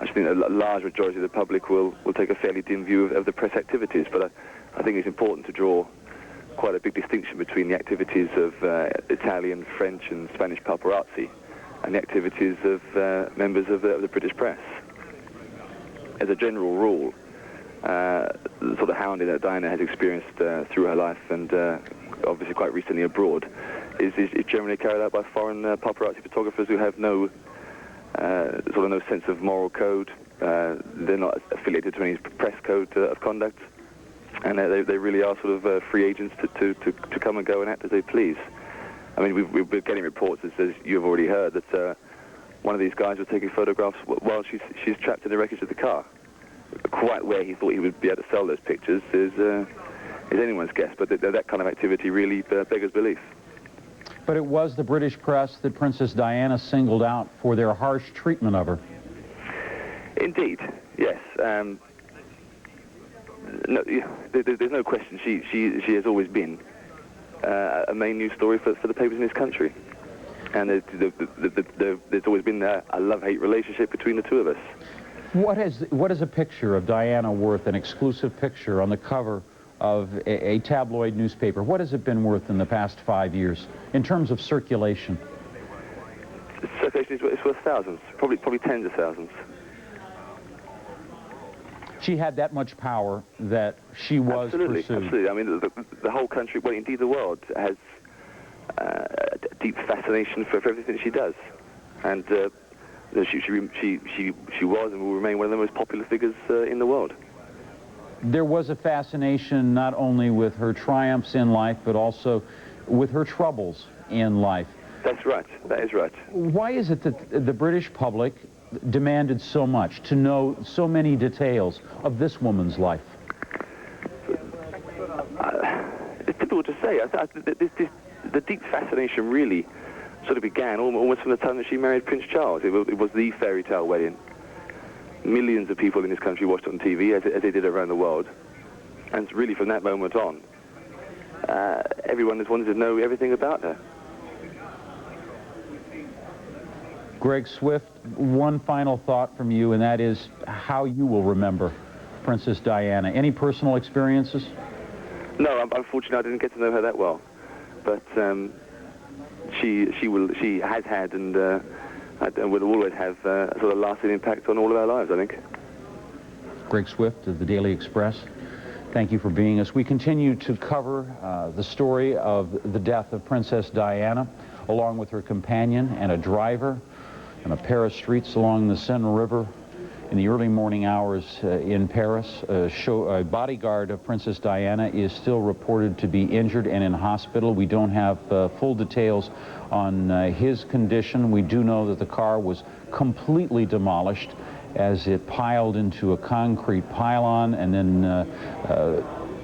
just think a large majority of the public will take a fairly dim view of the press activities, but I think it's important to draw quite a big distinction between the activities of Italian, French and Spanish paparazzi and the activities of members of the British press. As a general rule, the sort of hounding that Diana has experienced through her life and obviously quite recently abroad is generally carried out by foreign paparazzi photographers who have no sense of moral code. They're not affiliated to any press code of conduct, and they really are sort of free agents to come and go and act as they please. I mean, we're getting reports, as you've already heard, that one of these guys was taking photographs while she's trapped in the wreckage of the car. Quite where he thought he would be able to sell those pictures is anyone's guess, but that kind of activity really beggars belief. But it was the British press that Princess Diana singled out for their harsh treatment of her. Indeed, yes. No, there's no question. She has always been a main news story for the papers in this country, and there's always been a love-hate relationship between the two of us. What is a picture of Diana worth, an exclusive picture on the cover of a tabloid newspaper? What has it been worth in the past 5 years in terms of circulation? Circulation is worth thousands, probably tens of thousands. She had that much power that she was pursued. Absolutely. I mean, the whole country, well, indeed the world, has a deep fascination for everything she does, and she was and will remain one of the most popular figures in the world. There was a fascination not only with her triumphs in life, but also with her troubles in life. That's right. That is right. Why is it that the British public demanded so much, to know so many details of this woman's life? It's difficult to say. The deep fascination really sort of began almost from the time that she married Prince Charles. It was the fairy tale wedding. Millions of people in this country watched it on TV, as they did around the world. And really from that moment on, everyone has wanted to know everything about her. Greg Swift, one final thought from you, and that is how you will remember Princess Diana. Any personal experiences? No, unfortunately I didn't get to know her that well. But she has had and will always have a sort of lasting impact on all of our lives, I think. Greg Swift of the Daily Express, thank you for being us. We continue to cover the story of the death of Princess Diana, along with her companion and a driver on a pair of streets along the Seine River in the early morning hours in Paris. A bodyguard of Princess Diana is still reported to be injured and in hospital. We don't have full details on his condition. We do know that the car was completely demolished as it piled into a concrete pylon and then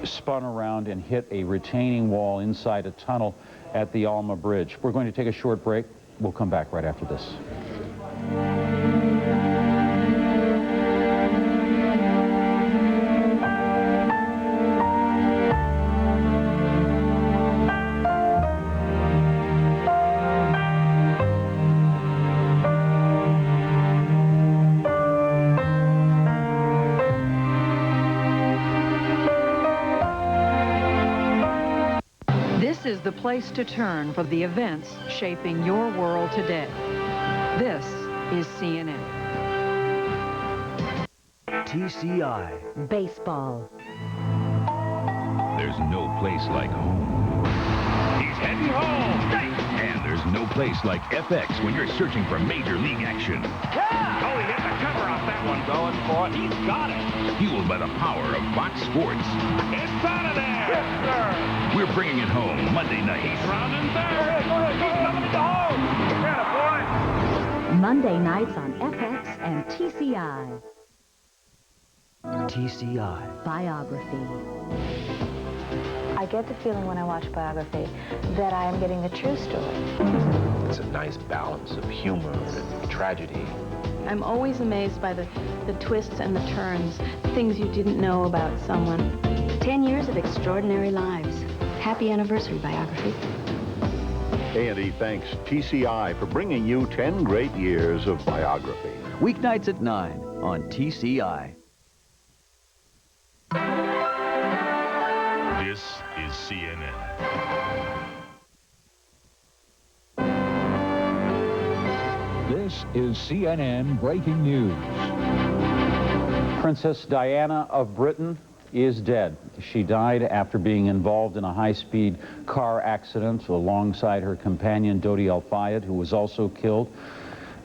spun around and hit a retaining wall inside a tunnel at the Alma Bridge. We're going to take a short break. We'll come back right after this. This is the place to turn for the events shaping your world today. This is CNN. TCI. Baseball. There's no place like home. He's heading home. And there's no place like FX when you're searching for Major League action. Yeah! Oh, he hit the cover off that one. Going for it. He's got it. Fueled by the power of Fox Sports. It's out of there. Yes, sir. We're bringing it home Monday night. He's rounding third. Go ahead. He's coming to home. Get it, boy. Monday nights on FX and TCI. TCI. Biography. I get the feeling when I watch Biography that I am getting the true story. It's a nice balance of humor and tragedy. I'm always amazed by the twists and the turns, things you didn't know about someone. 10 years of extraordinary lives. Happy anniversary, Biography. A&E thanks TCI for bringing you 10 great years of Biography. Weeknights at 9 on TCI. This is CNN. This is CNN Breaking News. Princess Diana of Britain is dead. She died after being involved in a high-speed car accident alongside her companion, Dodi Al Fayed, who was also killed.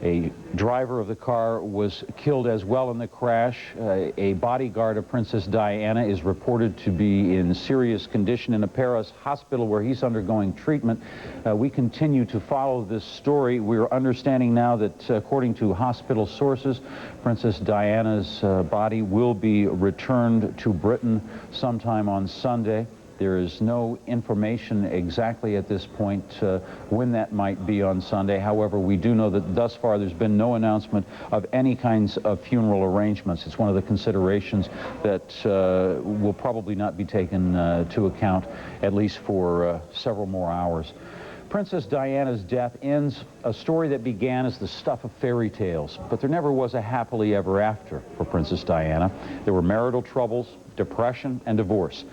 A driver of the car was killed as well in the crash. A bodyguard of Princess Diana is reported to be in serious condition in a Paris hospital where he's undergoing treatment. We continue to follow this story. We're understanding now that, according to hospital sources, Princess Diana's body will be returned to Britain sometime on Sunday. There is no information exactly at this point when that might be on Sunday. However, we do know that thus far there's been no announcement of any kinds of funeral arrangements. It's one of the considerations that will probably not be taken to account, at least for several more hours. Princess Diana's death ends a story that began as the stuff of fairy tales, but there never was a happily ever after for Princess Diana. There were marital troubles, depression, and divorce.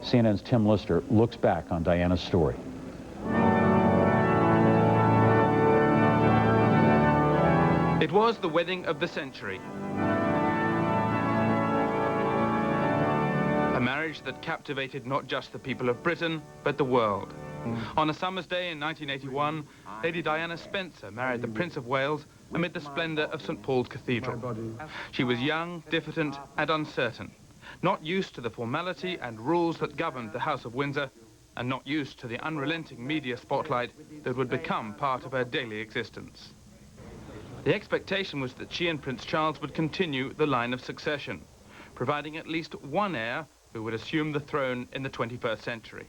CNN's Tim Lister looks back on Diana's story. It was the wedding of the century. A marriage that captivated not just the people of Britain, but the world. On a summer's day in 1981, Lady Diana Spencer married the Prince of Wales amid the splendor of St. Paul's Cathedral. She was young, diffident, and uncertain, not used to the formality and rules that governed the House of Windsor, and not used to the unrelenting media spotlight that would become part of her daily existence. The expectation was that she and Prince Charles would continue the line of succession, providing at least one heir who would assume the throne in the 21st century.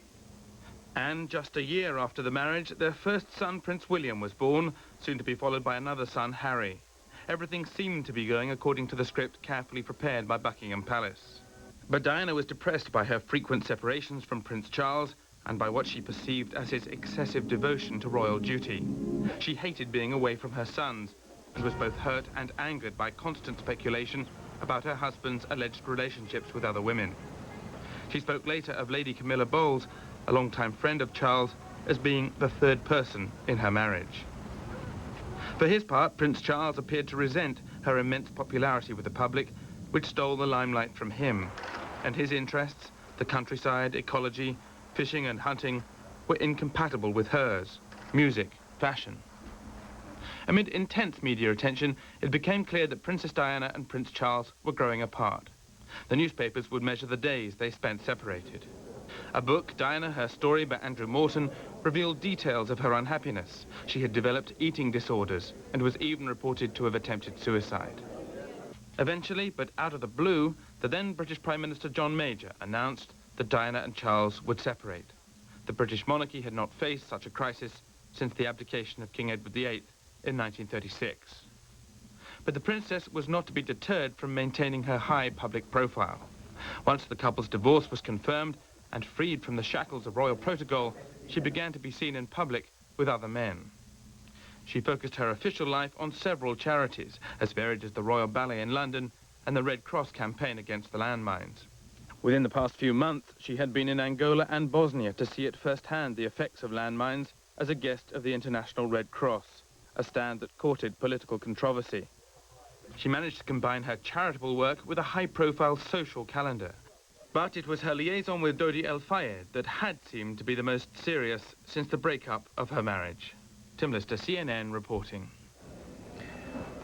And just a year after the marriage, their first son, Prince William, was born, soon to be followed by another son, Harry. Everything seemed to be going according to the script carefully prepared by Buckingham Palace. But Diana was depressed by her frequent separations from Prince Charles and by what she perceived as his excessive devotion to royal duty. She hated being away from her sons and was both hurt and angered by constant speculation about her husband's alleged relationships with other women. She spoke later of Lady Camilla Bowles, a longtime friend of Charles, as being the third person in her marriage. For his part, Prince Charles appeared to resent her immense popularity with the public, which stole the limelight from him, and his interests, the countryside, ecology, fishing and hunting, were incompatible with hers, music, fashion. Amid intense media attention, it became clear that Princess Diana and Prince Charles were growing apart. The newspapers would measure the days they spent separated. A book, Diana, Her Story, by Andrew Morton, revealed details of her unhappiness. She had developed eating disorders and was even reported to have attempted suicide. Eventually, but out of the blue, the then British Prime Minister John Major announced that Diana and Charles would separate. The British monarchy had not faced such a crisis since the abdication of King Edward VIII in 1936. But the princess was not to be deterred from maintaining her high public profile. Once the couple's divorce was confirmed and freed from the shackles of royal protocol, she began to be seen in public with other men. She focused her official life on several charities, as varied as the Royal Ballet in London and the Red Cross campaign against the landmines. Within the past few months, she had been in Angola and Bosnia to see at first-hand the effects of landmines as a guest of the International Red Cross, a stand that courted political controversy. She managed to combine her charitable work with a high-profile social calendar. But it was her liaison with Dodi El Fayed that had seemed to be the most serious since the breakup of her marriage. Tim Lister, CNN, reporting.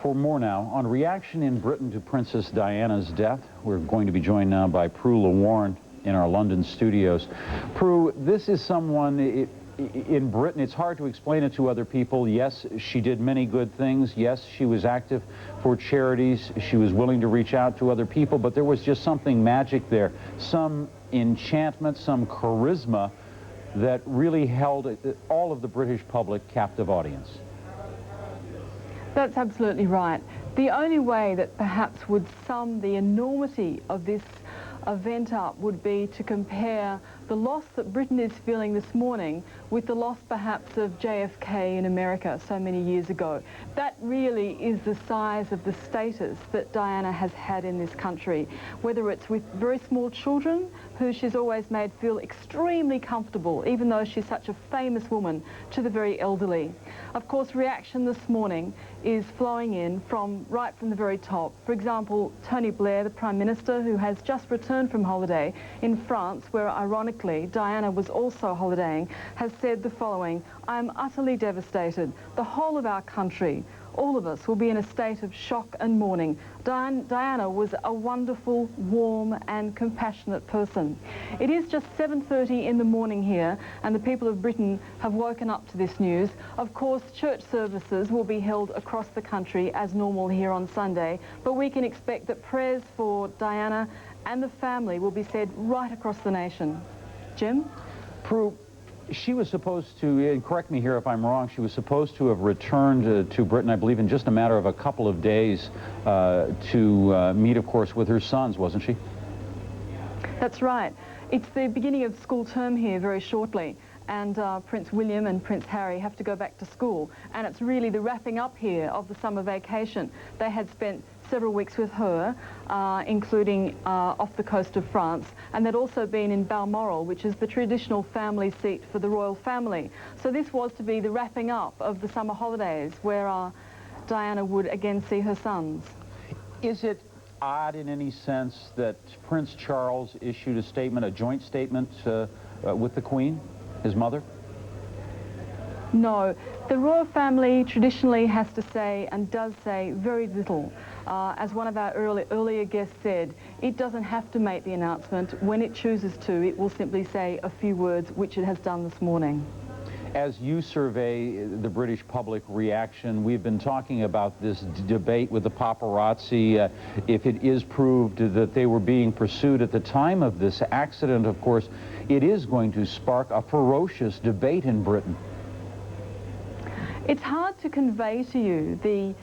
For more now, on reaction in Britain to Princess Diana's death, we're going to be joined now by Prue LeWarn in our London studios. Prue, this is someone in Britain, it's hard to explain it to other people. Yes, she did many good things. Yes, she was active for charities. She was willing to reach out to other people, but there was just something magic there, some enchantment, some charisma that really held all of the British public captive audience. That's absolutely right. The only way that perhaps would sum the enormity of this event up would be to compare the loss that Britain is feeling this morning with the loss perhaps of JFK in America so many years ago. That really is the size of the status that Diana has had in this country, whether it's with very small children who she's always made feel extremely comfortable, even though she's such a famous woman, to the very elderly. Of course, reaction this morning is flowing in right from the very top. For example, Tony Blair, the Prime Minister, who has just returned from holiday in France, where ironically Diana was also holidaying, has said the following: "I am utterly devastated. The whole of our country, all of us will be in a state of shock and mourning. Diana was a wonderful, warm and compassionate person. It is just 7:30 in the morning here, and the people of Britain have woken up to this news. Of course, church services will be held across the country as normal here on Sunday, but we can expect that prayers for Diana and the family will be said right across the nation. Jim? Prue, she was supposed to, and correct me here if I'm wrong, she was supposed to have returned to Britain, I believe, in just a matter of a couple of days to meet, of course, with her sons, wasn't she? That's right. It's the beginning of school term here very shortly, and Prince William and Prince Harry have to go back to school, and it's really the wrapping up here of the summer vacation. They had spent several weeks with her, including off the coast of France, and they'd also been in Balmoral, which is the traditional family seat for the royal family. So this was to be the wrapping up of the summer holidays, where Diana would again see her sons. Is it odd in any sense that Prince Charles issued a statement, a joint statement with the Queen, his mother? No, the royal family traditionally has to say and does say very little. As one of our earlier guests said, it doesn't have to make the announcement. When it chooses to, it will simply say a few words, which it has done this morning. As you survey the British public reaction, we've been talking about this debate with the paparazzi. If it is proved that they were being pursued at the time of this accident, of course, it is going to spark a ferocious debate in Britain. It's hard to convey to you the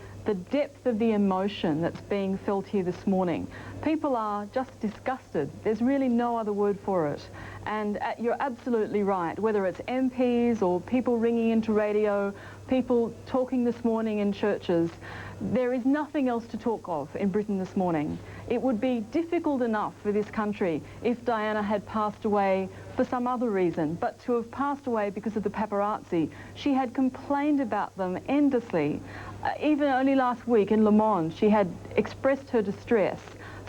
depth of the emotion that's being felt here this morning. People are just disgusted. There's really no other word for it. And you're absolutely right, whether it's MPs or people ringing into radio, people talking this morning in churches, there is nothing else to talk of in Britain this morning. It would be difficult enough for this country if Diana had passed away for some other reason, but to have passed away because of the paparazzi, she had complained about them endlessly. Even only last week in Le Monde, she had expressed her distress.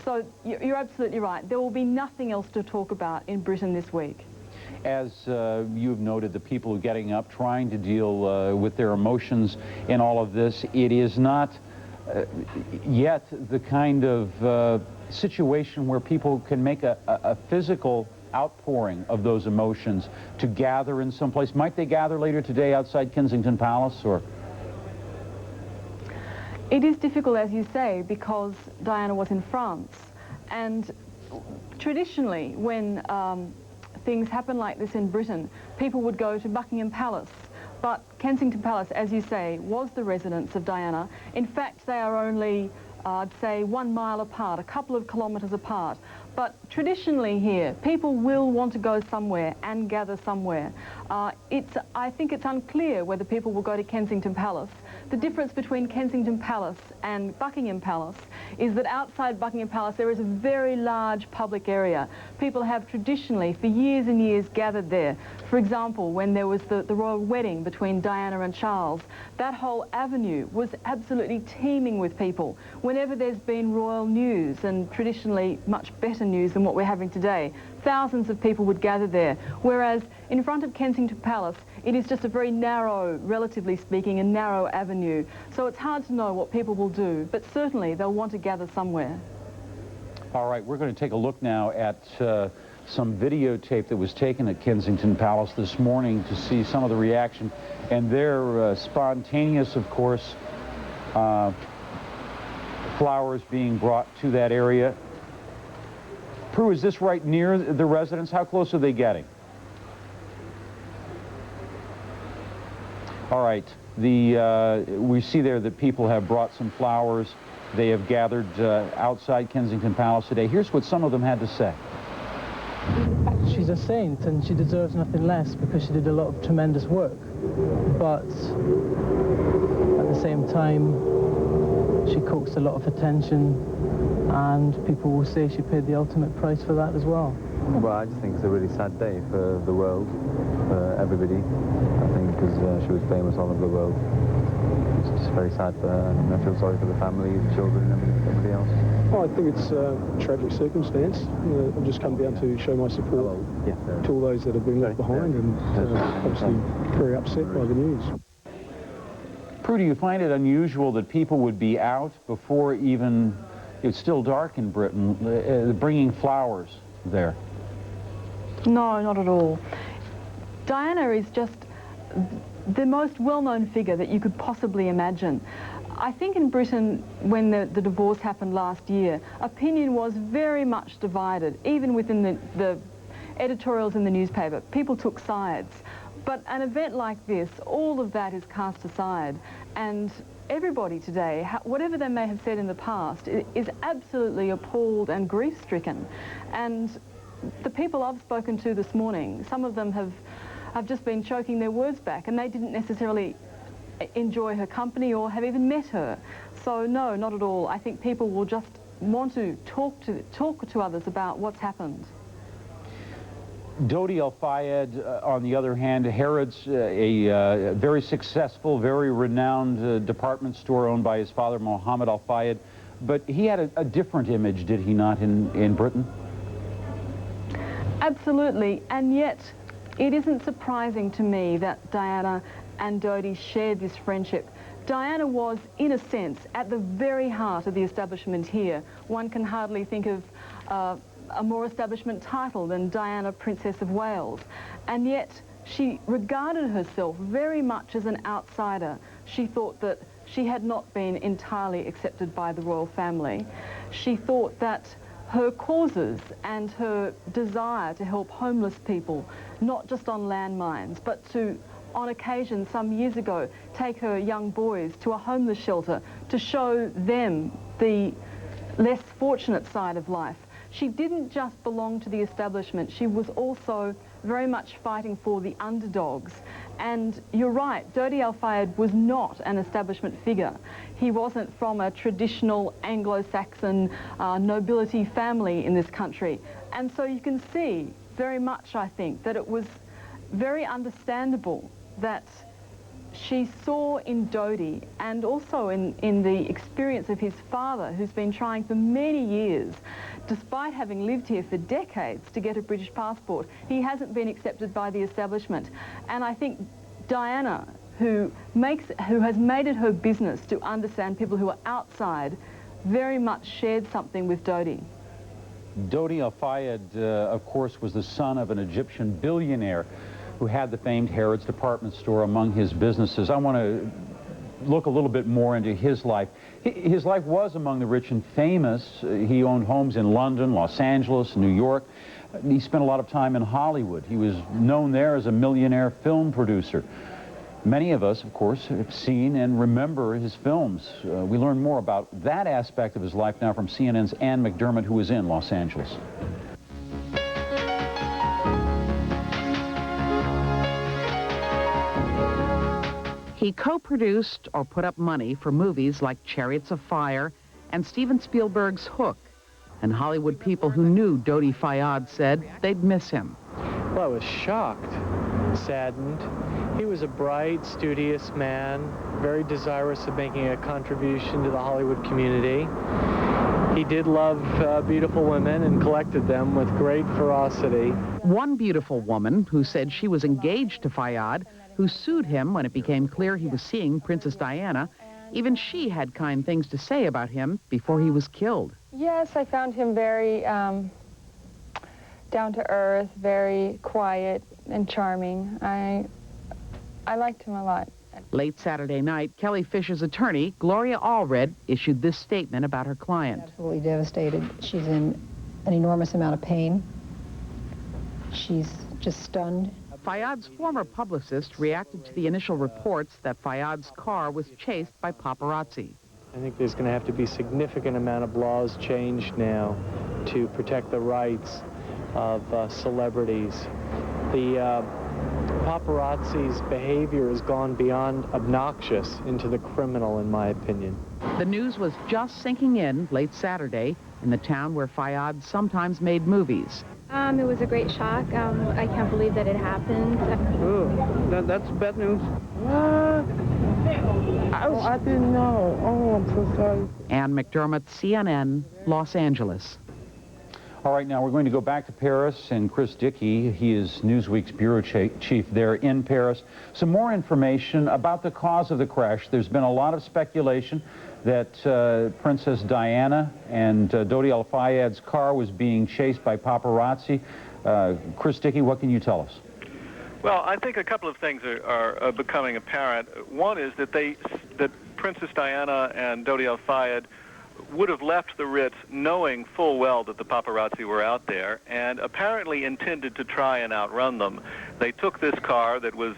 So you're absolutely right. There will be nothing else to talk about in Britain this week. As you've noted, the people who are getting up, trying to deal with their emotions in all of this, it is not yet the kind of situation where people can make a physical outpouring of those emotions to gather in some place. Might they gather later today outside Kensington Palace, or? It is difficult, as you say, because Diana was in France. And traditionally, when things happen like this in Britain, people would go to Buckingham Palace. But Kensington Palace, as you say, was the residence of Diana. In fact, they are only, I'd say, 1 mile apart, a couple of kilometres apart. But traditionally here, people will want to go somewhere and gather somewhere. I think it's unclear whether people will go to Kensington Palace. The difference between Kensington Palace and Buckingham Palace is that outside Buckingham Palace there is a very large public area. People have traditionally, for years and years, gathered there. For example, when there was the royal wedding between Diana and Charles, that whole avenue was absolutely teeming with people. Whenever there's been royal news, and traditionally much better news than what we're having today, thousands of people would gather there. Whereas in front of Kensington Palace, it is just a very narrow, relatively speaking, a narrow avenue. So it's hard to know what people will do, but certainly they'll want to gather somewhere. All right, we're going to take a look now at some videotape that was taken at Kensington Palace this morning to see some of the reaction. And they're spontaneous, of course, flowers being brought to that area. Prue, is this right near the residence? How close are they getting? All right, we see there that people have brought some flowers. They have gathered outside Kensington Palace today. Here's what some of them had to say. She's a saint and she deserves nothing less because she did a lot of tremendous work. But at the same time, she coaxed a lot of attention, and people will say she paid the ultimate price for that as well. Well, I just think it's a really sad day for the world, for everybody, I think, because she was famous all over the world. It's just very sad for her, and I feel sorry for the family, the children, and everybody else. Well, I think it's a tragic circumstance. I've just come down to show my support to all those that have been left behind, and obviously very upset by the news. Prue, do you find it unusual that people would be out before even it's still dark in Britain, bringing flowers there? No, not at all. Diana is just the most well-known figure that you could possibly imagine. I think in Britain, when the divorce happened last year, opinion was very much divided, even within the editorials in the newspaper. People took sides. But an event like this, all of that is cast aside, and everybody today, whatever they may have said in the past, is absolutely appalled and grief-stricken. And the people I've spoken to this morning, some of them have just been choking their words back, and they didn't necessarily enjoy her company or have even met her. So no, not at all. I think people will just want to talk to others about what's happened. Dodi Al-Fayed, on the other hand, Harrods, a very successful, very renowned department store owned by his father, Mohammed Al-Fayed, but he had a different image, did he not, in Britain? Absolutely, and yet it isn't surprising to me that Diana and Dodi shared this friendship. Diana was, in a sense, at the very heart of the establishment here. One can hardly think of a more establishment title than Diana, Princess of Wales. And yet she regarded herself very much as an outsider. She thought that she had not been entirely accepted by the royal family. She thought that her causes and her desire to help homeless people, not just on landmines, but to, on occasion some years ago, take her young boys to a homeless shelter to show them the less fortunate side of life. She didn't just belong to the establishment, she was also very much fighting for the underdogs. And you're right, Dodi Al-Fayed was not an establishment figure. He wasn't from a traditional Anglo-Saxon nobility family in this country. And so you can see very much, I think, that it was very understandable that she saw in Dodi, and also in the experience of his father, who's been trying for many years, despite having lived here for decades, to get a British passport. He hasn't been accepted by the establishment. And I think Diana, who has made it her business to understand people who are outside, very much shared something with Dodi. Dodi Al-Fayed, of course, was the son of an Egyptian billionaire who had the famed Harrods department store among his businesses. I want to look a little bit more into his life. His life was among the rich and famous. He owned homes in London, Los Angeles, New York. He spent a lot of time in Hollywood. He was known there as a millionaire film producer. Many of us, of course, have seen and remember his films. We learn more about that aspect of his life now from CNN's Ann McDermott, who is in Los Angeles. He co-produced or put up money for movies like Chariots of Fire and Steven Spielberg's Hook. And Hollywood people who knew Dodi Fayed said they'd miss him. Well, I was shocked, saddened. He was a bright, studious man, very desirous of making a contribution to the Hollywood community. He did love beautiful women and collected them with great ferocity. One beautiful woman who said she was engaged to Fayed, who sued him when it became clear he was seeing Princess Diana. Even she had kind things to say about him before he was killed. Yes, I found him very down to earth, very quiet and charming. I liked him a lot. Late Saturday night, Kelly Fisher's attorney, Gloria Allred, issued this statement about her client. Absolutely devastated. She's in an enormous amount of pain. She's just stunned. Fayed's former publicist reacted to the initial reports that Fayed's car was chased by paparazzi. I think there's going to have to be a significant amount of laws changed now to protect the rights of celebrities. The paparazzi's behavior has gone beyond obnoxious into the criminal, in my opinion. The news was just sinking in late Saturday in the town where Fayed sometimes made movies. It was a great shock. I can't believe that it happened. Oh, that's bad news. What? I didn't know. Oh, I'm so sorry. Ann McDermott, CNN, Los Angeles. All right, now we're going to go back to Paris, and Chris Dickey, he is Newsweek's bureau chief there in Paris. Some more information about the cause of the crash. There's been a lot of speculation that Princess Diana and Dodi Al-Fayed's car was being chased by paparazzi. Chris Dickey, what can you tell us? Well, I think a couple of things are becoming apparent. One is that Princess Diana and Dodi Al-Fayed would have left the Ritz knowing full well that the paparazzi were out there and apparently intended to try and outrun them. They took this car that was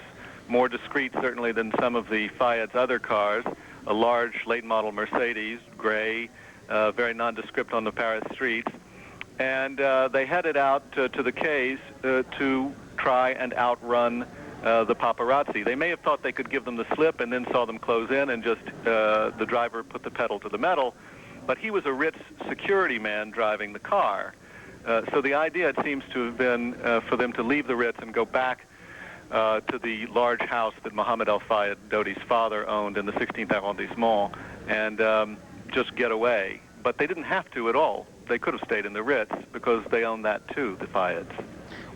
more discreet certainly than some of the Fayed's other cars, a large late model Mercedes, gray, very nondescript on the Paris streets, and they headed out to the quays to try and outrun the paparazzi. They may have thought they could give them the slip and then saw them close in and just the driver put the pedal to the metal. But he was a Ritz security man driving the car. So the idea, it seems to have been for them to leave the Ritz and go back to the large house that Mohammed Al-Fayed, Dodi's father, owned in the 16th arrondissement and just get away. But they didn't have to at all. They could have stayed in the Ritz because they own that too, the Fayeds.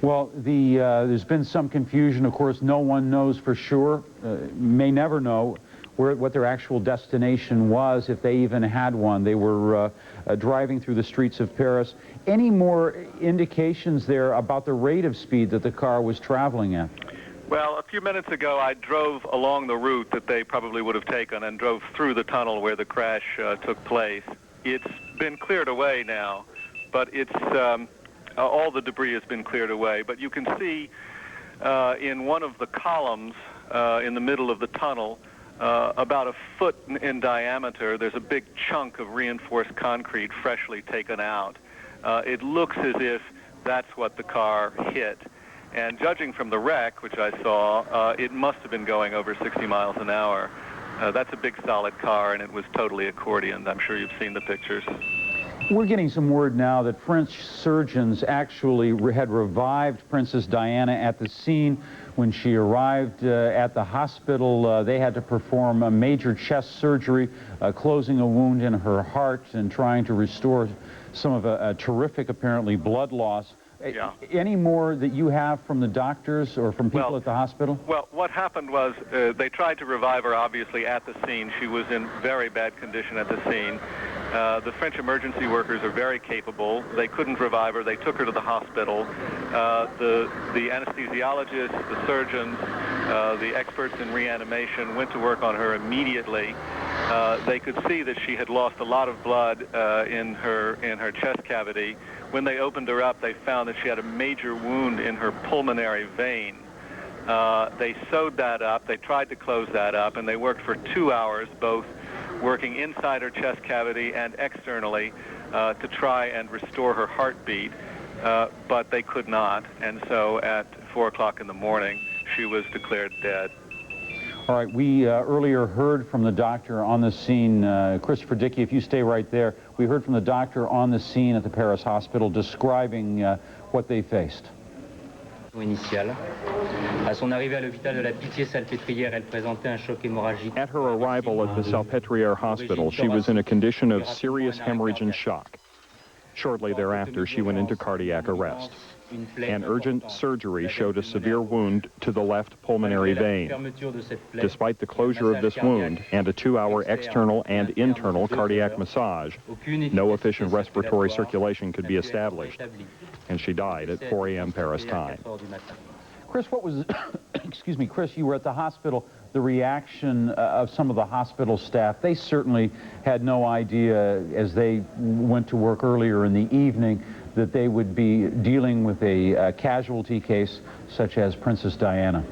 Well, there's been some confusion. Of course, no one knows for sure, may never know what their actual destination was, if they even had one. They were driving through the streets of Paris. Any more indications there about the rate of speed that the car was traveling at? Well, a few minutes ago, I drove along the route that they probably would have taken and drove through the tunnel where the crash took place. It's been cleared away now, but it's all the debris has been cleared away. But you can see in one of the columns in the middle of the tunnel, about a foot in diameter, there's a big chunk of reinforced concrete freshly taken out. It looks as if that's what the car hit. And judging from the wreck, which I saw, it must have been going over 60 miles an hour. That's a big solid car, and it was totally accordioned. I'm sure you've seen the pictures. We're getting some word now that French surgeons actually had revived Princess Diana at the scene. When she arrived at the hospital, they had to perform a major chest surgery, closing a wound in her heart and trying to restore some of a terrific, apparently, blood loss. Yeah. Any more that you have from the doctors or from people at the hospital? Well, what happened was they tried to revive her, obviously, at the scene. She was in very bad condition at the scene. The French emergency workers are very capable. They couldn't revive her. They took her to the hospital. The anesthesiologists, the surgeons, the experts in reanimation went to work on her immediately. They could see that she had lost a lot of blood in her chest cavity. When they opened her up, they found that she had a major wound in her pulmonary vein. They sewed that up. They tried to close that up, and they worked for 2 hours, both working inside her chest cavity and externally to try and restore her heartbeat, but they could not. And so at 4 o'clock in the morning, she was declared dead. All right, we earlier heard from the doctor on the scene. Christopher Dickey, if you stay right there, we heard from the doctor on the scene at the Paris hospital describing what they faced. Initial. À son arrivée à l'hôpital de la Pitié-Salpêtrière, elle présentait un choc hémorragique. At her arrival at the Salpêtrière hospital, she was in a condition of serious hemorrhage and shock. Shortly thereafter, she went into cardiac arrest. An urgent surgery showed a severe wound to the left pulmonary vein. Despite the closure of this wound and a 2-hour external and internal cardiac massage, no efficient respiratory circulation could be established, and she died at 4 a.m. Paris time. Chris, what was, excuse me, Chris, you were at the hospital, the reaction of some of the hospital staff. They certainly had no idea as they went to work earlier in the evening that they would be dealing with a casualty case such as Princess Diana.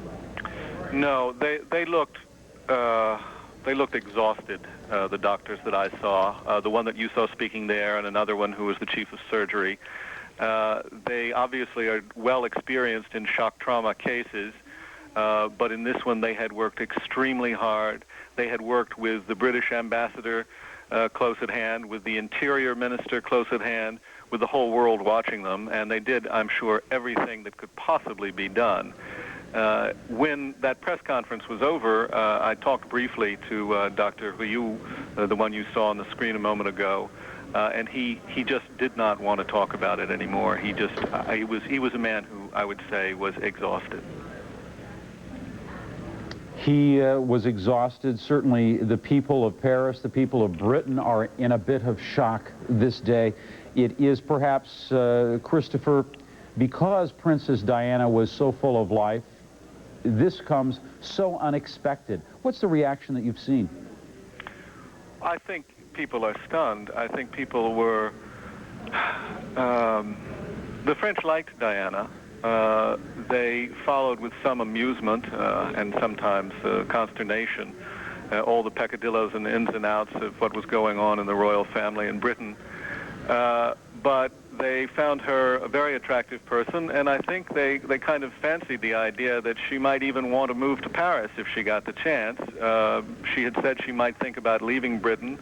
No, they looked exhausted, the doctors that I saw, the one that you saw speaking there and another one who was the chief of surgery. They obviously are well experienced in shock trauma cases, but in this one they had worked extremely hard. They had worked with the British ambassador close at hand, with the interior minister close at hand, with the whole world watching them, and they did, I'm sure, everything that could possibly be done. When that press conference was over, I talked briefly to Dr. Rioux, the one you saw on the screen a moment ago, and he just did not want to talk about it anymore. He was a man who I would say was exhausted. He was exhausted. Certainly the people of Paris, the people of Britain are in a bit of shock this day. It is perhaps, Christopher, because Princess Diana was so full of life, this comes so unexpected. What's the reaction that you've seen? I think people are stunned. I think people were... the French liked Diana. They followed with some amusement and sometimes consternation all the peccadillos and ins and outs of what was going on in the royal family in Britain. But they found her a very attractive person, and I think they kind of fancied the idea that she might even want to move to Paris if she got the chance. She had said she might think about leaving Britain,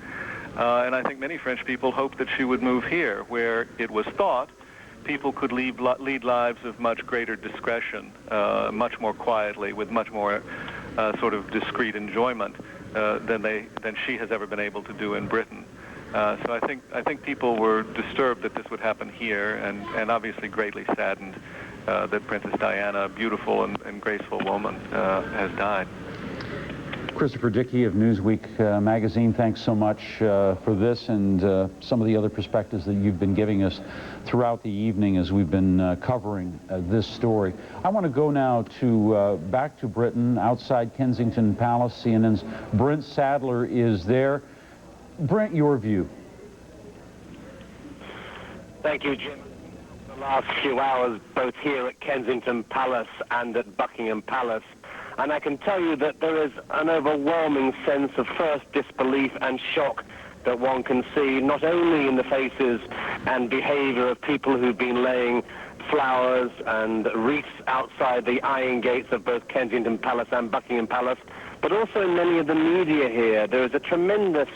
and I think many French people hoped that she would move here, where it was thought people could lead lives of much greater discretion, much more quietly, with much more sort of discreet enjoyment than she has ever been able to do in Britain. So I think people were disturbed that this would happen here, and obviously greatly saddened that Princess Diana, a beautiful and graceful woman, has died. Christopher Dickey of Newsweek magazine, thanks so much for this and some of the other perspectives that you've been giving us throughout the evening as we've been covering this story. I want to go now to back to Britain, outside Kensington Palace. CNN's Brent Sadler is there. Brent, your view. Thank you, Jim. The last few hours, both here at Kensington Palace and at Buckingham Palace, and I can tell you that there is an overwhelming sense of first disbelief and shock that one can see not only in the faces and behavior of people who've been laying flowers and wreaths outside the iron gates of both Kensington Palace and Buckingham Palace, but also in many of the media here. There is a tremendous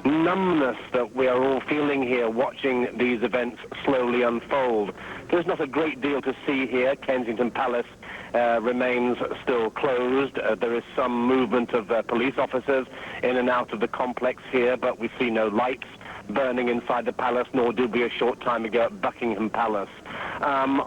numbness that we are all feeling here watching these events slowly unfold. There's not a great deal to see here. Kensington Palace remains still closed. There is some movement of police officers in and out of the complex here, but we see no lights burning inside the palace, nor did we a short time ago at Buckingham Palace.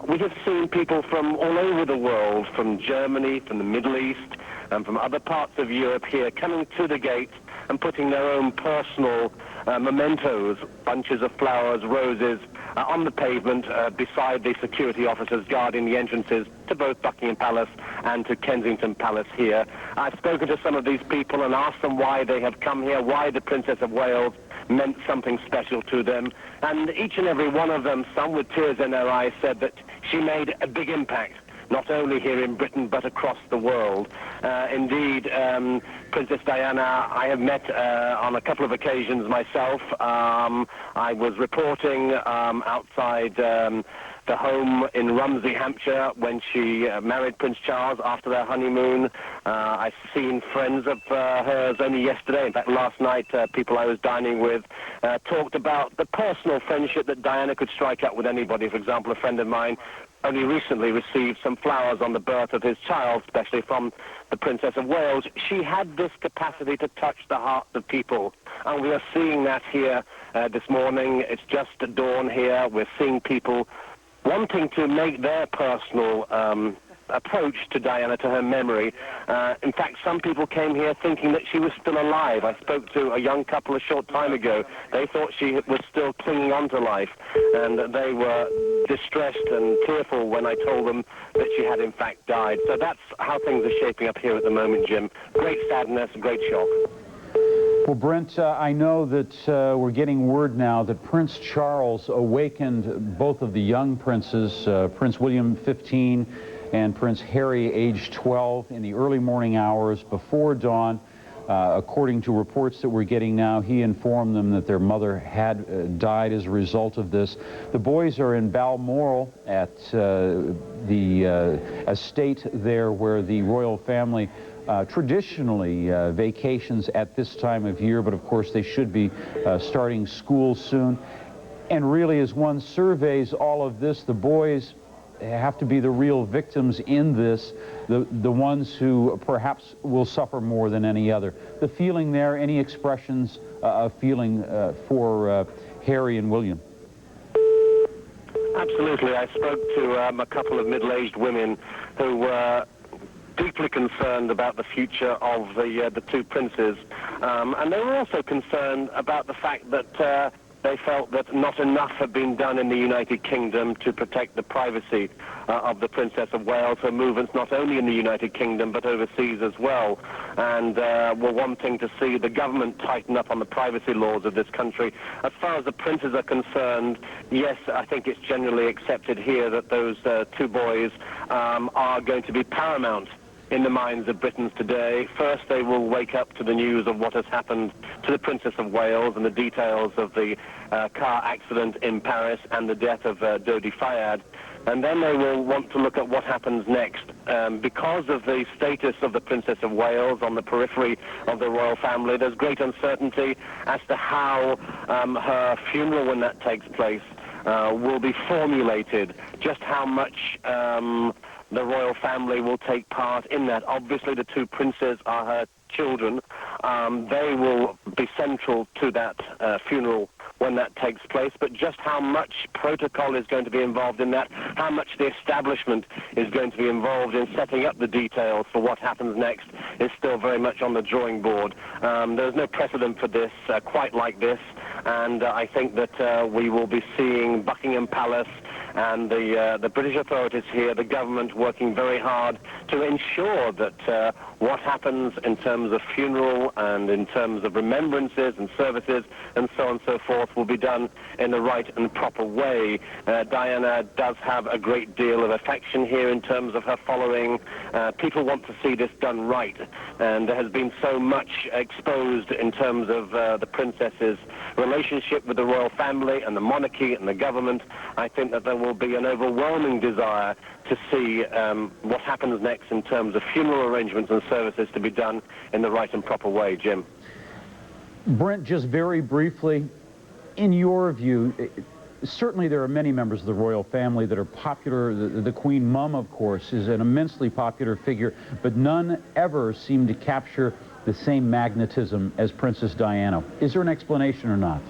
We have seen people from all over the world, from Germany, from the Middle East, and from other parts of Europe here, coming to the gates and putting their own personal mementos, bunches of flowers, roses, on the pavement beside the security officers guarding the entrances to both Buckingham Palace and to Kensington Palace here. I've spoken to some of these people and asked them why they have come here, why the Princess of Wales meant something special to them, and each and every one of them, some with tears in their eyes, said that she made a big impact, not only here in Britain, but across the world. Indeed, Princess Diana, I have met on a couple of occasions myself. I was reporting outside the home in Rumsey, Hampshire, when she married Prince Charles after their honeymoon. I've seen friends of hers only yesterday. In fact, last night, people I was dining with talked about the personal friendship that Diana could strike up with anybody. For example, a friend of mine only recently received some flowers on the birth of his child, especially from the Princess of Wales. She had this capacity to touch the hearts of people, and we are seeing that here this morning. It's just dawn here. We're seeing people wanting to make their personal approach to Diana, to her memory. In fact, some people came here thinking that she was still alive. I spoke to a young couple a short time ago. They thought she was still clinging on to life, and they were distressed and tearful when I told them that she had in fact died. So that's how things are shaping up here at the moment, Jim. Great sadness, great shock. Well, Brent, I know that we're getting word now that Prince Charles awakened both of the young princes, Prince William, 15, and Prince Harry, age 12, in the early morning hours before dawn. According to reports that we're getting now, he informed them that their mother had died as a result of this. The boys are in Balmoral at the estate there where the royal family traditionally vacations at this time of year, but of course they should be starting school soon. And really, as one surveys all of this, the boys have to be the real victims in this, the ones who perhaps will suffer more than any other. The feeling there, any expressions of feeling for Harry and William. Absolutely. I spoke to a couple of middle-aged women who were deeply concerned about the future of the two princes, and they were also concerned about the fact that they felt that not enough had been done in the United Kingdom to protect the privacy of the Princess of Wales, her movements not only in the United Kingdom but overseas as well, and were wanting to see the government tighten up on the privacy laws of this country. As far as the princes are concerned, yes, I think it's generally accepted here that those two boys are going to be paramount in the minds of Britons today. First, they will wake up to the news of what has happened to the Princess of Wales and the details of the car accident in Paris and the death of Dodi Fayed. And then they will want to look at what happens next. Because of the status of the Princess of Wales on the periphery of the royal family, there's great uncertainty as to how her funeral, when that takes place, will be formulated, just how much the royal family will take part in that. Obviously, the two princes are her children. They will be central to that funeral when that takes place, but just how much protocol is going to be involved in that, how much the establishment is going to be involved in setting up the details for what happens next is still very much on the drawing board. There's no precedent for this quite like this, and I think that we will be seeing Buckingham Palace and the British authorities here, the government, working very hard to ensure that what happens in terms of funeral and in terms of remembrances and services and so on and so forth will be done in the right and proper way. Diana does have a great deal of affection here in terms of her following. People want to see this done right, and there has been so much exposed in terms of the princess's relationship with the royal family and the monarchy and the government. I think that there will be an overwhelming desire to see what happens next in terms of funeral arrangements and services to be done in the right and proper way. Jim. Brent, just very briefly, in your view, certainly there are many members of the royal family that are popular. The Queen Mum, of course, is an immensely popular figure, but none ever seem to capture the same magnetism as Princess Diana. Is there an explanation or not?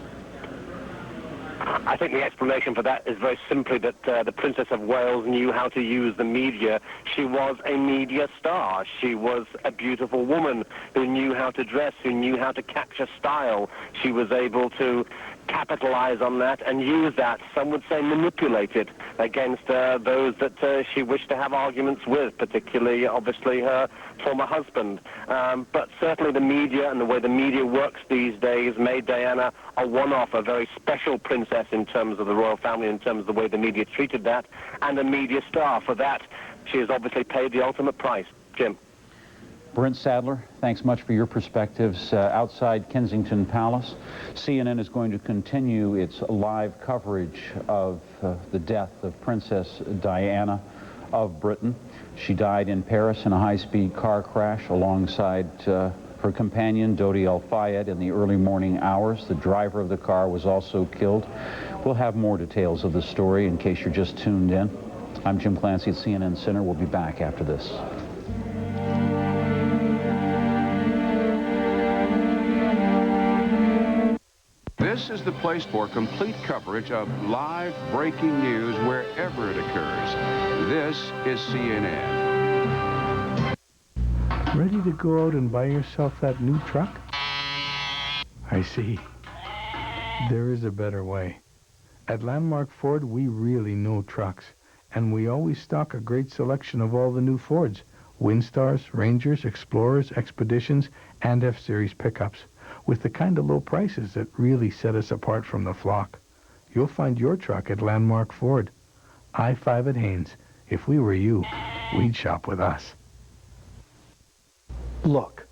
I think the explanation for that is very simply that the Princess of Wales knew how to use the media. She was a media star. She was a beautiful woman who knew how to dress, who knew how to capture style. She was able to capitalize on that and use that, some would say manipulate it, against those that she wished to have arguments with, particularly, obviously, her former husband. But certainly the media and the way the media works these days made Diana a one-off, a very special princess in terms of the royal family, in terms of the way the media treated that, and a media star. For that, she has obviously paid the ultimate price. Jim. Brent Sadler, thanks much for your perspectives outside Kensington Palace. CNN is going to continue its live coverage of the death of Princess Diana of Britain. She died in Paris in a high-speed car crash alongside her companion, Dodi Al-Fayed, in the early morning hours. The driver of the car was also killed. We'll have more details of the story in case you're just tuned in. I'm Jim Clancy at CNN Center. We'll be back after this. This is the place for complete coverage of live breaking news wherever it occurs. This is CNN. Ready to go out and buy yourself that new truck? I see. There is a better way. At Landmark Ford, we really know trucks, and we always stock a great selection of all the new Fords: Windstars, Rangers, Explorers, Expeditions, and F-Series pickups, with the kind of low prices that really set us apart from the flock. You'll find your truck at Landmark Ford. I-5 at Haines. If we were you, we'd shop with us. Look,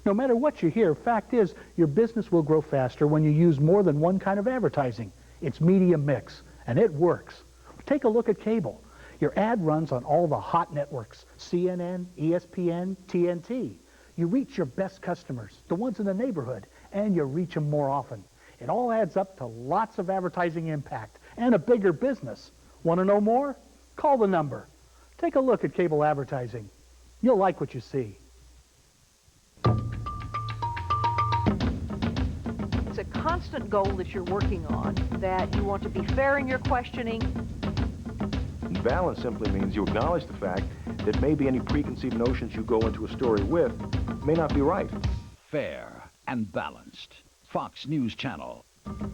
no matter what you hear, fact is your business will grow faster when you use more than one kind of advertising. It's media mix, and it works. Take a look at cable. Your ad runs on all the hot networks: CNN, ESPN, TNT. You reach your best customers, the ones in the neighborhood, and you reach them more often. It all adds up to lots of advertising impact and a bigger business. Want to know more? Call the number. Take a look at cable advertising. You'll like what you see. a constant goal that you're working on, that you want to be fair in your questioning. Balance simply means you acknowledge the fact that maybe any preconceived notions you go into a story with may not be right. Fair and balanced. Fox News Channel.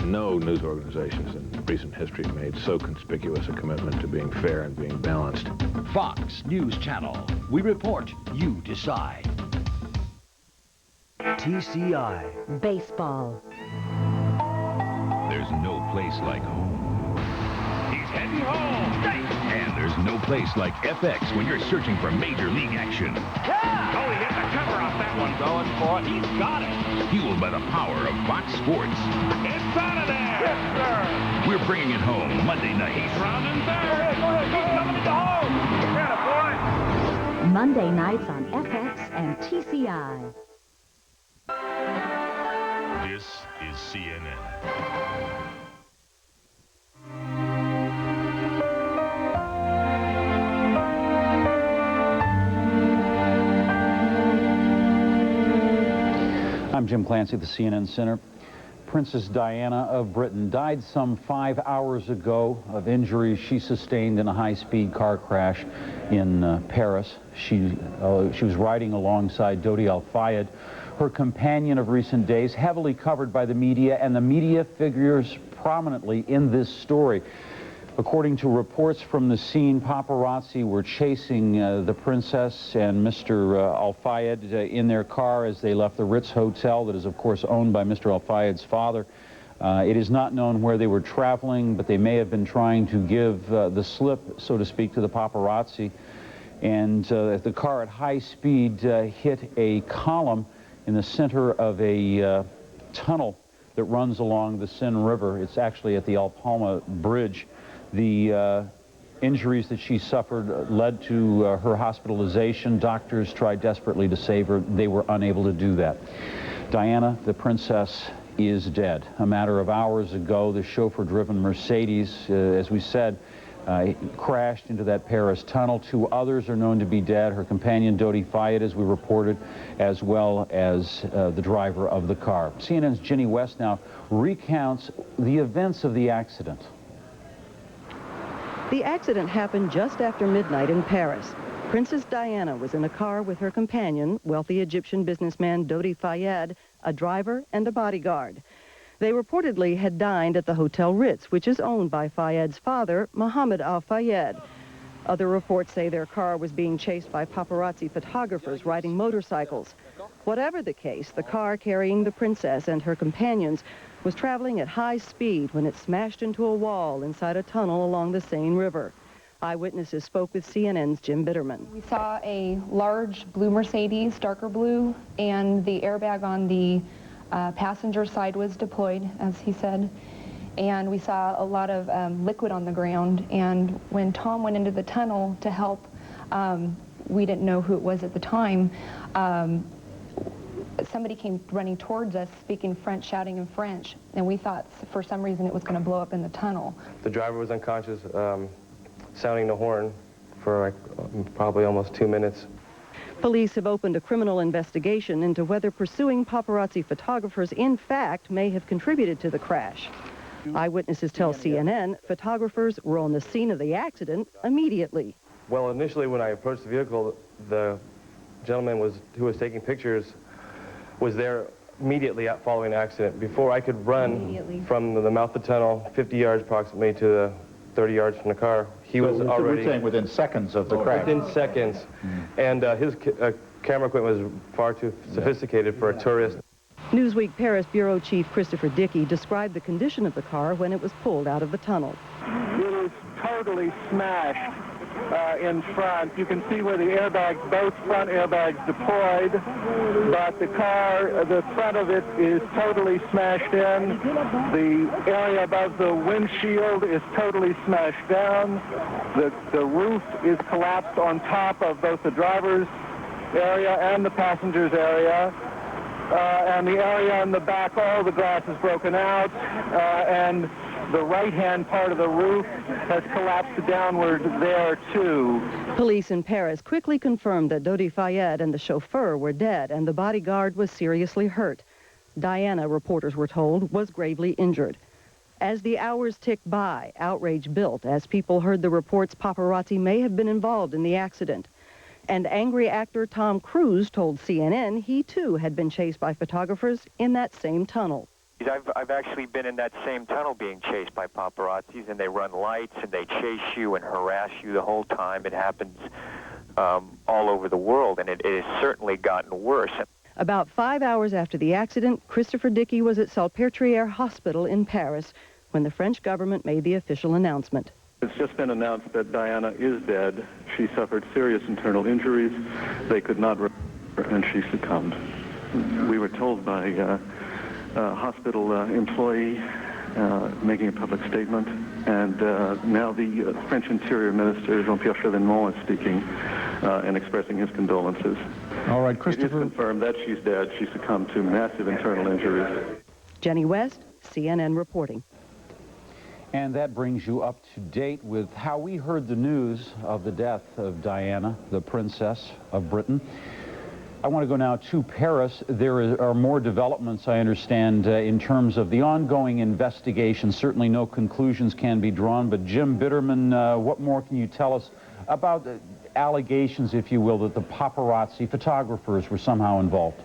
No news organizations in recent history made so conspicuous a commitment to being fair and being balanced. Fox News Channel. We report, you decide. TCI. Baseball. There's no place like home. He's heading home. And there's no place like FX when you're searching for Major League action. Yeah! Oh, he hit the cover off that one. Going for it. He's got it. Fueled by the power of Fox Sports. It's out of there. Yes, sir. We're bringing it home Monday night. He's rounding third. Go ahead. Coming to home. Get it, boy. Monday nights on FX and TCI. This is CNN. I'm Jim Clancy, the CNN Center. Princess Diana of Britain died some 5 hours ago of injuries she sustained in a high-speed car crash in Paris. She was riding alongside Dodi Al-Fayed, her companion of recent days, heavily covered by the media, and the media figures prominently in this story. According to reports from the scene, paparazzi were chasing the princess and Mr. Al-Fayed in their car as they left the Ritz Hotel that is, of course, owned by Mr. Al-Fayed's father. It is not known where they were traveling, but they may have been trying to give the slip, so to speak, to the paparazzi. And the car at high speed hit a column in the center of a tunnel that runs along the Seine River. It's actually at the El Palma Bridge. The injuries that she suffered led to her hospitalization. Doctors tried desperately to save her. They were unable to do that. Diana, the princess, is dead. A matter of hours ago, the chauffeur-driven Mercedes, as we said, crashed into that Paris tunnel. 2 others are known to be dead. Her companion, Dodi Fayed, as we reported, as well as the driver of the car. CNN's Ginny West now recounts the events of the accident. The accident happened just after midnight in Paris. Princess Diana was in a car with her companion, wealthy Egyptian businessman Dodi Fayed, a driver and a bodyguard. They reportedly had dined at the Hotel Ritz, which is owned by Fayed's father, Mohammed Al-Fayed. Other reports say their car was being chased by paparazzi photographers riding motorcycles. Whatever the case, the car carrying the princess and her companions was traveling at high speed when it smashed into a wall inside a tunnel along the Seine River. Eyewitnesses spoke with CNN's Jim Bitterman. We saw a large blue Mercedes, darker blue, and the airbag on the passenger side was deployed, as he said. And we saw a lot of liquid on the ground. And when Tom went into the tunnel to help, we didn't know who it was at the time. Somebody came running towards us, speaking French, shouting in French, and we thought for some reason it was going to blow up in the tunnel. The driver was unconscious, sounding the horn for like probably almost 2 minutes. Police have opened a criminal investigation into whether pursuing paparazzi photographers in fact may have contributed to the crash. Eyewitnesses tell CNN photographers were on the scene of the accident immediately. Well, initially when I approached the vehicle, the gentleman who was taking pictures was there immediately following the accident. Before I could run from the mouth of the tunnel, 50 yards approximately to the 30 yards from the car, he was already... You're saying within seconds of the crash? Within seconds. And his camera equipment was far too sophisticated for a tourist. Newsweek Paris Bureau Chief Christopher Dickey described the condition of the car when it was pulled out of the tunnel. It is totally smashed in front. You can see where the airbags, both front airbags deployed, but the car, the front of it is totally smashed in. The area above the windshield is totally smashed down. The roof is collapsed on top of both the driver's area and the passenger's area. And the area in the back, all the glass is broken out, and the right-hand part of the roof has collapsed downward there, too. Police in Paris quickly confirmed that Dodi Fayed and the chauffeur were dead, and the bodyguard was seriously hurt. Diana, reporters were told, was gravely injured. As the hours ticked by, outrage built as people heard the reports paparazzi may have been involved in the accident. And angry actor Tom Cruise told CNN he too had been chased by photographers in that same tunnel. I've actually been in that same tunnel being chased by paparazzis, and they run lights and they chase you and harass you the whole time. It happens all over the world, and it has certainly gotten worse. About 5 hours after the accident, Christopher Dickey was at Salpêtrière Hospital in Paris when the French government made the official announcement. It's just been announced that Diana is dead. She suffered serious internal injuries. They could not repair her, and she succumbed. We were told by a hospital employee making a public statement, and now the French Interior Minister, Jean-Pierre Chevènement, is speaking and expressing his condolences. All right, Christopher. It is confirmed that she's dead. She succumbed to massive internal injuries. Jenny West, CNN reporting. And that brings you up to date with how we heard the news of the death of Diana, the Princess of Britain. I want to go now to Paris. There are more developments, I understand, in terms of the ongoing investigation. Certainly no conclusions can be drawn, but Jim Bitterman, what more can you tell us about the allegations, if you will, that the paparazzi photographers were somehow involved?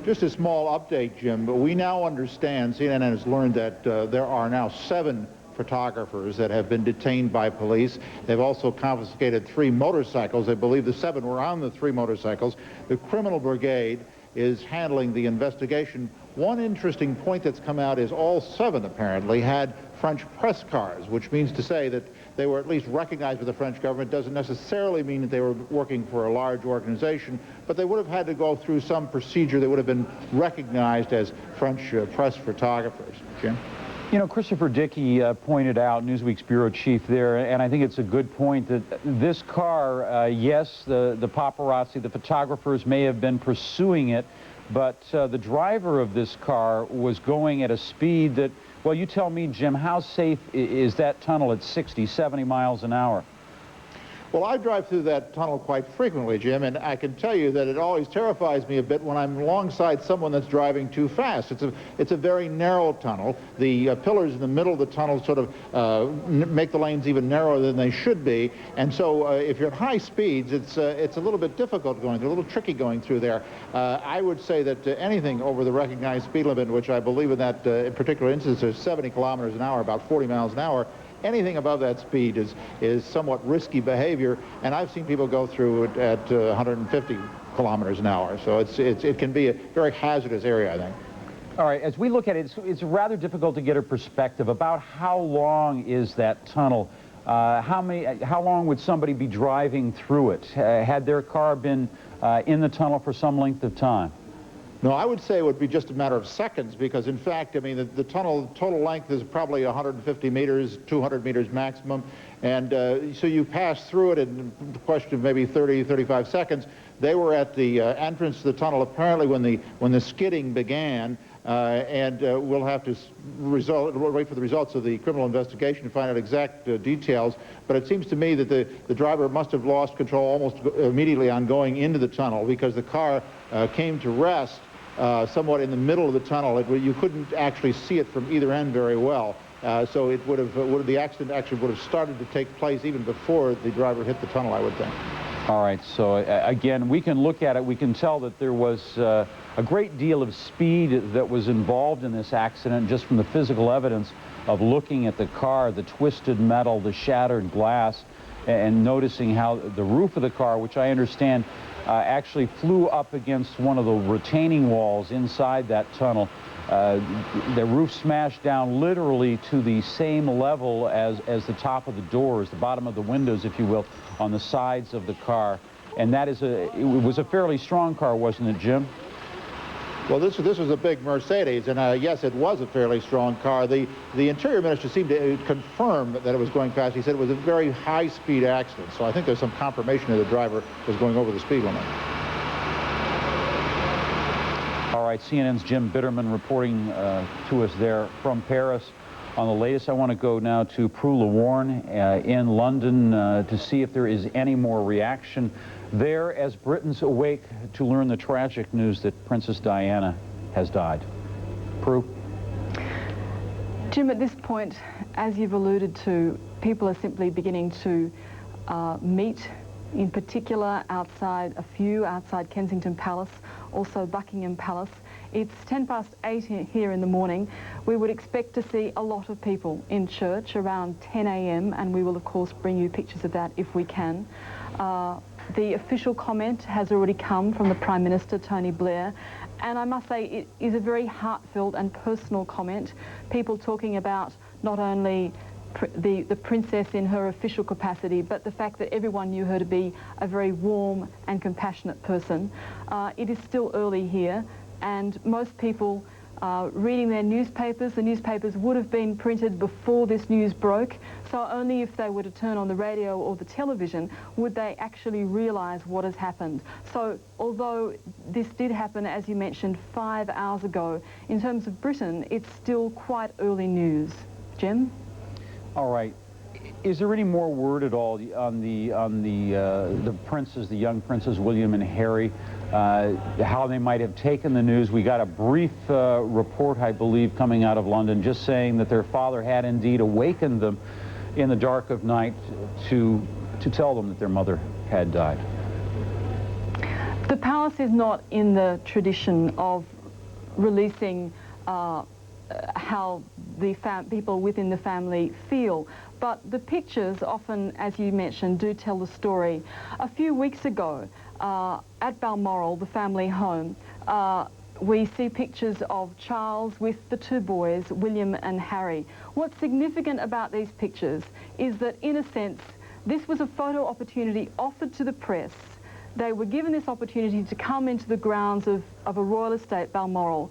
Just a small update, Jim, but we now understand, CNN has learned that there are now 7 photographers that have been detained by police. They've also confiscated 3 motorcycles. They believe the 7 were on the 3 motorcycles. The criminal brigade is handling the investigation. One interesting point that's come out is all 7 apparently had French press cars, which means to say that they were at least recognized by the French government. Doesn't necessarily mean that they were working for a large organization, but they would have had to go through some procedure that would have been recognized as French press photographers. Jim? You know, Christopher Dickey pointed out, Newsweek's bureau chief there, and I think it's a good point, that this car, yes, the paparazzi, the photographers may have been pursuing it, but the driver of this car was going at a speed that, well, you tell me, Jim, how safe is that tunnel at 60, 70 miles an hour? Well, I drive through that tunnel quite frequently, Jim, and I can tell you that it always terrifies me a bit when I'm alongside someone that's driving too fast. It's a very narrow tunnel. The pillars in the middle of the tunnel sort of make the lanes even narrower than they should be, and so if you're at high speeds, it's a little bit difficult going through, a little tricky going through there. I would say that anything over the recognized speed limit, which I believe in that particular instance is 70 kilometers an hour, about 40 miles an hour, anything above that speed is somewhat risky behavior, and I've seen people go through it at 150 kilometers an hour. So it can be a very hazardous area, I think. All right, as we look at it, it's rather difficult to get a perspective about how long is that tunnel. How long would somebody be driving through it? Had their car been in the tunnel for some length of time? No, I would say it would be just a matter of seconds because, in fact, I mean, the tunnel total length is probably 150 meters, 200 meters maximum, and so you pass through it in the question of maybe 30, 35 seconds. They were at the entrance to the tunnel apparently when the skidding began, and we'll have to wait for the results of the criminal investigation to find out exact details. But it seems to me that the driver must have lost control almost immediately on going into the tunnel because the car came to rest somewhat in the middle of the tunnel. You couldn't actually see it from either end very well. So it the accident actually would have started to take place even before the driver hit the tunnel, I would think. All right, so again, we can look at it, we can tell that there was a great deal of speed that was involved in this accident just from the physical evidence of looking at the car, the twisted metal, the shattered glass, and noticing how the roof of the car, which I understand actually flew up against one of the retaining walls inside that tunnel. The roof smashed down literally to the same level as the top of the doors, the bottom of the windows, if you will, on the sides of the car. And that is it was a fairly strong car, wasn't it, Jim? Well, this was a big Mercedes, and yes, it was a fairly strong car. The Interior Minister seemed to confirm that it was going fast. He said it was a very high-speed accident, so I think there's some confirmation that the driver was going over the speed limit. All right, CNN's Jim Bitterman reporting to us there from Paris. On the latest, I want to go now to Prue Lewarne in London to see if there is any more reaction there as Britons awake to learn the tragic news that Princess Diana has died. Prue? Jim, at this point, as you've alluded to, people are simply beginning to meet, in particular outside Kensington Palace, also Buckingham Palace. It's 8:10 here in the morning. We would expect to see a lot of people in church around 10 a.m. and we will of course bring you pictures of that if we can. The official comment has already come from the Prime Minister, Tony Blair, and I must say it is a very heartfelt and personal comment. People talking about not only the princess in her official capacity, but the fact that everyone knew her to be a very warm and compassionate person. It is still early here, and most people reading their newspapers, the newspapers would have been printed before this news broke, so only if they were to turn on the radio or the television would they actually realise what has happened. So although this did happen, as you mentioned, 5 hours ago, in terms of Britain, it's still quite early news. Jim? All right. Is there any more word at all on the princes, the young princes, William and Harry, how they might have taken the news? We got a brief report, I believe, coming out of London, just saying that their father had indeed awakened them in the dark of night to tell them that their mother had died. The palace is not in the tradition of releasing how the people within the family feel. But the pictures often, as you mentioned, do tell the story. A few weeks ago, at Balmoral, the family home, we see pictures of Charles with the two boys, William and Harry. What's significant about these pictures is that, in a sense, this was a photo opportunity offered to the press. They were given this opportunity to come into the grounds of a royal estate, Balmoral,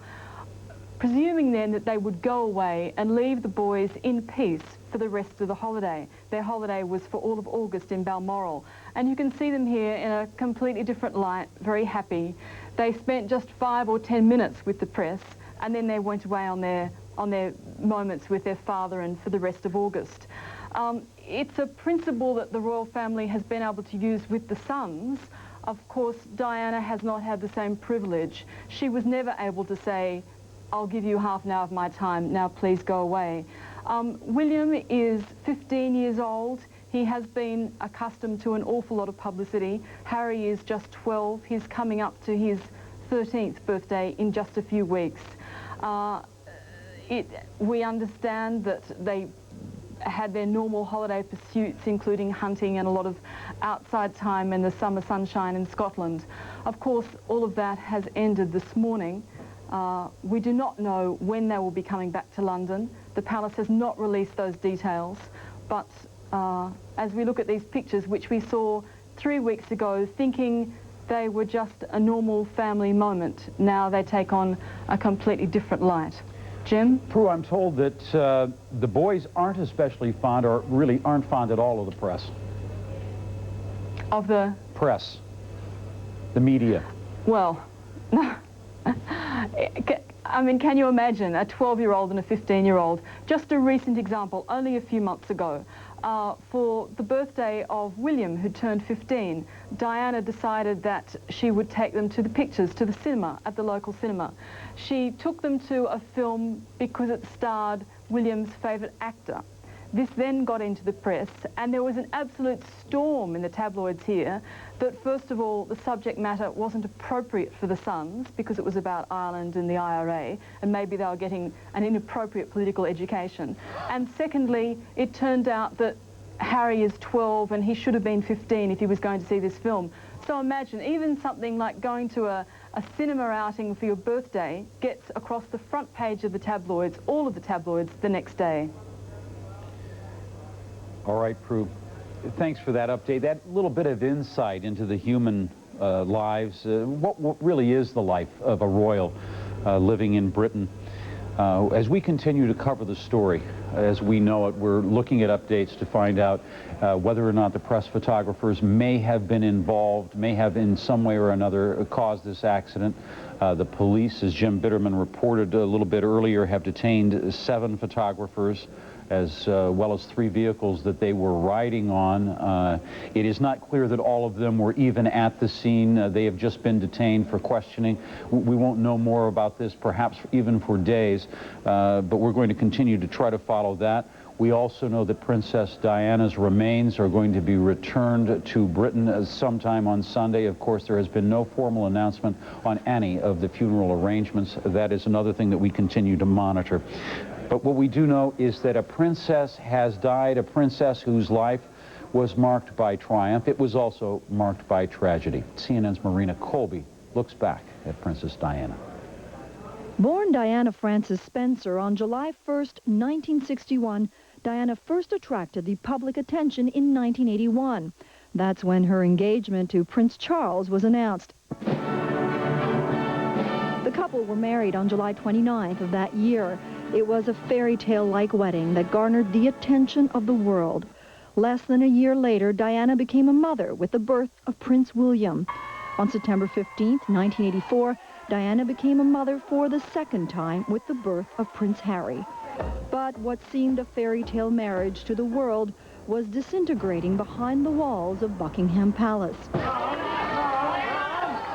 presuming then that they would go away and leave the boys in peace for the rest of the holiday. Their holiday was for all of August in Balmoral. And you can see them here in a completely different light, very happy. They spent just 5 or 10 minutes with the press, and then they went away on their moments with their father and for the rest of August. It's a principle that the royal family has been able to use with the sons. Of course, Diana has not had the same privilege. She was never able to say, I'll give you half an hour of my time, now please go away. William is 15 years old. He has been accustomed to an awful lot of publicity. Harry is just 12. He's coming up to his 13th birthday in just a few weeks. We understand that they had their normal holiday pursuits, including hunting and a lot of outside time and the summer sunshine in Scotland. Of course, all of that has ended this morning. We do not know when they will be coming back to London. The palace has not released those details, but as we look at these pictures, which we saw 3 weeks ago, thinking they were just a normal family moment, now they take on a completely different light. Jim? Prue, I'm told that the boys aren't especially fond, or really aren't fond at all, of the press. Of the? Press. The media. Well, I mean, can you imagine a 12-year-old and a 15-year-old? Just a recent example, only a few months ago, for the birthday of William, who turned 15, Diana decided that she would take them to the pictures, to the cinema, at the local cinema. She took them to a film because it starred William's favourite actor. This then got into the press, and there was an absolute storm in the tabloids here that, first of all, the subject matter wasn't appropriate for the sons because it was about Ireland and the IRA, and maybe they were getting an inappropriate political education. And secondly, it turned out that Harry is 12 and he should have been 15 if he was going to see this film. So imagine, even something like going to a cinema outing for your birthday gets across the front page of the tabloids, all of the tabloids, the next day. All right, Prue. Thanks for that update. That little bit of insight into the human lives, what really is the life of a royal living in Britain. As we continue to cover the story, as we know it, we're looking at updates to find out whether or not the press photographers may have been involved, may have in some way or another caused this accident. The police, as Jim Bitterman reported a little bit earlier, have detained 7 photographers as well as 3 vehicles that they were riding on. It is not clear that all of them were even at the scene. They have just been detained for questioning. We won't know more about this, perhaps even for days, but we're going to continue to try to follow that. We also know that Princess Diana's remains are going to be returned to Britain sometime on Sunday. Of course, there has been no formal announcement on any of the funeral arrangements. That is another thing that we continue to monitor. But what we do know is that a princess has died, a princess whose life was marked by triumph. It was also marked by tragedy. CNN's Marina Colby looks back at Princess Diana. Born Diana Frances Spencer on July 1st, 1961, Diana first attracted the public attention in 1981. That's when her engagement to Prince Charles was announced. The couple were married on July 29th of that year. It was a fairy tale-like wedding that garnered the attention of the world. Less than a year later, Diana became a mother with the birth of Prince William. On September 15th, 1984, Diana became a mother for the second time with the birth of Prince Harry. But what seemed a fairy tale marriage to the world was disintegrating behind the walls of Buckingham Palace.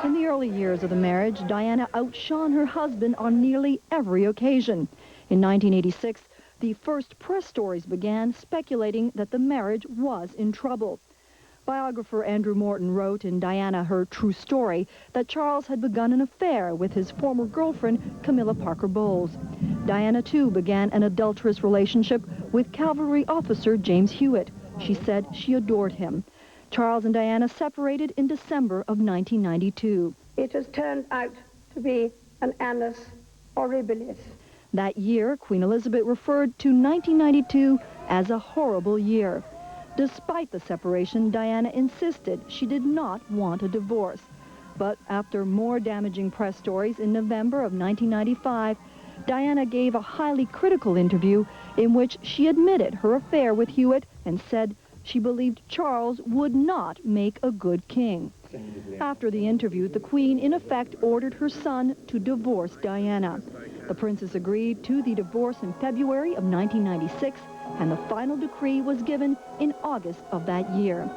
In the early years of the marriage, Diana outshone her husband on nearly every occasion. In 1986, the first press stories began speculating that the marriage was in trouble. Biographer Andrew Morton wrote in Diana, Her True Story, that Charles had begun an affair with his former girlfriend, Camilla Parker Bowles. Diana, too, began an adulterous relationship with cavalry officer James Hewitt. She said she adored him. Charles and Diana separated in December of 1992. It has turned out to be an annus horribilis. That year, Queen Elizabeth referred to 1992 as a horrible year. Despite the separation, Diana insisted she did not want a divorce. But after more damaging press stories in November of 1995, Diana gave a highly critical interview in which she admitted her affair with Hewitt and said she believed Charles would not make a good king. After the interview, the Queen, in effect, ordered her son to divorce Diana. The princess agreed to the divorce in February of 1996, and the final decree was given in August of that year.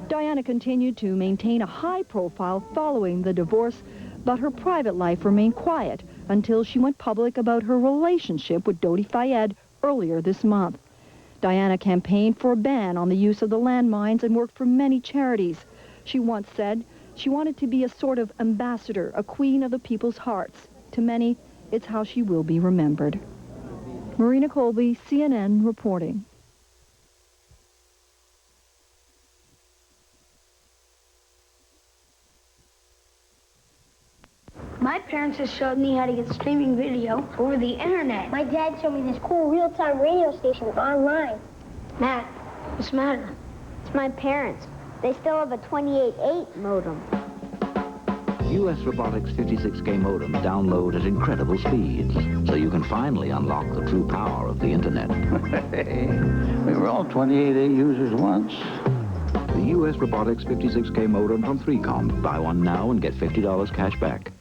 Diana continued to maintain a high profile following the divorce, but her private life remained quiet until she went public about her relationship with Dodi Fayed earlier this month. Diana campaigned for a ban on the use of the landmines and worked for many charities. She once said she wanted to be a sort of ambassador, a queen of the people's hearts. To many, it's how she will be remembered. Marina Colby, CNN, reporting. My parents just showed me how to get streaming video over the internet. My dad showed me this cool real-time radio station online. Matt, what's the matter? It's my parents. They still have a 28.8 modem. U.S. Robotics 56K modem download at incredible speeds, so you can finally unlock the true power of the internet. Hey, we were all 28A users once. The U.S. Robotics 56K modem from 3Com. Buy one now and get $50 cash back.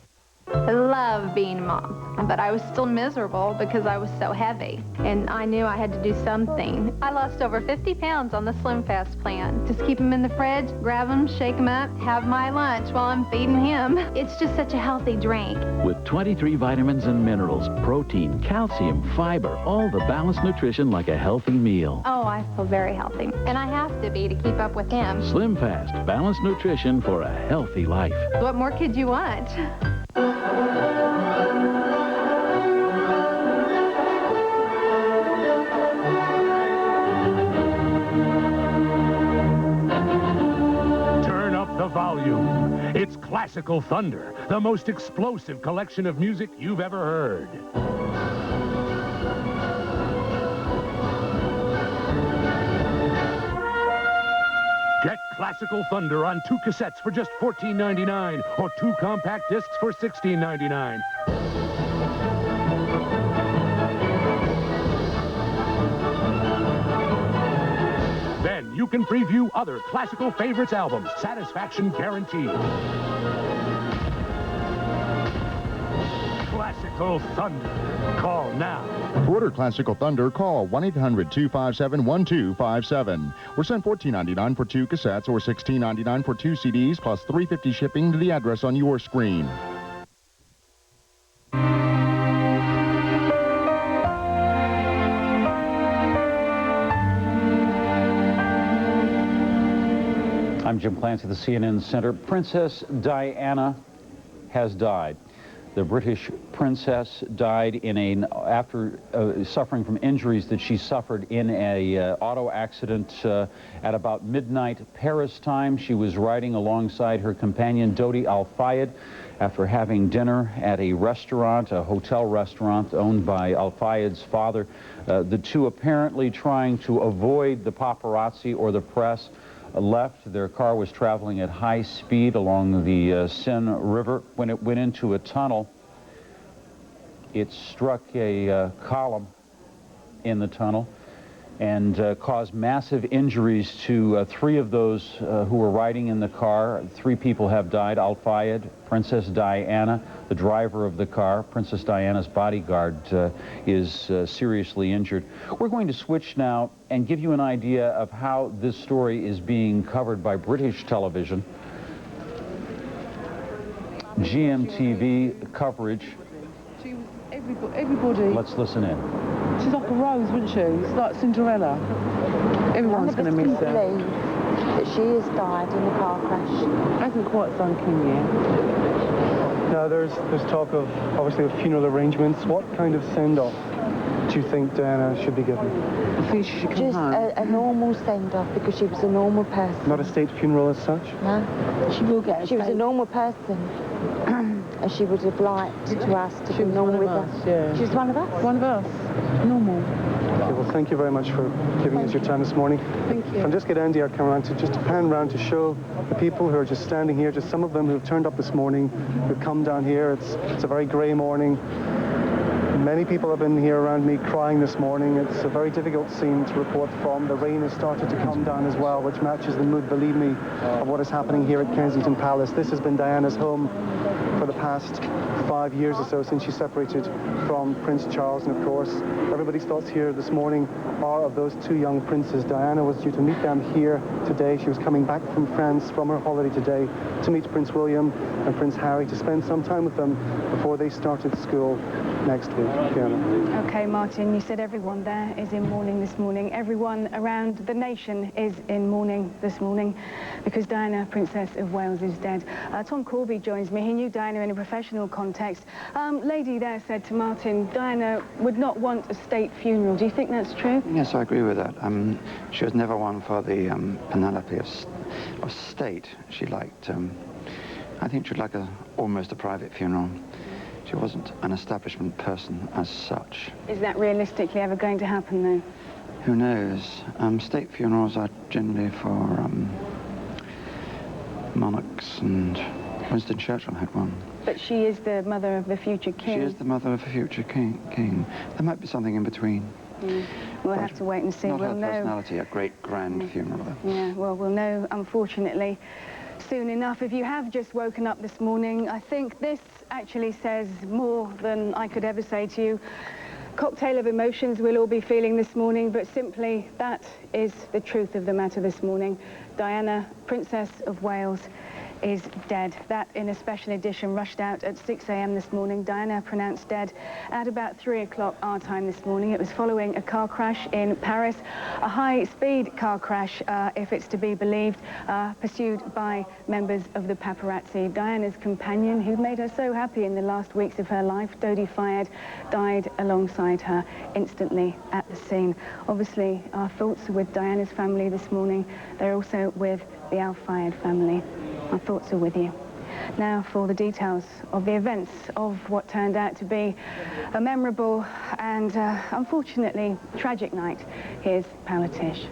I love being a mom, but I was still miserable because I was so heavy, and I knew I had to do something. I lost over 50 pounds on the Slim Fast plan. Just keep them in the fridge, grab them, shake them up, have my lunch while I'm feeding him. It's just such a healthy drink. With 23 vitamins and minerals, protein, calcium, fiber, all the balanced nutrition like a healthy meal. Oh, I feel very healthy, and I have to be to keep up with him. Slim Fast, balanced nutrition for a healthy life. What more could you want? Turn up the volume. It's Classical Thunder, the most explosive collection of music you've ever heard. Get Classical Thunder on 2 cassettes for just $14.99 or 2 compact discs for $16.99. Then you can preview other Classical Favorites albums. Satisfaction guaranteed. Classical Thunder. Call now. To order Classical Thunder, call 1-800-257-1257 or send $14.99 for 2 cassettes or $16.99 for 2 CDs plus $3.50 shipping to the address on your screen. I'm Jim Clancy, the CNN Center. Princess Diana has died. The British princess died after suffering from injuries that she suffered in a auto accident at about midnight Paris time. She was riding alongside her companion Dodi Al Fayed after having dinner at a restaurant, a hotel restaurant owned by Al Fayed's father. The two apparently trying to avoid the paparazzi or the press left. Their car was traveling at high speed along the Seine River. When it went into a tunnel, it struck a column in the tunnel and caused massive injuries to 3 of those who were riding in the car. 3 people have died. Al Fayed, Princess Diana, the driver of the car, Princess Diana's bodyguard, is seriously injured. We're going to switch now and give you an idea of how this story is being covered by British television. GMTV coverage. Everybody. Let's listen in. She's like a rose, wouldn't she? It's like Cinderella. Everyone's going to miss her. That she has died in a car crash. Hasn't quite sunk in yet. Now, there's talk of, obviously, of funeral arrangements. What kind of send-off do you think Diana should be given? I think she should come Just home. a normal send-off, because she was a normal person. Not a state funeral as such? No. She will get. She was a normal person. And she would have liked to us to be normal with us. Yeah. She was one of us. One of us. Normal. Okay, well, thank you very much for giving us your time this morning. Thank you. If I can just get Andy, our cameraman, to just pan round to show the people who are just standing here, just some of them who have turned up this morning, who've come down here. It's a very grey morning. Many people have been here around me crying this morning. It's a very difficult scene to report from. The rain has started to come down as well, which matches the mood, believe me, of what is happening here at Kensington Palace. This has been Diana's home for the past 5 years or so since she separated from Prince Charles. And of course, everybody's thoughts here this morning are of those 2 young princes. Diana was due to meet them here today. She was coming back from France from her holiday today to meet Prince William and Prince Harry, to spend some time with them before they started school next week. Fiona. Okay, Martin, you said everyone there is in mourning this morning. Everyone around the nation is in mourning this morning because Diana, Princess of Wales, is dead. Tom Corby joins me. He knew Diana in a professional context. Lady there said to Martin, Diana would not want a state funeral. Do you think that's true? Yes, I agree with that. She was never one for the Penelope of state. She liked, I think she'd like almost a private funeral. She wasn't an establishment person as such. Is that realistically ever going to happen, though? Who knows? State funerals are generally for monarchs, and Winston Churchill had one. But she is the mother of the future king. She is the mother of a future king. There might be something in between. We'll have to wait and see. Not We'll her know. personality, a great grand funeral. Yeah, well, we'll know, unfortunately, soon enough. If you have just woken up this morning, I think this actually says more than I could ever say to you. Cocktail of emotions we'll all be feeling this morning, but simply that is the truth of the matter this morning. Diana, Princess of Wales, is dead. That in a special edition rushed out at 6 a.m. this morning. Diana pronounced dead at about 3 o'clock our time this morning. It was following a car crash in Paris, a high-speed car crash, if it's to be believed, pursued by members of the paparazzi. Diana's companion, who'd made her so happy in the last weeks of her life, Dodi Fayed, died alongside her instantly at the scene. Obviously, our thoughts are with Diana's family this morning. They're also with the Al Fayed family. Our thoughts are with you. Now for the details of the events of what turned out to be a memorable and unfortunately tragic night. Here's Paula Tish.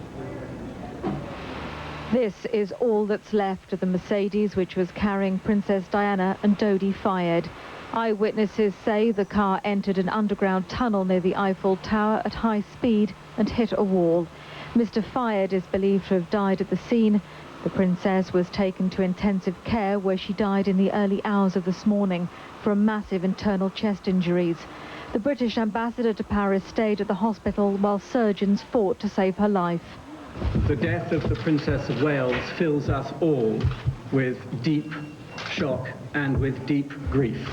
This is all that's left of the Mercedes which was carrying Princess Diana and Dodi Fayed. Eyewitnesses say the car entered an underground tunnel near the Eiffel Tower at high speed and hit a wall. Mr. Fayed is believed to have died at the scene. The princess was taken to intensive care where she died in the early hours of this morning from massive internal chest injuries. The British ambassador to Paris stayed at the hospital while surgeons fought to save her life. The death of the Princess of Wales fills us all with deep shock and with deep grief.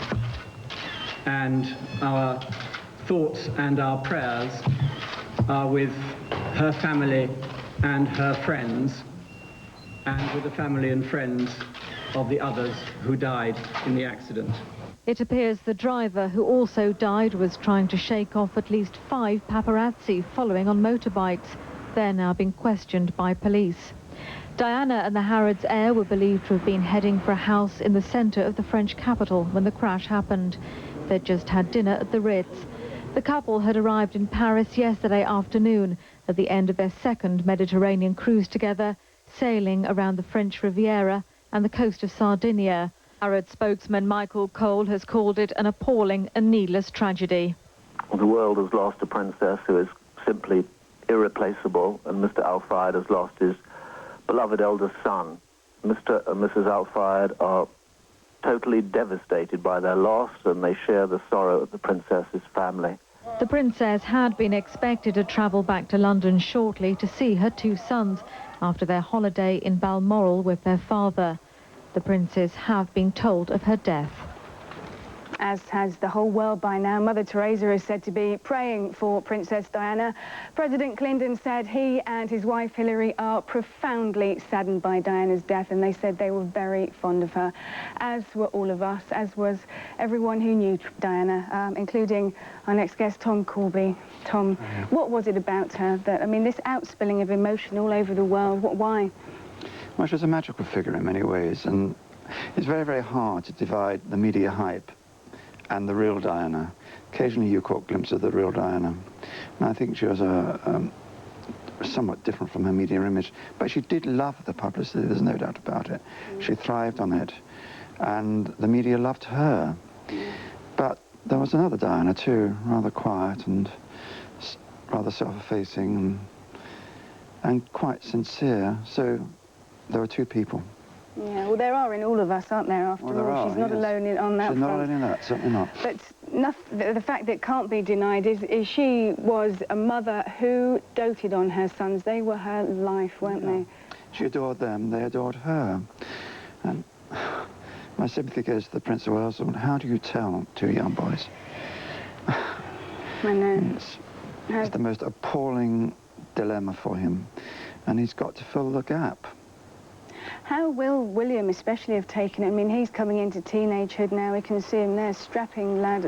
And our thoughts and our prayers are with her family and her friends, and with the family and friends of the others who died in the accident. It appears the driver, who also died, was trying to shake off at least 5 paparazzi following on motorbikes. They're now being questioned by police. Diana and the Harrods heir were believed to have been heading for a house in the centre of the French capital when the crash happened. They'd just had dinner at the Ritz. The couple had arrived in Paris yesterday afternoon at the end of their second Mediterranean cruise together, sailing around the French Riviera and the coast of Sardinia. Harrods spokesman Michael Cole has called it an appalling and needless tragedy. The world has lost a princess who is simply irreplaceable, and Mr. Al Fayed has lost his beloved eldest son. Mr. and Mrs. Al Fayed are totally devastated by their loss, and they share the sorrow of the princess's family. The princess had been expected to travel back to London shortly to see her 2 sons after their holiday in Balmoral with their father. The princes have been told of her death. As has the whole world by now. Mother Teresa is said to be praying for Princess Diana. President Clinton said he and his wife Hillary are profoundly saddened by Diana's death, and they said they were very fond of her, as were all of us, as was everyone who knew Diana, including our next guest, Tom Corby. Tom, what was it about her that, I mean, this outspilling of emotion all over the world? Why? Well, she was a magical figure in many ways, and it's very, very hard to divide the media hype and the real Diana. Occasionally you caught glimpses of the real Diana. And I think she was somewhat different from her media image, but she did love the publicity, there's no doubt about it. She thrived on it, and the media loved her. But there was another Diana too, rather quiet and rather self-effacing and quite sincere. So there were 2 people. Yeah, well, there are in all of us, aren't there, after all? She's not alone on that front. She's not alone in that, certainly not. But the fact that can't be denied is she was a mother who doted on her sons. They were her life, weren't they? She adored them, they adored her. And my sympathy goes to the Prince of Wales. How do you tell 2 young boys? I know. It's the most appalling dilemma for him, and he's got to fill the gap. How will William especially have taken it? I mean, he's coming into teenagehood now. We can see him there, strapping lad,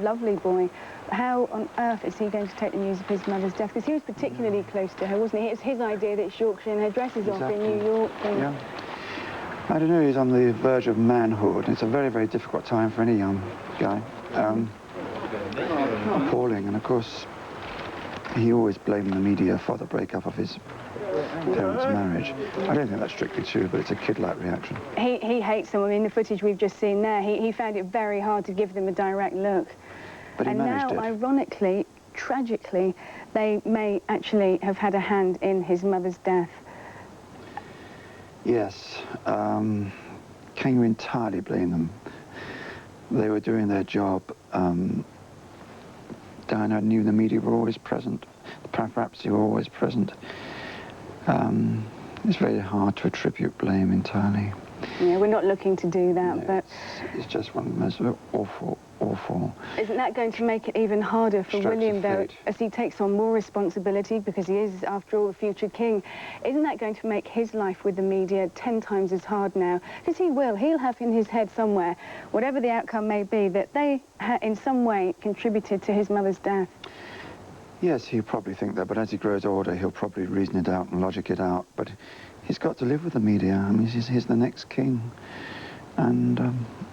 lovely boy. How on earth is he going to take the news of his mother's death? Because he was particularly close to her, wasn't he? It's his idea that she auctioned her dresses off in New York. Yeah. I don't know, he's on the verge of manhood. It's a very, very difficult time for any young guy. Appalling, and of course, he always blamed the media for the breakup of his parents' marriage. I don't think that's strictly true, but it's a kid-like reaction. He hates them. I mean, the footage we've just seen there, he found it very hard to give them a direct look. But he managed it. And now, ironically, tragically, they may actually have had a hand in his mother's death. Yes. Can you entirely blame them? They were doing their job. Diana knew the media were always present. The paparazzi were always present. It's very hard to attribute blame entirely. Yeah, we're not looking to do that, no, but... It's just one of the most awful, awful... Isn't that going to make it even harder for William, though, as he takes on more responsibility, because he is, after all, the future king? Isn't that going to make his life with the media 10 times as hard now? Because he'll have in his head somewhere, whatever the outcome may be, that they, in some way, contributed to his mother's death. Yes, he'll probably think that, but as he grows older, he'll probably reason it out and logic it out. But he's got to live with the media. I mean, he's the next king, and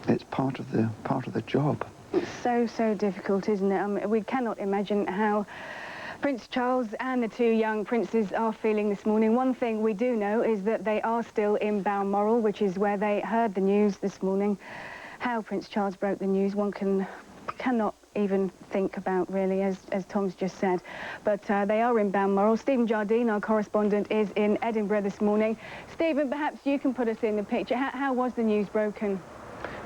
it's part of the job. It's so difficult, isn't it? We cannot imagine how Prince Charles and the 2 young princes are feeling this morning. One thing we do know is that they are still in Balmoral, which is where they heard the news this morning. How Prince Charles broke the news, one cannot even think about, really, as Tom's just said. But they are in Balmoral. Stephen Jardine, our correspondent, is in Edinburgh this morning. Stephen, perhaps you can put us in the picture. How was the news broken?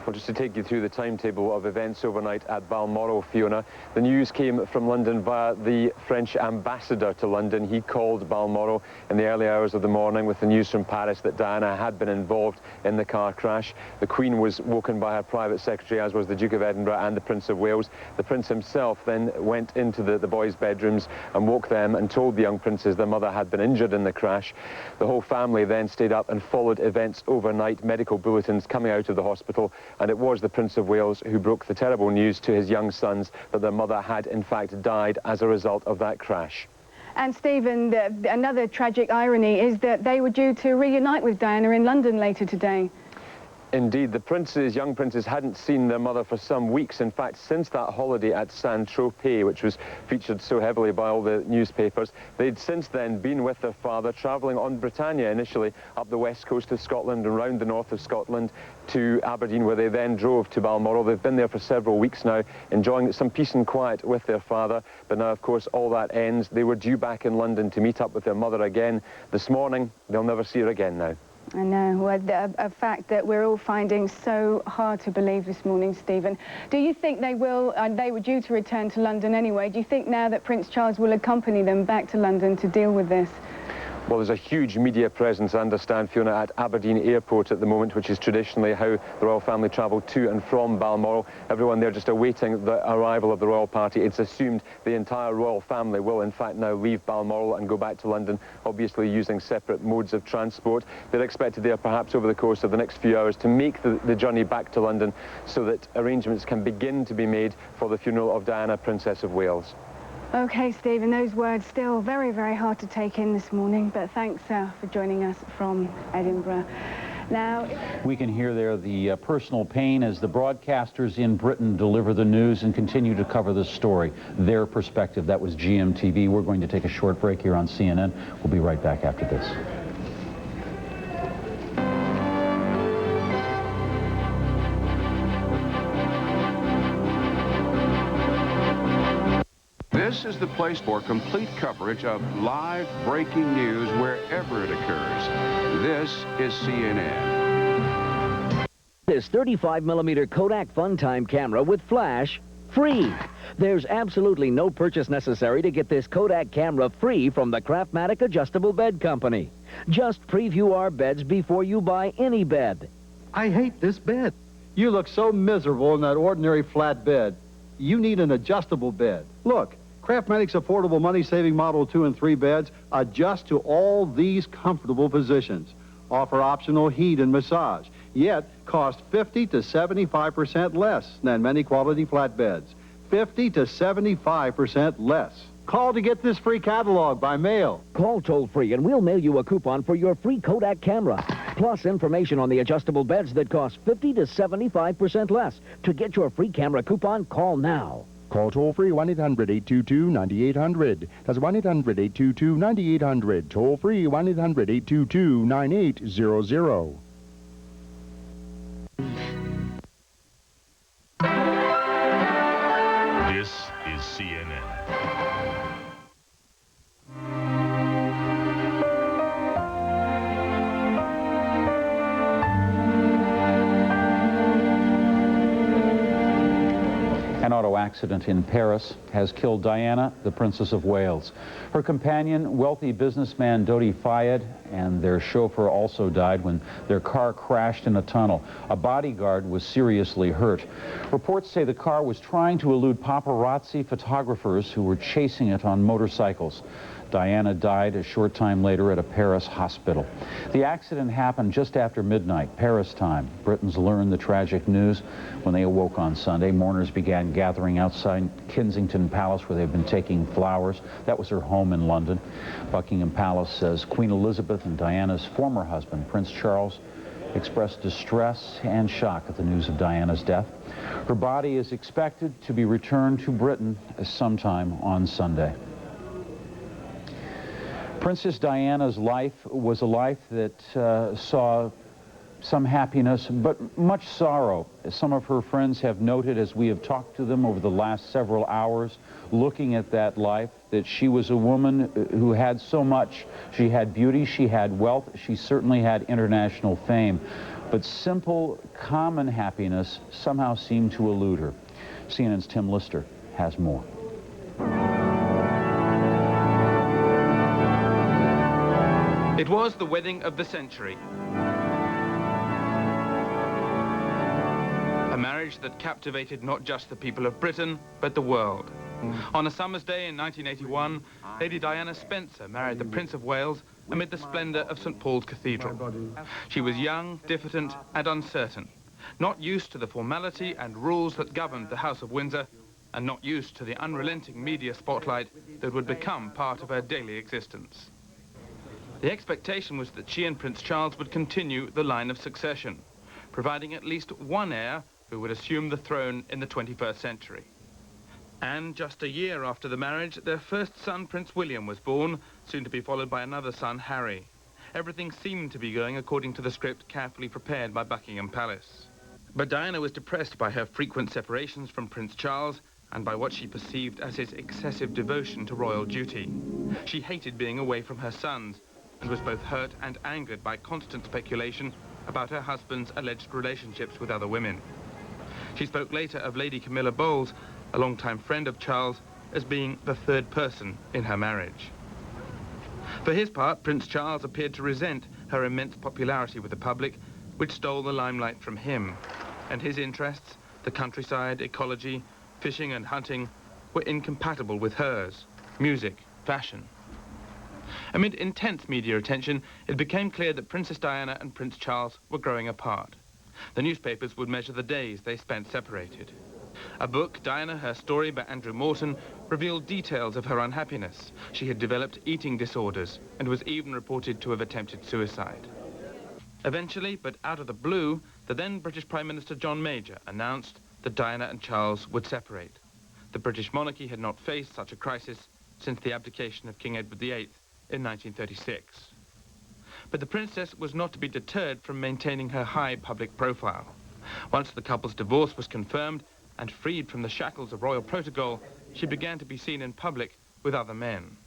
Well, just to take you through the timetable of events overnight at Balmoral, Fiona, the news came from London via the French ambassador to London. He called Balmoral in the early hours of the morning with the news from Paris that Diana had been involved in the car crash. The Queen was woken by her private secretary, as was the Duke of Edinburgh and the Prince of Wales. The Prince himself then went into the boys' bedrooms and woke them and told the young princes their mother had been injured in the crash. The whole family then stayed up and followed events overnight, medical bulletins coming out of the hospital. And it was the Prince of Wales who broke the terrible news to his young sons that their mother had in fact died as a result of that crash. And Stephen, another tragic irony is that they were due to reunite with Diana in London later today. Indeed, the young princes hadn't seen their mother for some weeks. In fact, since that holiday at Saint-Tropez, which was featured so heavily by all the newspapers, they'd since then been with their father, travelling on Britannia initially up the west coast of Scotland and round the north of Scotland to Aberdeen, where they then drove to Balmoral. They've been there for several weeks now, enjoying some peace and quiet with their father. But now, of course, all that ends. They were due back in London to meet up with their mother again this morning. They'll never see her again now. I know, well, a fact that we're all finding so hard to believe this morning, Stephen. Do you think they will, and they were due to return to London anyway, do you think now that Prince Charles will accompany them back to London to deal with this? Well, there's a huge media presence, I understand, Fiona, at Aberdeen Airport at the moment, which is traditionally how the royal family travel to and from Balmoral. Everyone there just awaiting the arrival of the royal party. It's assumed the entire royal family will, in fact, now leave Balmoral and go back to London, obviously using separate modes of transport. They're expected there, perhaps over the course of the next few hours, to make the journey back to London so that arrangements can begin to be made for the funeral of Diana, Princess of Wales. OK, Stephen, those words still very, very hard to take in this morning, but thanks for joining us from Edinburgh. Now, we can hear there the personal pain as the broadcasters in Britain deliver the news and continue to cover the story, their perspective. That was GMTV. We're going to take a short break here on CNN. We'll be right back after this. This is the place for complete coverage of live breaking news wherever it occurs. This is CNN. This 35mm Kodak FunTime camera with flash, free. There's absolutely no purchase necessary to get this Kodak camera free from the Craftmatic Adjustable Bed Company. Just preview our beds before you buy any bed. I hate this bed. You look so miserable in that ordinary flat bed. You need an adjustable bed. Look. Craftmatic's affordable money-saving Model 2 and 3 beds adjust to all these comfortable positions, offer optional heat and massage, yet cost 50 to 75% less than many quality flat beds. 50 to 75% less. Call to get this free catalog by mail. Call toll-free and we'll mail you a coupon for your free Kodak camera, plus information on the adjustable beds that cost 50 to 75% less. To get your free camera coupon, call now. Call toll-free 1-800-822-9800. That's 1-800-822-9800. Toll-free 1-800-822-9800. This is CNN. An auto accident in Paris has killed Diana, the Princess of Wales. Her companion, wealthy businessman Dodi Fayed, and their chauffeur also died when their car crashed in a tunnel. A bodyguard was seriously hurt. Reports say the car was trying to elude paparazzi photographers who were chasing it on motorcycles. Diana died a short time later at a Paris hospital. The accident happened just after midnight, Paris time. Britons learned the tragic news when they awoke on Sunday. Mourners began gathering outside Kensington Palace, where they've been taking flowers. That was her home in London. Buckingham Palace says Queen Elizabeth and Diana's former husband, Prince Charles, expressed distress and shock at the news of Diana's death. Her body is expected to be returned to Britain sometime on Sunday. Princess Diana's life was a life that saw some happiness, but much sorrow. Some of her friends have noted, as we have talked to them over the last several hours, looking at that life, that she was a woman who had so much. She had beauty, she had wealth, she certainly had international fame. But simple, common happiness somehow seemed to elude her. CNN's Tim Lister has more. It was the wedding of the century. A marriage that captivated not just the people of Britain, but the world. On a summer's day in 1981, Lady Diana Spencer married the Prince of Wales amid the splendour of St. Paul's Cathedral. She was young, diffident and uncertain, not used to the formality and rules that governed the House of Windsor, and not used to the unrelenting media spotlight that would become part of her daily existence. The expectation was that she and Prince Charles would continue the line of succession, providing at least one heir who would assume the throne in the 21st century. And just a year after the marriage, their first son, Prince William, was born, soon to be followed by another son, Harry. Everything seemed to be going according to the script carefully prepared by Buckingham Palace. But Diana was depressed by her frequent separations from Prince Charles and by what she perceived as his excessive devotion to royal duty. She hated being away from her sons and was both hurt and angered by constant speculation about her husband's alleged relationships with other women. She spoke later of Lady Camilla Bowles, a longtime friend of Charles, as being the third person in her marriage. For his part, Prince Charles appeared to resent her immense popularity with the public, which stole the limelight from him, and his interests, the countryside, ecology, fishing and hunting, were incompatible with hers, music, fashion. Amid intense media attention, it became clear that Princess Diana and Prince Charles were growing apart. The newspapers would measure the days they spent separated. A book, Diana, Her Story, by Andrew Morton, revealed details of her unhappiness. She had developed eating disorders and was even reported to have attempted suicide. Eventually, but out of the blue, the then British Prime Minister John Major announced that Diana and Charles would separate. The British monarchy had not faced such a crisis since the abdication of King Edward VIII in 1936. But the princess was not to be deterred from maintaining her high public profile. Once the couple's divorce was confirmed and freed from the shackles of royal protocol, she began to be seen in public with other men.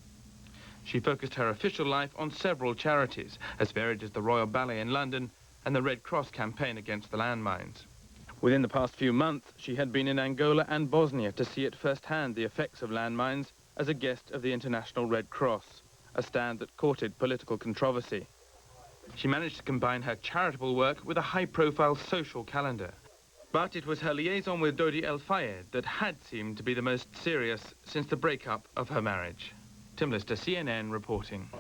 She focused her official life on several charities, as varied as the Royal Ballet in London and the Red Cross campaign against the landmines. Within the past few months, she had been in Angola and Bosnia to see at first-hand the effects of landmines as a guest of the International Red Cross, a stand that courted political controversy. She managed to combine her charitable work with a high-profile social calendar. But it was her liaison with Dodi El Fayed that had seemed to be the most serious since the breakup of her marriage. Tim Lister, CNN, reporting.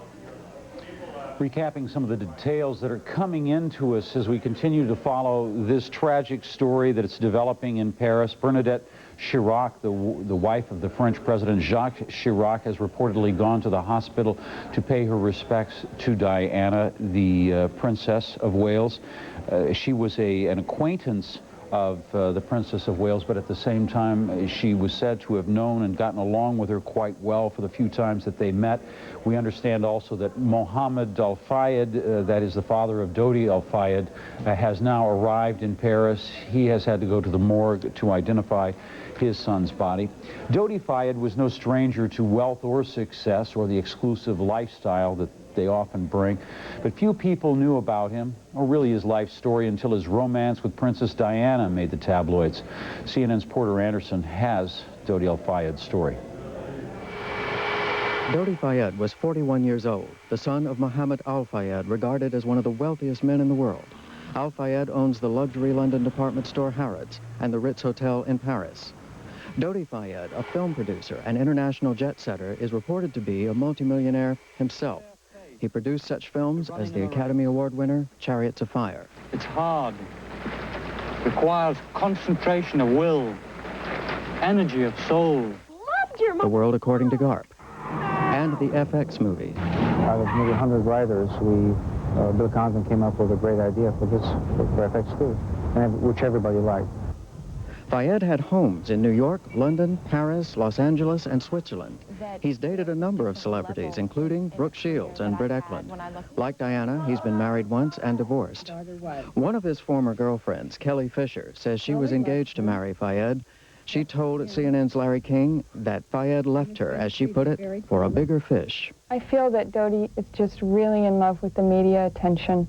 Recapping some of the details that are coming into us as we continue to follow this tragic story that it's developing in Paris. Bernadette Chirac, the wife of the French President Jacques Chirac, has reportedly gone to the hospital to pay her respects to Diana, the Princess of Wales. She was an acquaintance of the Princess of Wales, but at the same time, she was said to have known and gotten along with her quite well for the few times that they met. We understand also that Mohammed Al Fayed, that is the father of Dodi Al Fayed, has now arrived in Paris. He has had to go to the morgue to identify his son's body. Dodi Fayed was no stranger to wealth or success or the exclusive lifestyle that they often bring, but few people knew about him, or really his life story, until his romance with Princess Diana made the tabloids. CNN's Porter Anderson has Dodi Al Fayed's story. Dodi Fayed was 41 years old, the son of Mohammed Al Fayed, regarded as one of the wealthiest men in the world. Al Fayed owns the luxury London department store Harrods and the Ritz Hotel in Paris. Dodi Fayed, a film producer and international jet-setter, is reported to be a multimillionaire himself. He produced such films as the Academy Award winner Chariots of Fire. It's hard. Requires concentration of will, energy of soul. The World According to Garp. And the FX movie. Out of maybe 100 writers, Bill Condon came up with a great idea for FX2, and which everybody liked. Fayed had homes in New York, London, Paris, Los Angeles, and Switzerland. He's dated a number of celebrities, including Brooke Shields and Britt Eklund. Like Diana, he's been married once and divorced. One of his former girlfriends, Kelly Fisher, says she was engaged to marry Fayed. She told CNN's Larry King that Fayed left her, as she put it, for a bigger fish. I feel that Dodi is just really in love with the media attention.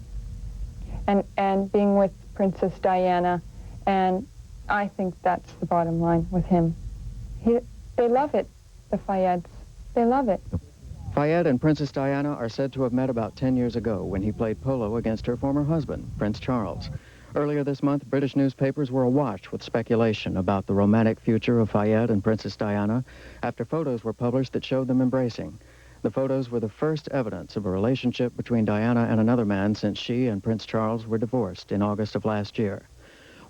and being with Princess Diana, and I think that's the bottom line with him. They love it, the Fayeds. They love it. Fayed and Princess Diana are said to have met about 10 years ago when he played polo against her former husband, Prince Charles. Earlier this month, British newspapers were awash with speculation about the romantic future of Fayed and Princess Diana after photos were published that showed them embracing. The photos were the first evidence of a relationship between Diana and another man since she and Prince Charles were divorced in August of last year.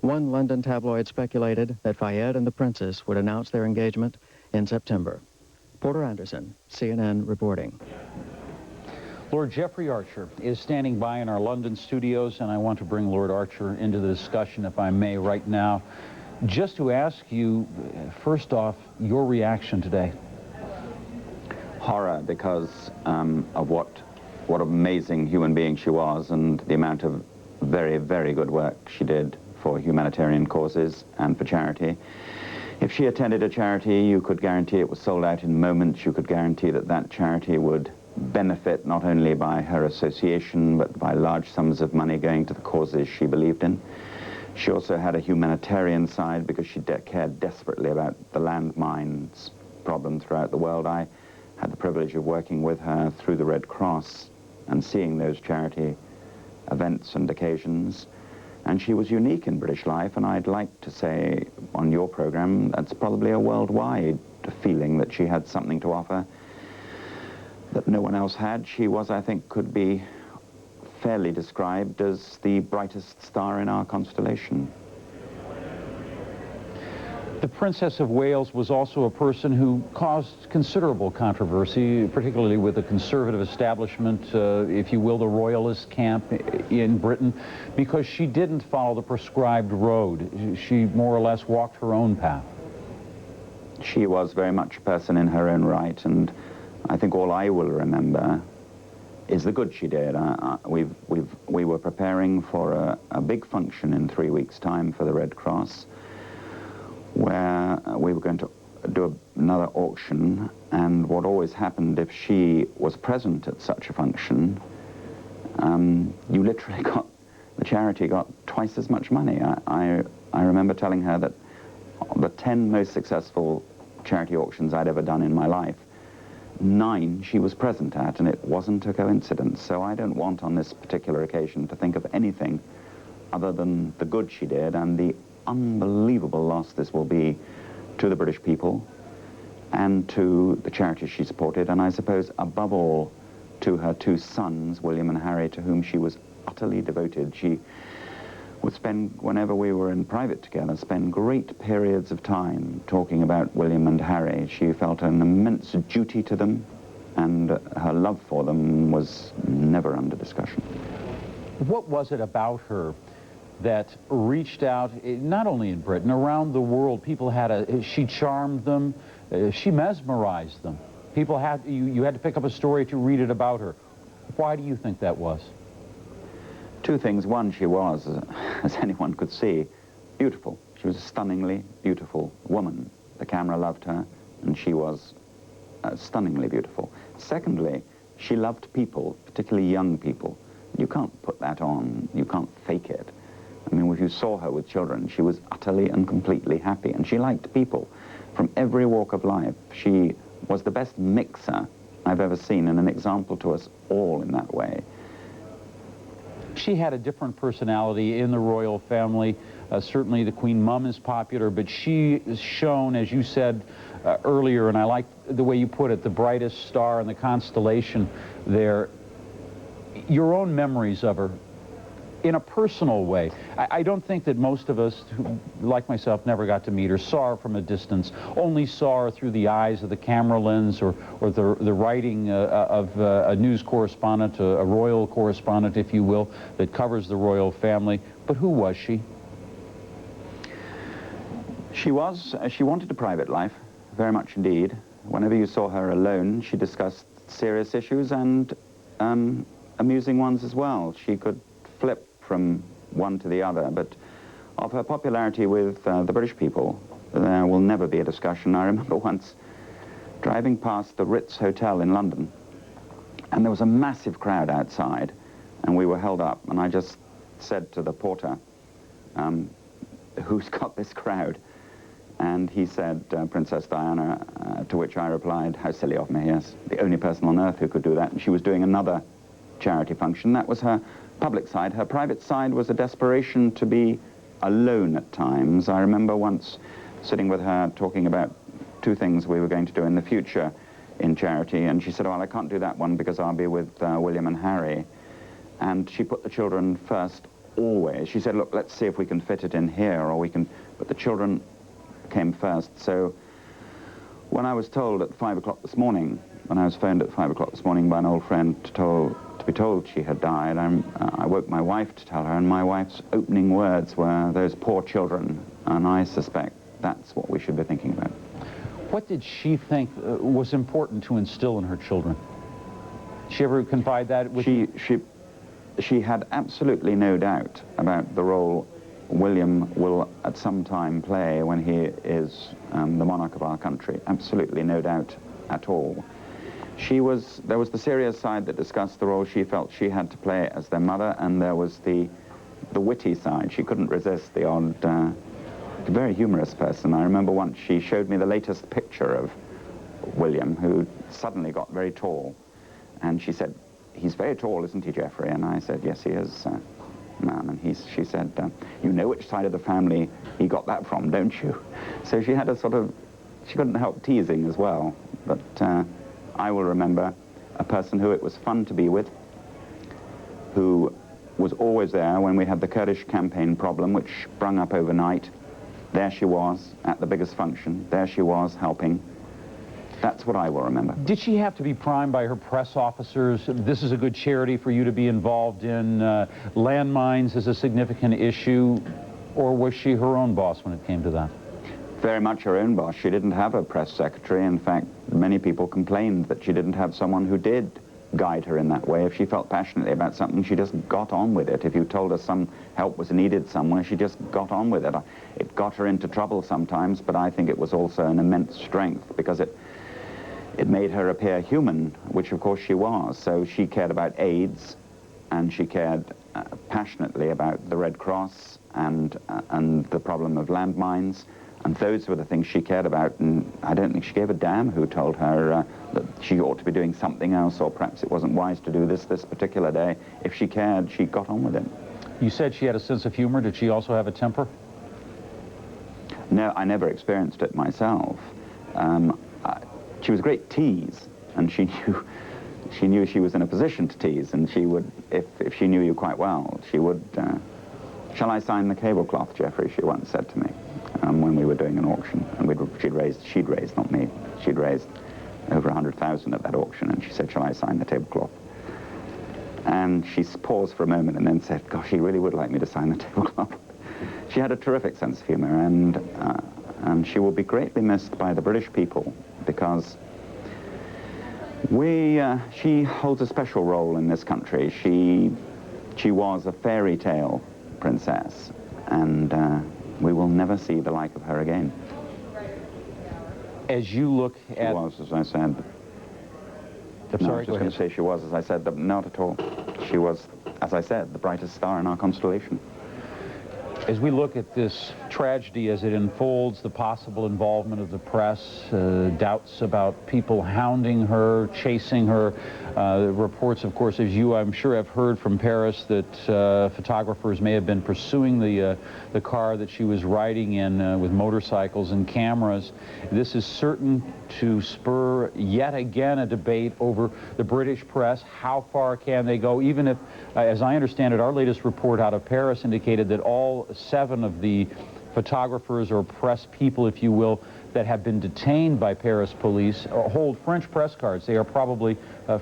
One London tabloid speculated that Fayed and the princess would announce their engagement in September. Porter Anderson, CNN reporting. Lord Jeffrey Archer is standing by in our London studios, and I want to bring Lord Archer into the discussion, if I may, right now, just to ask you, first off, your reaction today. Horror, because of what amazing human being she was and the amount of very, very good work she did for humanitarian causes and for charity. If she attended a charity, you could guarantee it was sold out in moments. You could guarantee that that charity would benefit not only by her association, but by large sums of money going to the causes she believed in. She also had a humanitarian side because she cared desperately about the landmines problem throughout the world. I had the privilege of working with her through the Red Cross and seeing those charity events and occasions. And she was unique in British life, and I'd like to say on your program, that's probably a worldwide feeling that she had something to offer that no one else had. She was, I think, could be fairly described as the brightest star in our constellation. The Princess of Wales was also a person who caused considerable controversy, particularly with the conservative establishment, if you will, the royalist camp in Britain, because she didn't follow the prescribed road. She more or less walked her own path. She was very much a person in her own right, and I think all I will remember is the good she did. We were preparing for a big function in 3 weeks' time for the Red Cross, where we were going to do another auction, and what always happened if she was present at such a function, you literally got, the charity got twice as much money. I remember telling her that the 10 most successful charity auctions I'd ever done in my life, 9 she was present at, and it wasn't a coincidence. So I don't want on this particular occasion to think of anything other than the good she did and the unbelievable loss this will be to the British people and to the charities she supported, and I suppose above all to her 2 sons, William and Harry, to whom she was utterly devoted. She would spend, whenever we were in private together, spend great periods of time talking about William and Harry. She felt an immense duty to them, and her love for them was never under discussion. What was it about her that reached out, not only in Britain, around the world? People had she charmed them, she mesmerized them. People had, you had to pick up a story to read it about her. Why do you think that was? 2 things. One, she was, as anyone could see, beautiful. She was a stunningly beautiful woman. The camera loved her, and she was stunningly beautiful. Secondly, she loved people, particularly young people. You can't put that on. You can't fake it. I mean, if you saw her with children, she was utterly and completely happy, and she liked people from every walk of life. She was the best mixer I've ever seen, and an example to us all in that way. She had a different personality in the royal family. Certainly the Queen Mum is popular, but she is shown, as you said earlier, and I like the way you put it, the brightest star in the constellation there. Your own memories of her, in a personal way. I don't think that most of us, who, like myself, never got to meet her, saw her from a distance, only saw her through the eyes of the camera lens or the writing of a news correspondent, a royal correspondent, if you will, that covers the royal family. But who was she? She wanted a private life, very much indeed. Whenever you saw her alone, she discussed serious issues and amusing ones as well. She could flip from one to the other, but of her popularity with the British people, there will never be a discussion. I remember once driving past the Ritz Hotel in London, and there was a massive crowd outside, and we were held up, and I just said to the porter, who's got this crowd? And he said, Princess Diana, to which I replied, how silly of me, yes, the only person on earth who could do that. And she was doing another charity function. That was her public side. Her private side was a desperation to be alone at times. I remember once sitting with her talking about two things we were going to do in the future in charity, and she said, well, I can't do that one because I'll be with William and Harry. And she put the children first always. She said, look, let's see if we can fit it in here, or we can, but the children came first. So when I was told at 5 o'clock this morning, when I was phoned at 5 o'clock this morning by an old friend to be told she had died, I woke my wife to tell her, and my wife's opening words were, those poor children, and I suspect that's what we should be thinking about. What did she think was important to instill in her children? Did she ever confide that with you? She had absolutely no doubt about the role William will at some time play when he is the monarch of our country. Absolutely no doubt at all. There was the serious side that discussed the role she felt she had to play as their mother, and there was the witty side. She couldn't resist the odd, very humorous person. I remember once she showed me the latest picture of William, who suddenly got very tall, and she said, he's very tall, isn't he, Geoffrey? And I said, yes, he is, ma'am. And she said, you know which side of the family he got that from, don't you? So she had a sort of, she couldn't help teasing as well. But I will remember a person who it was fun to be with, who was always there when we had the Kurdish campaign problem, which sprung up overnight. There she was at the biggest function. There she was helping. That's what I will remember. Did she have to be primed by her press officers? This is a good charity for you to be involved in. Landmines is a significant issue. Or was she her own boss when it came to that? Very much her own boss. She didn't have a press secretary. In fact, many people complained that she didn't have someone who did guide her in that way. If she felt passionately about something, she just got on with it. If you told her some help was needed somewhere, she just got on with it. It got her into trouble sometimes, but I think it was also an immense strength because it made her appear human, which of course she was. So she cared about AIDS, and she cared passionately about the Red Cross and the problem of landmines. And those were the things she cared about, and I don't think she gave a damn who told her that she ought to be doing something else, or perhaps it wasn't wise to do this particular day. If she cared, she got on with it. You said she had a sense of humor. Did she also have a temper? No, I never experienced it myself. She was a great tease, and she knew she was in a position to tease, and she would, if she knew you quite well, she would, shall I sign the tablecloth, Geoffrey, she once said to me. When we were doing an auction, and she'd raised, not me, she'd raised over 100,000 at that auction, and she said, shall I sign the tablecloth? And she paused for a moment and then said, gosh, she really would like me to sign the tablecloth. She had a terrific sense of humor, and she will be greatly missed by the British people, because she holds a special role in this country. She was a fairy tale princess, and we will never see the like of her again. As you look at... She was, as I said... I'm sorry, I was just going to say she was, as I said, but not at all. She was, as I said, the brightest star in our constellation. As we look at this tragedy as it unfolds, the possible involvement of the press, doubts about people hounding her, chasing her, reports, of course, as you, I'm sure, have heard from Paris, that photographers may have been pursuing the car that she was riding in with motorcycles and cameras. This is certain to spur yet again a debate over the British press. How far can they go? Even if, as I understand it, our latest report out of Paris indicated that all 7 of the photographers or press people, if you will, that have been detained by Paris police hold French press cards. They are probably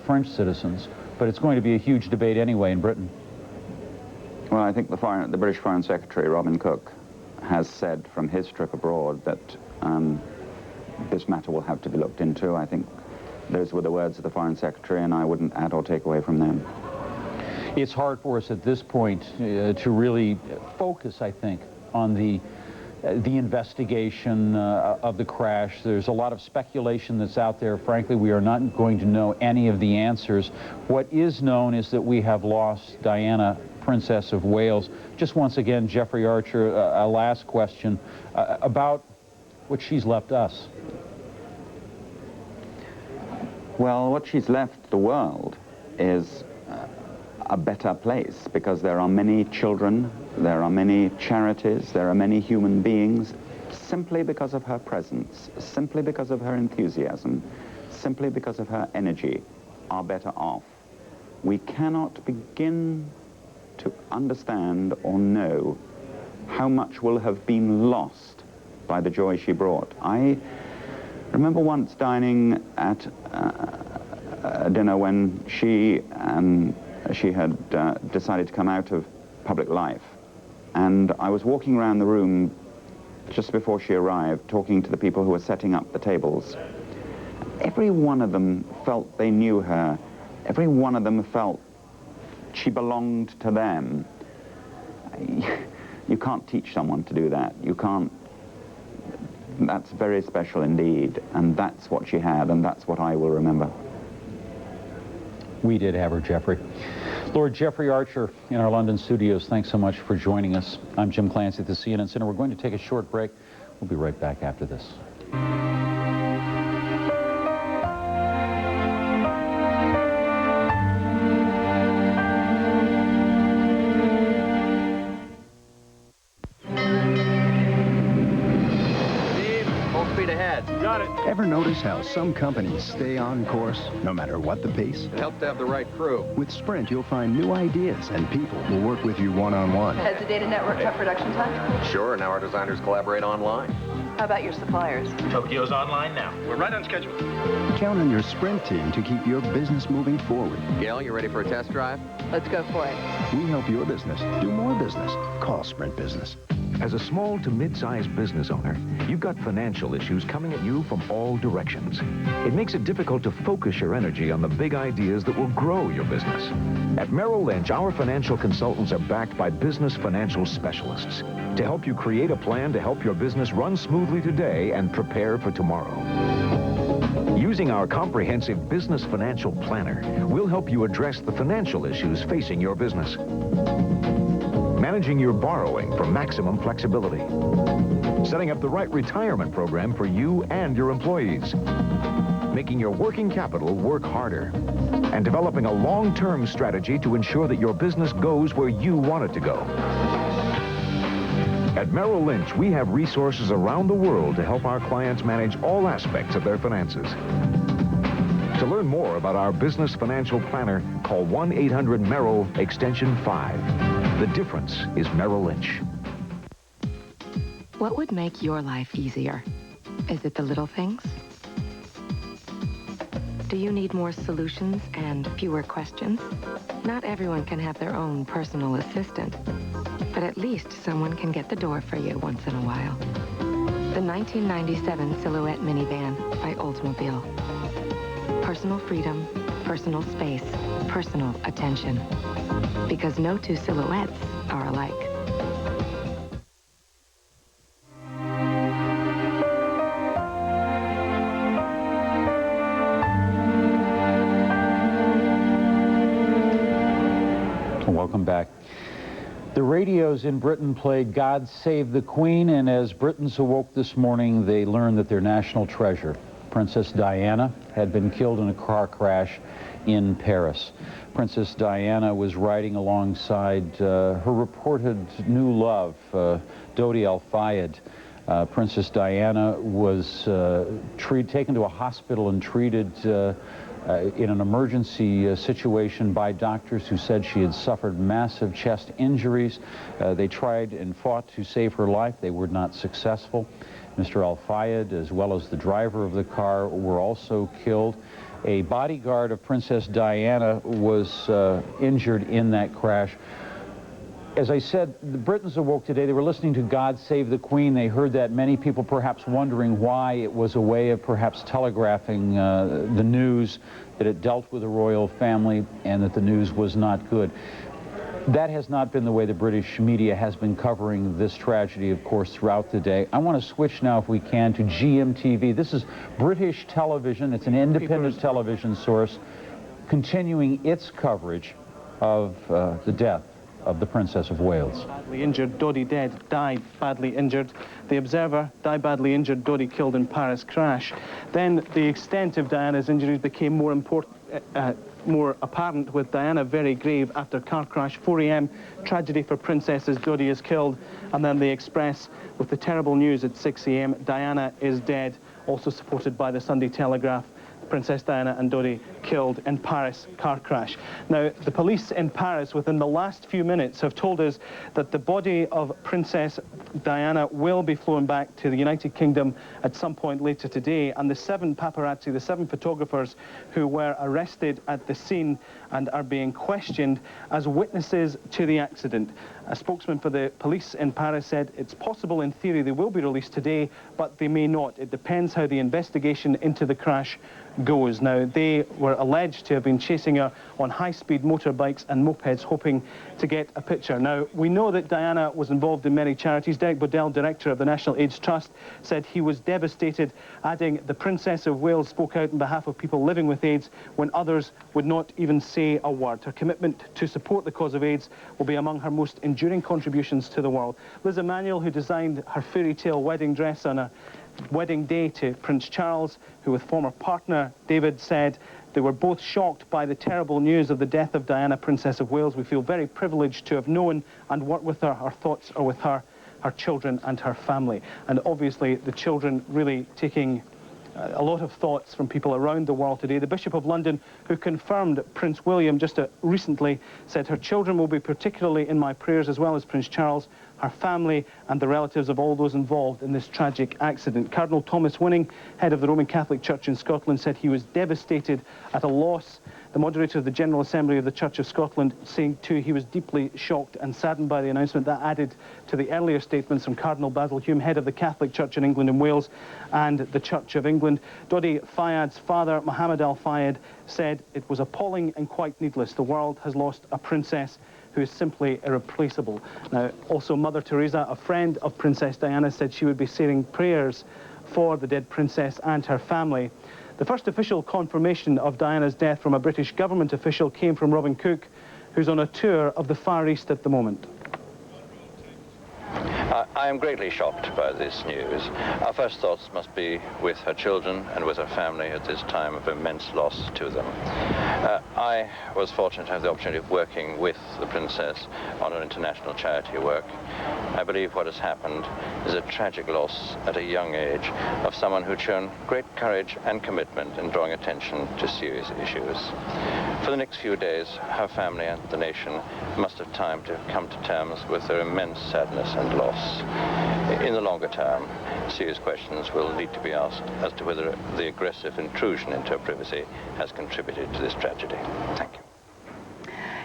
French citizens, but it's going to be a huge debate anyway in Britain. Well, I think the British Foreign Secretary, Robin Cook, has said from his trip abroad that this matter will have to be looked into. I think those were the words of the Foreign Secretary, and I wouldn't add or take away from them. It's hard for us at this point to really focus, I think, on the the investigation of the crash. There's a lot of speculation that's out there. Frankly, we are not going to know any of the answers. What is known is that we have lost Diana, Princess of Wales. Just once again, Jeffrey Archer, a last question about what she's left us. Well, what she's left the world is a better place, because there are many children, there are many charities, there are many human beings, simply because of her presence, simply because of her enthusiasm, simply because of her energy, are better off. We cannot begin to understand or know how much will have been lost by the joy she brought. I remember once dining at a dinner when she had decided to come out of public life. And I was walking around the room just before she arrived, talking to the people who were setting up the tables. Every one of them felt they knew her. Every one of them felt she belonged to them. You can't teach someone to do that. You can't. That's very special indeed. And that's what she had, and that's what I will remember. We did have her, Jeffrey. Lord Jeffrey Archer in our London studios, thanks so much for joining us. I'm Jim Clancy at the CNN Center. We're going to take a short break. We'll be right back after this. Ever notice how some companies stay on course, no matter what the pace? It helps to have the right crew. With Sprint, you'll find new ideas, and people will work with you one-on-one. Has the data network cut production time? Sure, now our designers collaborate online. How about your suppliers? Tokyo's online now. We're right on schedule. Count on your Sprint team to keep your business moving forward. Gail, you ready for a test drive? Let's go for it. We help your business do more business. Call Sprint Business. As a small to mid-sized business owner, you've got financial issues coming at you from all directions. It makes it difficult to focus your energy on the big ideas that will grow your business. At Merrill Lynch, our financial consultants are backed by business financial specialists to help you create a plan to help your business run smoothly today and prepare for tomorrow. Using our comprehensive business financial planner, we'll help you address the financial issues facing your business. Managing your borrowing for maximum flexibility. Setting up the right retirement program for you and your employees. Making your working capital work harder. And developing a long-term strategy to ensure that your business goes where you want it to go. At Merrill Lynch, we have resources around the world to help our clients manage all aspects of their finances. To learn more about our business financial planner, call 1-800-MERRILL, extension 5. The difference is Merrill Lynch. What would make your life easier? Is it the little things? Do you need more solutions and fewer questions? Not everyone can have their own personal assistant, but at least someone can get the door for you once in a while. The 1997 Silhouette minivan by Oldsmobile. Personal freedom, personal space, personal attention. Because no two silhouettes are alike. Welcome back. The radios in Britain played God Save the Queen, and as Britons awoke this morning, they learned that their national treasure, Princess Diana, had been killed in a car crash in Paris. Princess Diana was riding alongside her reported new love, Dodi Al-Fayed. Princess Diana was taken to a hospital and treated in an emergency situation by doctors who said she had suffered massive chest injuries. They tried and fought to save her life. They were not successful. Mr. Al-Fayed, as well as the driver of the car, were also killed. A bodyguard of Princess Diana was injured in that crash. As I said, the Britons awoke today. They were listening to God Save the Queen. They heard that, many people perhaps wondering why it was a way of perhaps telegraphing the news that it dealt with the royal family and that the news was not good. That has not been the way the British media has been covering this tragedy, of course, throughout the day. I want to switch now, if we can, to GMTV. This is British television. It's an independent television source continuing its coverage of the death of the Princess of Wales. Badly injured, Dodi dead, died badly injured. The Observer, died badly injured, Dodi killed in Paris crash. Then the extent of Diana's injuries became more apparent, with Diana very grave after car crash. 4 a.m. tragedy for princesses, Dodi is killed. And then the Express with the terrible news at 6 a.m. Diana is dead, also supported by the Sunday Telegraph. Princess Diana and Dodi killed in Paris car crash. Now, the police in Paris within the last few minutes have told us that the body of Princess Diana will be flown back to the United Kingdom at some point later today, and the 7 paparazzi, the 7 photographers who were arrested at the scene and are being questioned as witnesses to the accident. A spokesman for the police in Paris said it's possible in theory they will be released today, but they may not. It depends how the investigation into the crash goes. Now, they were alleged to have been chasing her on high-speed motorbikes and mopeds, hoping to get a picture. Now, we know that Diana was involved in many charities. Derek Bodell, director of the National AIDS Trust, said he was devastated, adding the Princess of Wales spoke out on behalf of people living with AIDS when others would not even say a word. Her commitment to support the cause of AIDS will be among her most enduring contributions to the world. Liz Emanuel, who designed her fairy tale wedding dress on a wedding day to Prince Charles, who with former partner David said they were both shocked by the terrible news of the death of Diana, Princess of Wales. We feel very privileged to have known and worked with her. Our thoughts are with her, her children and her family. And obviously the children really taking a lot of thoughts from people around the world today. The Bishop of London, who confirmed Prince William just recently, said her children will be particularly in my prayers, as well as Prince Charles, her family and the relatives of all those involved in this tragic accident. Cardinal Thomas Winning, head of the Roman Catholic Church in Scotland, said he was devastated, at a loss. The moderator of the General Assembly of the Church of Scotland saying too he was deeply shocked and saddened by the announcement. That added to the earlier statements from Cardinal Basil Hume, head of the Catholic Church in England and Wales and the Church of England. Dodi Fayad's father, Mohammed Al Fayed, said it was appalling and quite needless. The world has lost a princess who is simply irreplaceable. Now, also Mother Teresa, a friend of Princess Diana, said she would be saying prayers for the dead princess and her family. The first official confirmation of Diana's death from a British government official came from Robin Cook, who's on a tour of the Far East at the moment. I am greatly shocked by this news. Our first thoughts must be with her children and with her family at this time of immense loss to them. I was fortunate to have the opportunity of working with the Princess on her international charity work. I believe what has happened is a tragic loss at a young age of someone who'd shown great courage and commitment in drawing attention to serious issues. For the next few days, her family and the nation must have time to come to terms with their immense sadness and loss. In the longer term, serious questions will need to be asked as to whether the aggressive intrusion into her privacy has contributed to this tragedy. Thank you.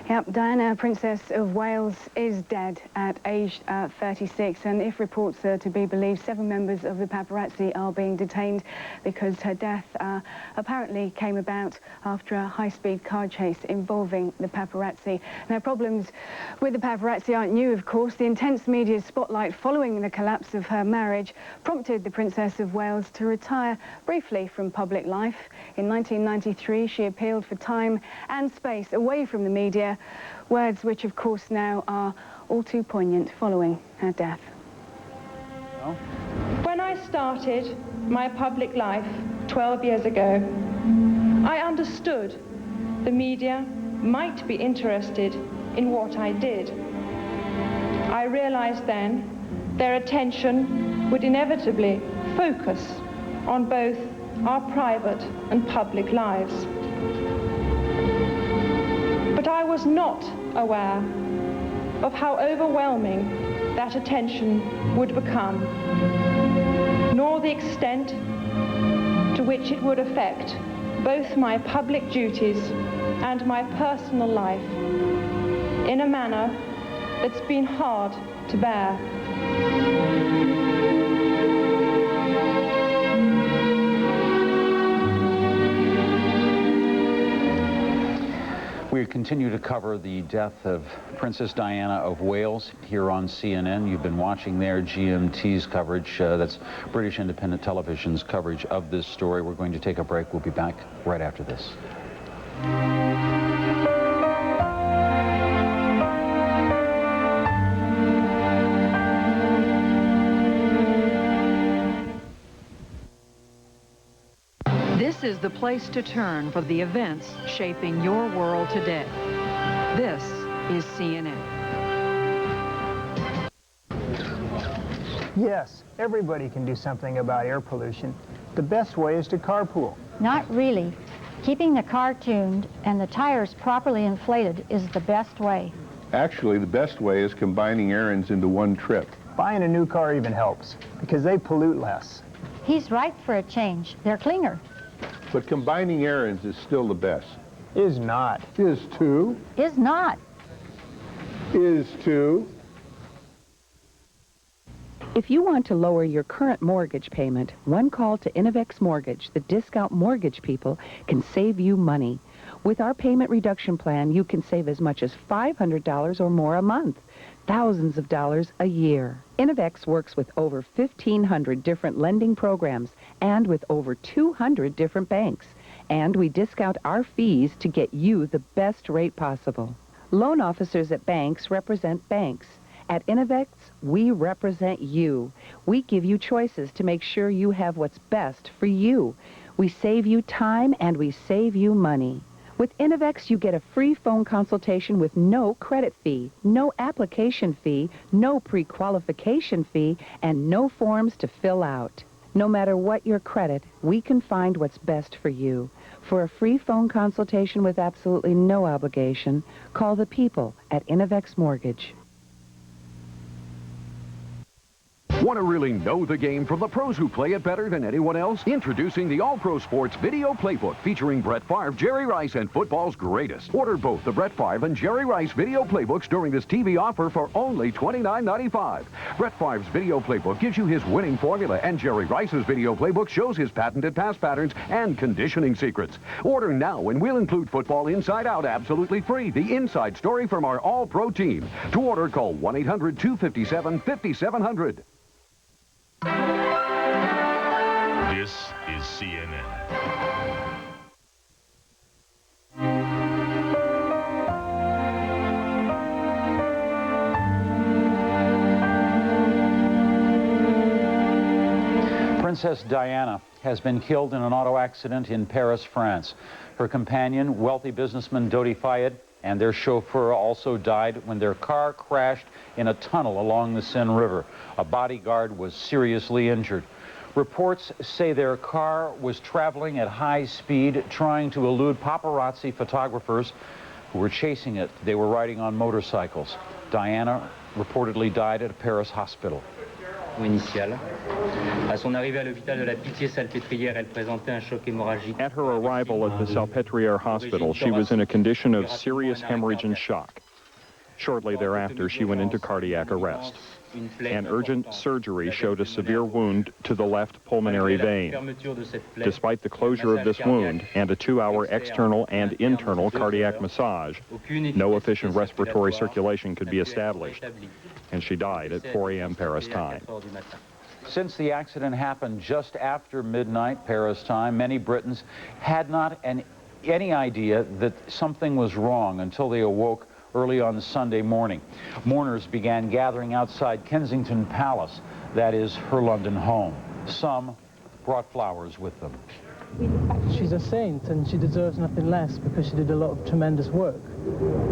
Yep, Diana, Princess of Wales, is dead at age 36, and if reports are to be believed, 7 members of the paparazzi are being detained because her death apparently came about after a high-speed car chase involving the paparazzi. Now, problems with the paparazzi aren't new, of course. The intense media spotlight following the collapse of her marriage prompted the Princess of Wales to retire briefly from public life. In 1993, she appealed for time and space away from the media, words which, of course, now are all too poignant following her death. When I started my public life 12 years ago, I understood the media might be interested in what I did. I realized then their attention would inevitably focus on both our private and public lives. But I was not aware of how overwhelming that attention would become, nor the extent to which it would affect both my public duties and my personal life in a manner that's been hard to bear. We continue to cover the death of Princess Diana of Wales here on CNN. You've been watching there GMT's coverage, that's British Independent Television's coverage of this story. We're going to take a break. We'll be back right after this. This is the place to turn for the events shaping your world today. This is CNN. Yes, everybody can do something about air pollution. The best way is to carpool. Not really. Keeping the car tuned and the tires properly inflated is the best way. Actually, the best way is combining errands into one trip. Buying a new car even helps, because they pollute less. He's right for a change. They're cleaner. But combining errands is still the best. Is not. Is too. Is not. Is too. If you want to lower your current mortgage payment, one call to Innovex Mortgage, the discount mortgage people, can save you money. With our payment reduction plan, you can save as much as $500 or more a month, thousands of dollars a year. Innovex works with over 1,500 different lending programs and with over 200 different banks. And we discount our fees to get you the best rate possible. Loan officers at banks represent banks. At Innovex, we represent you. We give you choices to make sure you have what's best for you. We save you time and we save you money. With Innovex, you get a free phone consultation with no credit fee, no application fee, no pre-qualification fee, and no forms to fill out. No matter what your credit, we can find what's best for you. For a free phone consultation with absolutely no obligation, call the people at Innovex Mortgage. Want to really know the game from the pros who play it better than anyone else? Introducing the All-Pro Sports Video Playbook featuring Brett Favre, Jerry Rice, and football's greatest. Order both the Brett Favre and Jerry Rice video playbooks during this TV offer for only $29.95. Brett Favre's video playbook gives you his winning formula, and Jerry Rice's video playbook shows his patented pass patterns and conditioning secrets. Order now, and we'll include football inside out absolutely free, the inside story from our All-Pro team. To order, call 1-800-257-5700. This is CNN. Princess Diana has been killed in an auto accident in Paris, France. Her companion, wealthy businessman Dodi Fayed, and their chauffeur also died when their car crashed in a tunnel along the Seine River. A bodyguard was seriously injured. Reports say their car was traveling at high speed, trying to elude paparazzi photographers who were chasing it. They were riding on motorcycles. Diana reportedly died at a Paris hospital. Initiale. À son arrivée à l'hôpital de la Pitié-Salpêtrière, elle présentait un choc hémorragique. At her arrival at the Salpêtrière hospital, she was in a condition of serious hemorrhage and shock. Shortly thereafter, she went into cardiac arrest. An urgent surgery showed a severe wound to the left pulmonary vein. Despite the closure of this wound and a 2-hour external and internal cardiac massage, no efficient respiratory circulation could be established, and she died at 4 a.m. Paris time. Since the accident happened just after midnight Paris time, many Britons had not any idea that something was wrong until they awoke early on Sunday morning. Mourners began gathering outside Kensington Palace, that is her London home. Some brought flowers with them. She's a saint and she deserves nothing less because she did a lot of tremendous work.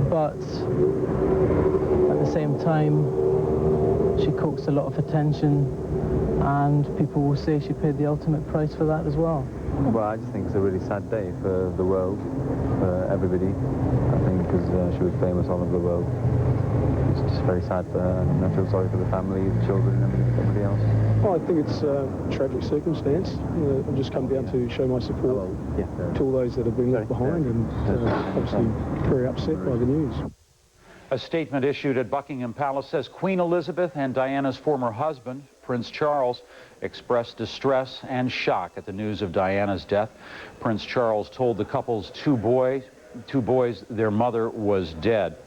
But at the same time, she coaxed a lot of attention, and people will say she paid the ultimate price for that as well. Well, I just think it's a really sad day for the world, for everybody, I think, because she was famous all over the world. It's just very sad for her, and I feel sorry for the family, the children, and everybody else. Well, I think it's a tragic circumstance. I've just come down to show my support to all those that have been left behind, and obviously very upset by the news. A statement issued at Buckingham Palace says Queen Elizabeth and Diana's former husband, Prince Charles, expressed distress and shock at the news of Diana's death. Prince Charles told the couple's 2 boys two boys, their mother was dead.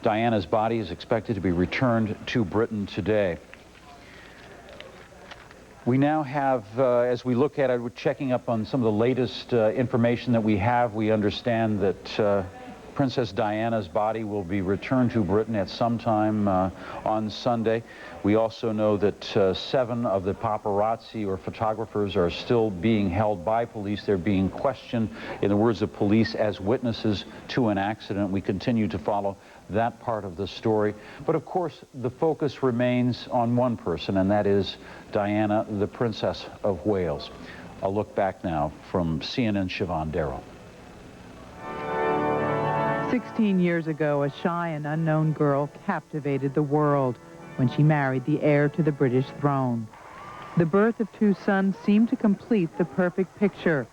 Diana's body is expected to be returned to Britain today. We now have, as we look at it, we're checking up on some of the latest information that we have. We understand that Princess Diana's body will be returned to Britain at some time on Sunday. We also know that 7 of the paparazzi or photographers are still being held by police. They're being questioned, in the words of police, as witnesses to an accident. We continue to follow that part of the story. But of course, the focus remains on one person, and that is Diana, the Princess of Wales. A look back now from CNN Siobhan Darrow. 16 years ago, a shy and unknown girl captivated the world when she married the heir to the British throne. The birth of 2 sons seemed to complete the perfect picture.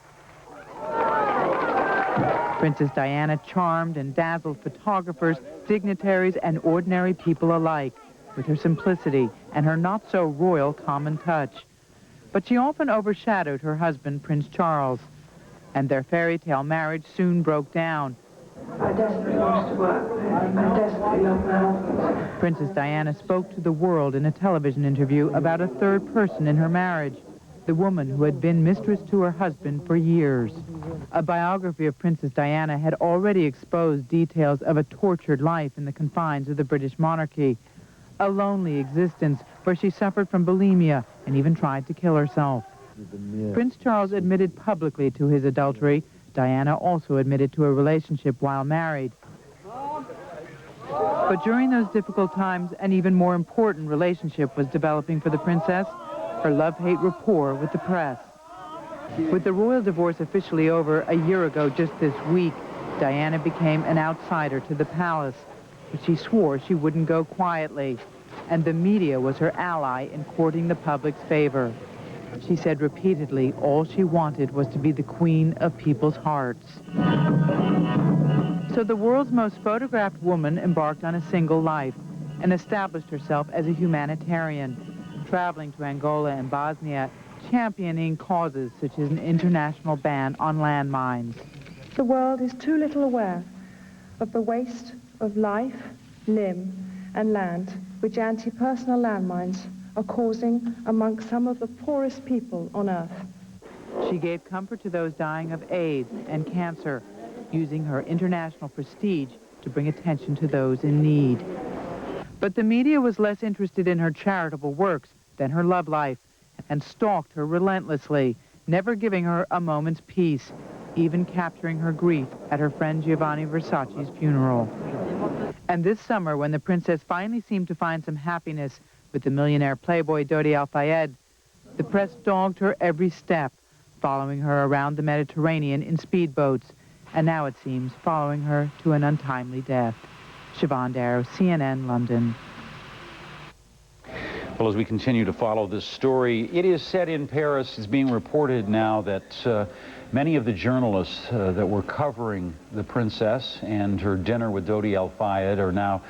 Princess Diana charmed and dazzled photographers, dignitaries, and ordinary people alike with her simplicity and her not-so-royal common touch. But she often overshadowed her husband, Prince Charles, and their fairy tale marriage soon broke down. I desperately wanted to work with him. I desperately loved my husband. Princess Diana spoke to the world in a television interview about a third person in her marriage, the woman who had been mistress to her husband for years. A biography of Princess Diana had already exposed details of a tortured life in the confines of the British monarchy, a lonely existence where she suffered from bulimia and even tried to kill herself. Prince Charles admitted publicly to his adultery. Diana also admitted to a relationship while married. But during those difficult times, an even more important relationship was developing for the princess, her love-hate rapport with the press. With the royal divorce officially over a year ago just this week, Diana became an outsider to the palace. But she swore she wouldn't go quietly, and the media was her ally in courting the public's favor. She said repeatedly all she wanted was to be the queen of people's hearts. So the world's most photographed woman embarked on a single life and established herself as a humanitarian, traveling to Angola and Bosnia, championing causes such as an international ban on landmines. The world is too little aware of the waste of life, limb, and land which anti-personnel landmines are causing amongst some of the poorest people on Earth. She gave comfort to those dying of AIDS and cancer, using her international prestige to bring attention to those in need. But the media was less interested in her charitable works than her love life, and stalked her relentlessly, never giving her a moment's peace, even capturing her grief at her friend Giovanni Versace's funeral. And this summer, when the princess finally seemed to find some happiness with the millionaire playboy Dodi Al-Fayed, the press dogged her every step, following her around the Mediterranean in speedboats, and now it seems following her to an untimely death. Siobhan Darrow, CNN, London. Well, as we continue to follow this story, it is said in Paris, it's being reported now that many of the journalists that were covering the princess and her dinner with Dodi Al-Fayed are now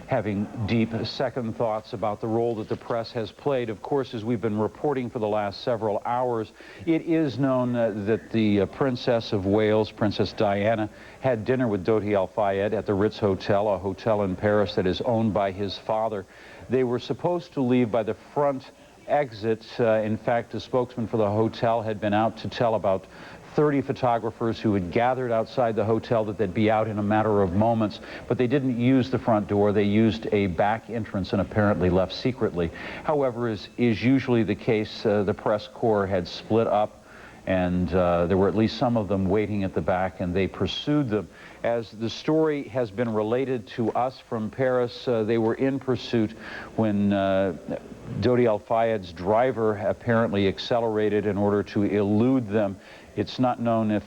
having deep second thoughts about the role that the press has played. Of course, as we've been reporting for the last several hours, it is known that the Princess of Wales, Princess Diana, had dinner with Dodi Al-Fayed at the Ritz Hotel, a hotel in Paris that is owned by his father. They were supposed to leave by the front exit. In fact, a spokesman for the hotel had been out to tell about 30 photographers who had gathered outside the hotel that they'd be out in a matter of moments, but they didn't use the front door. They used a back entrance and apparently left secretly. However, as is usually the case, the press corps had split up, and there were at least some of them waiting at the back, and they pursued them. As the story has been related to us from Paris, they were in pursuit when Dodi Al-Fayed's driver apparently accelerated in order to elude them. It's not known if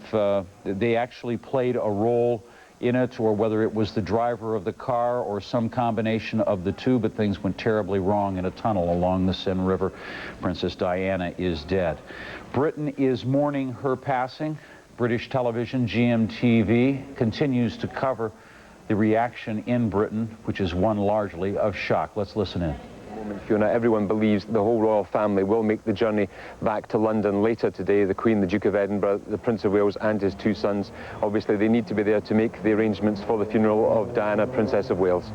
they actually played a role in it or whether it was the driver of the car or some combination of the two, but things went terribly wrong in a tunnel along the Seine River. Princess Diana is dead. Britain is mourning her passing. British television, GMTV, continues to cover the reaction in Britain, which is one largely of shock. Let's listen in. Fiona, everyone believes the whole royal family will make the journey back to London later today. The Queen, the Duke of Edinburgh, the Prince of Wales and his two sons. Obviously they need to be there to make the arrangements for the funeral of Diana, Princess of Wales.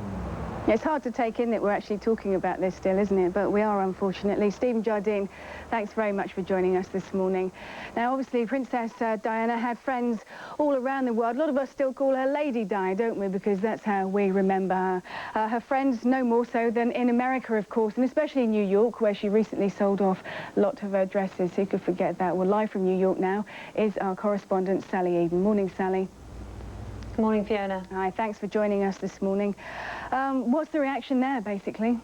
It's hard to take in that we're actually talking about this still, isn't it? But we are, unfortunately. Stephen Jardine, thanks very much for joining us this morning. Now, obviously, Princess Diana had friends all around the world. A lot of us still call her Lady Di, don't we? Because that's how we remember her. Her friends no more so than in America, of course, and especially in New York, where she recently sold off a lot of her dresses. Who could forget that? Well, live from New York now is our correspondent, Sally Eden. Morning, Sally. Good morning, Fiona. Hi, thanks for joining us this morning. What's the reaction there, basically?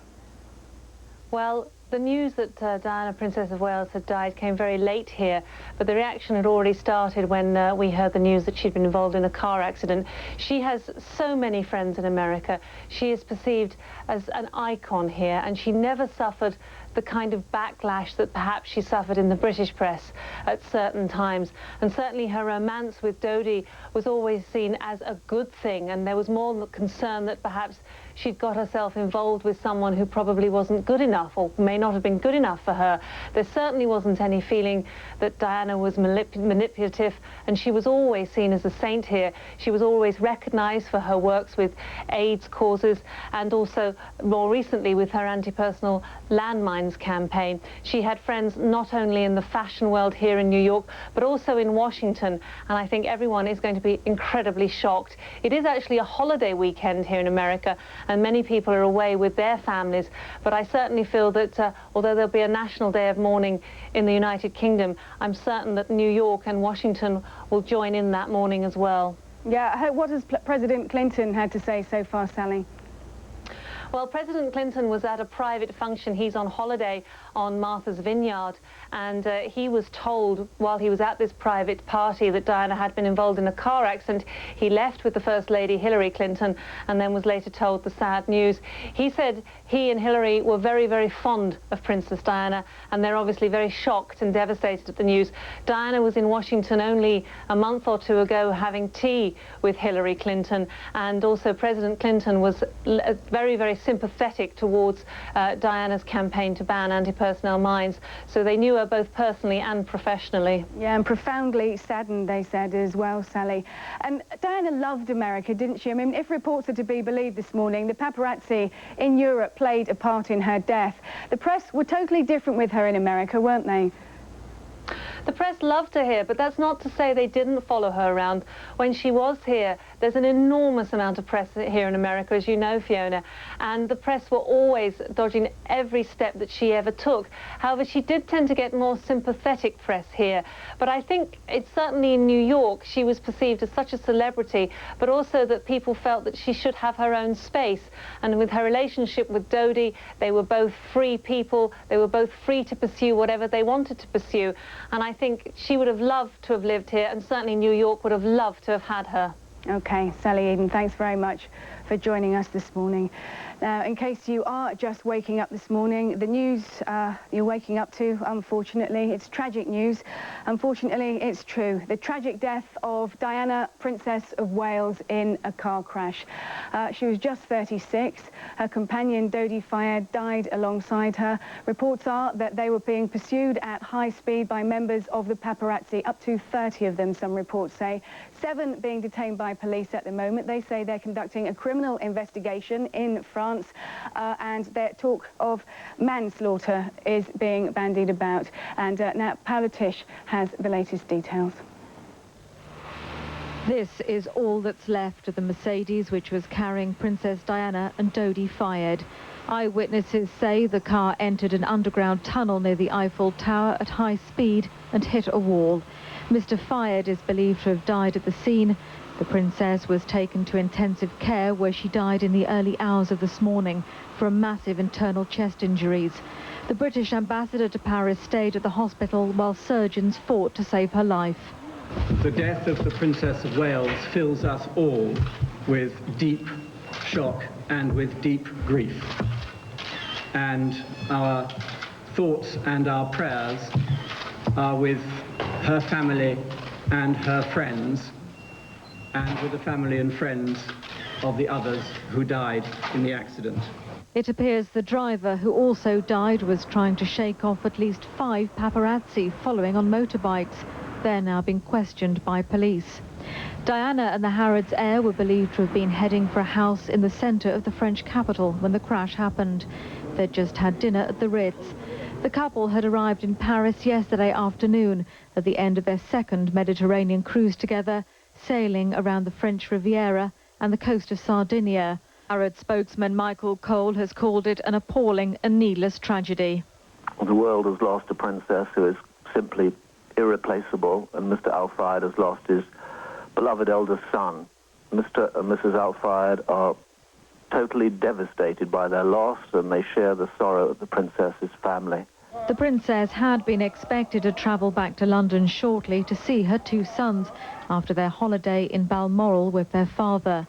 Well, the news that Diana, Princess of Wales, had died came very late here, but the reaction had already started when we heard the news that she'd been involved in a car accident. She has so many friends in America. She is perceived as an icon here, and she never suffered the kind of backlash that perhaps she suffered in the British press at certain times. And certainly her romance with Dodi was always seen as a good thing, and there was more concern that perhaps she'd got herself involved with someone who probably wasn't good enough or may not have been good enough for her. There certainly wasn't any feeling that Diana was manipulative, and she was always seen as a saint here. She was always recognised for her works with AIDS causes and also more recently with her anti-personal landmines campaign. She had friends not only in the fashion world here in New York but also in Washington, and I think everyone is going to be incredibly shocked. It is actually a holiday weekend here in America, and many people are away with their families, but I certainly feel that although there'll be a national day of mourning in the United Kingdom, I'm certain that New York and Washington will join in that mourning as well. Yeah, what has President Clinton had to say so far, Sally? Well, President Clinton was at a private function. He's on holiday on Martha's Vineyard, and he was told while he was at this private party that Diana had been involved in a car accident. He left with the First Lady, Hillary Clinton, and then was later told the sad news. He said he and Hillary were very, very fond of Princess Diana, and they're obviously very shocked and devastated at the news. Diana was in Washington only a month or two ago having tea with Hillary Clinton, and also President Clinton was very, very sympathetic towards Diana's campaign to ban anti-personnel mines, so they knew her both personally and professionally. Yeah, and profoundly saddened, they said, as well, Sally. And Diana loved America, didn't she? I mean, if reports are to be believed this morning, the paparazzi in Europe played a part in her death. The press were totally different with her in America, weren't they? The press loved her here, but that's not to say they didn't follow her around. When she was here, there's an enormous amount of press here in America, as you know, Fiona, and the press were always dodging every step that she ever took. However, she did tend to get more sympathetic press here, but I think it's certainly in New York she was perceived as such a celebrity, but also that people felt that she should have her own space. And with her relationship with Dodi, they were both free people, they were both free to pursue whatever they wanted to pursue, and I think she would have loved to have lived here, and certainly New York would have loved to have had her. Okay, Sally Eden, thanks very much for joining us this morning. Now, in case you are just waking up this morning, the news you're waking up to, unfortunately, it's tragic news. Unfortunately, it's true. The tragic death of Diana, Princess of Wales, in a car crash. She was just 36. Her companion, Dodi Fayed, died alongside her. Reports are that they were being pursued at high speed by members of the paparazzi, up to 30 of them, some reports say. 7 being detained by police at the moment. They say they're conducting a criminal investigation in France, and their talk of manslaughter is being bandied about. And now Paula Tish has the latest details. This is all that's left of the Mercedes which was carrying Princess Diana and Dodi Fayed. Eyewitnesses say the car entered an underground tunnel near the Eiffel Tower at high speed and hit a wall. Mr. Fayed is believed to have died at the scene. The princess was taken to intensive care where she died in the early hours of this morning from massive internal chest injuries. The British ambassador to Paris stayed at the hospital while surgeons fought to save her life. The death of the Princess of Wales fills us all with deep shock and with deep grief. And our thoughts and our prayers are with her family and her friends, and with the family and friends of the others who died in the accident. It appears the driver, who also died, was trying to shake off at least 5 paparazzi following on motorbikes. They're now being questioned by police. Diana and the Harrods heir were believed to have been heading for a house in the centre of the French capital when the crash happened. They'd just had dinner at the Ritz. The couple had arrived in Paris yesterday afternoon at the end of their second Mediterranean cruise together, sailing around the French Riviera and the coast of Sardinia. Harrods spokesman Michael Cole has called it an appalling and needless tragedy. The world has lost a princess who is simply irreplaceable, and Mr. Al Fayed has lost his beloved eldest son. Mr. and Mrs. Al Fayed are totally devastated by their loss, and they share the sorrow of the princess's family. The princess had been expected to travel back to London shortly to see her 2 sons after their holiday in Balmoral with their father.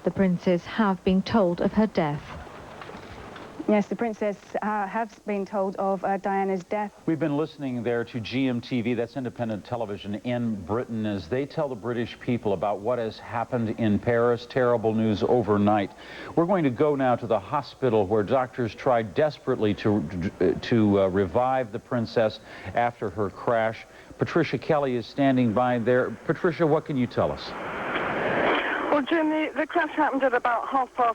The princes have been told of her death. Yes, the princess has been told of Diana's death. We've been listening there to GMTV, that's independent television in Britain, as they tell the British people about what has happened in Paris. Terrible news overnight. We're going to go now to the hospital where doctors tried desperately to revive the princess after her crash. Patricia Kelly is standing by there. Patricia, what can you tell us? Well, Jim, the crash happened at about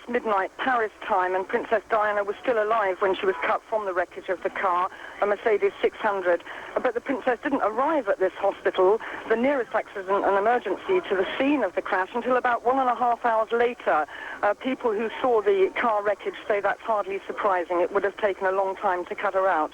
midnight Paris time, and Princess Diana was still alive when she was cut from the wreckage of the car, a Mercedes 600. But the princess didn't arrive at this hospital, the nearest accident and emergency to the scene of the crash, until about 1.5 hours later. People who saw the car wreckage say that's hardly surprising. It would have taken a long time to cut her out.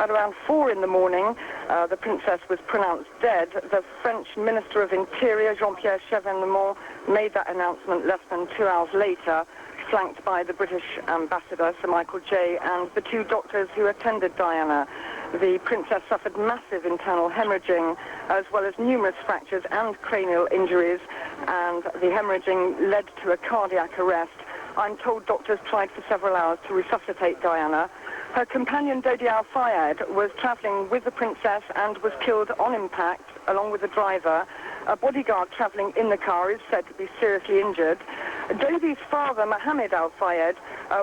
At around 4 in the morning, the princess was pronounced dead. The French Minister of Interior, Jean-Pierre Chevènement, made that announcement less than 2 hours later, flanked by the British ambassador, Sir Michael Jay, and the 2 doctors who attended Diana. The princess suffered massive internal hemorrhaging, as well as numerous fractures and cranial injuries, and the hemorrhaging led to a cardiac arrest. I'm told doctors tried for several hours to resuscitate Diana. Her companion, Dodi Al Fayed, was travelling with the princess and was killed on impact, along with the driver. A bodyguard travelling in the car is said to be seriously injured. Dodi's father, Mohammed Al Fayed,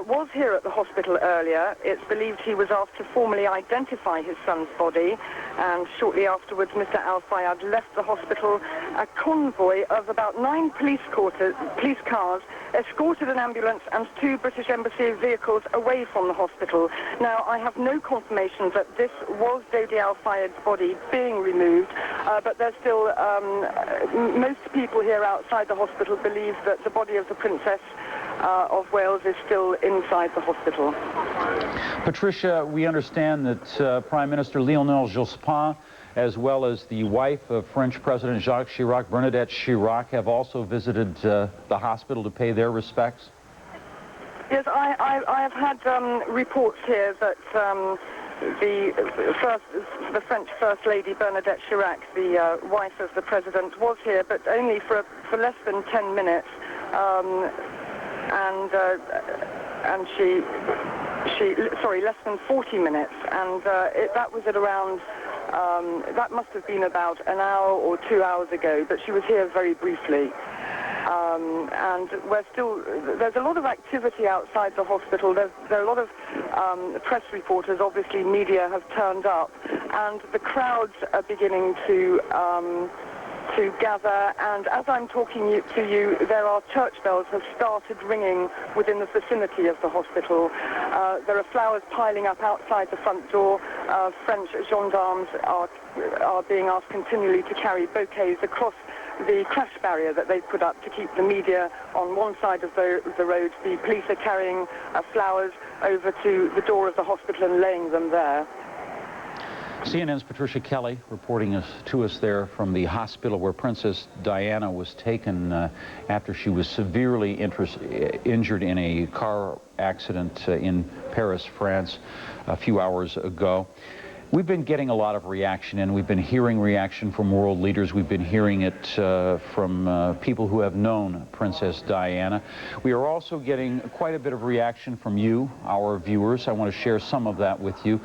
was here at the hospital earlier. It's believed he was asked to formally identify his son's body, and shortly afterwards Mr. Al Fayed left the hospital. A convoy of about 9 police cars escorted an ambulance and 2 British Embassy vehicles away from the hospital. Now, I have no confirmation that this was Dodi Al Fayed's body being removed, but there's still, most people here outside the hospital believe that the body of the Princess of Wales is still inside the hospital. Patricia, we understand that Prime Minister Lionel Jospin, as well as the wife of French President Jacques Chirac, Bernadette Chirac, have also visited the hospital to pay their respects? Yes, I have had reports here that the French First Lady, Bernadette Chirac, the wife of the President, was here, but only for less than 10 minutes. Less than 40 minutes, and that was at around, that must have been about an hour or 2 hours ago, but she was here very briefly. And there's a lot of activity outside the hospital. There are a lot of press reporters, obviously media have turned up, and the crowds are beginning to gather, and as I'm talking to you, there are church bells have started ringing within the vicinity of the hospital. There are flowers piling up outside the front door. French gendarmes are being asked continually to carry bouquets across the crash barrier that they've put up to keep the media on one side of the road. The police are carrying flowers over to the door of the hospital and laying them there. CNN's Patricia Kelly reporting to us there from the hospital where Princess Diana was taken after she was severely injured in a car accident in Paris, France, a few hours ago. We've been getting a lot of reaction, and we've been hearing reaction from world leaders. We've been hearing it from people who have known Princess Diana. We are also getting quite a bit of reaction from you, our viewers. I want to share some of that with you.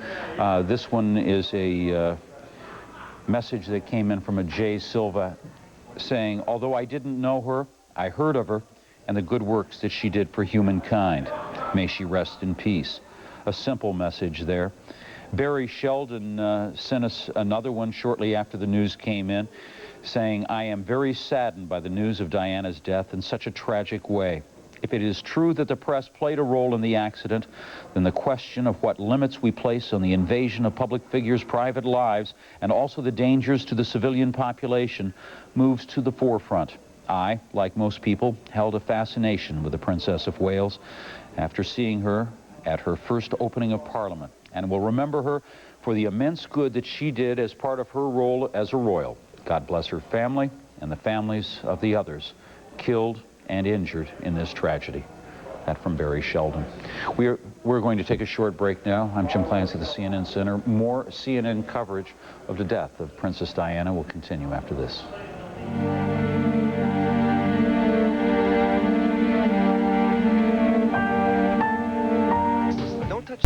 This one is a message that came in from a Jay Silva saying, "Although I didn't know her, I heard of her and the good works that she did for humankind." May she rest in peace. A simple message there. Barry Sheldon sent us another one shortly after the news came in, saying, I am very saddened by the news of Diana's death in such a tragic way. If it is true that the press played a role in the accident, then the question of what limits we place on the invasion of public figures' private lives and also the dangers to the civilian population moves to the forefront. I, like most people, held a fascination with the Princess of Wales after seeing her at her first opening of Parliament, and will remember her for the immense good that she did as part of her role as a royal. God bless her family and the families of the others killed and injured in this tragedy. That from Barry Sheldon. We're going to take a short break now. I'm Jim Clancy at the CNN Center. More CNN coverage of the death of Princess Diana will continue after this.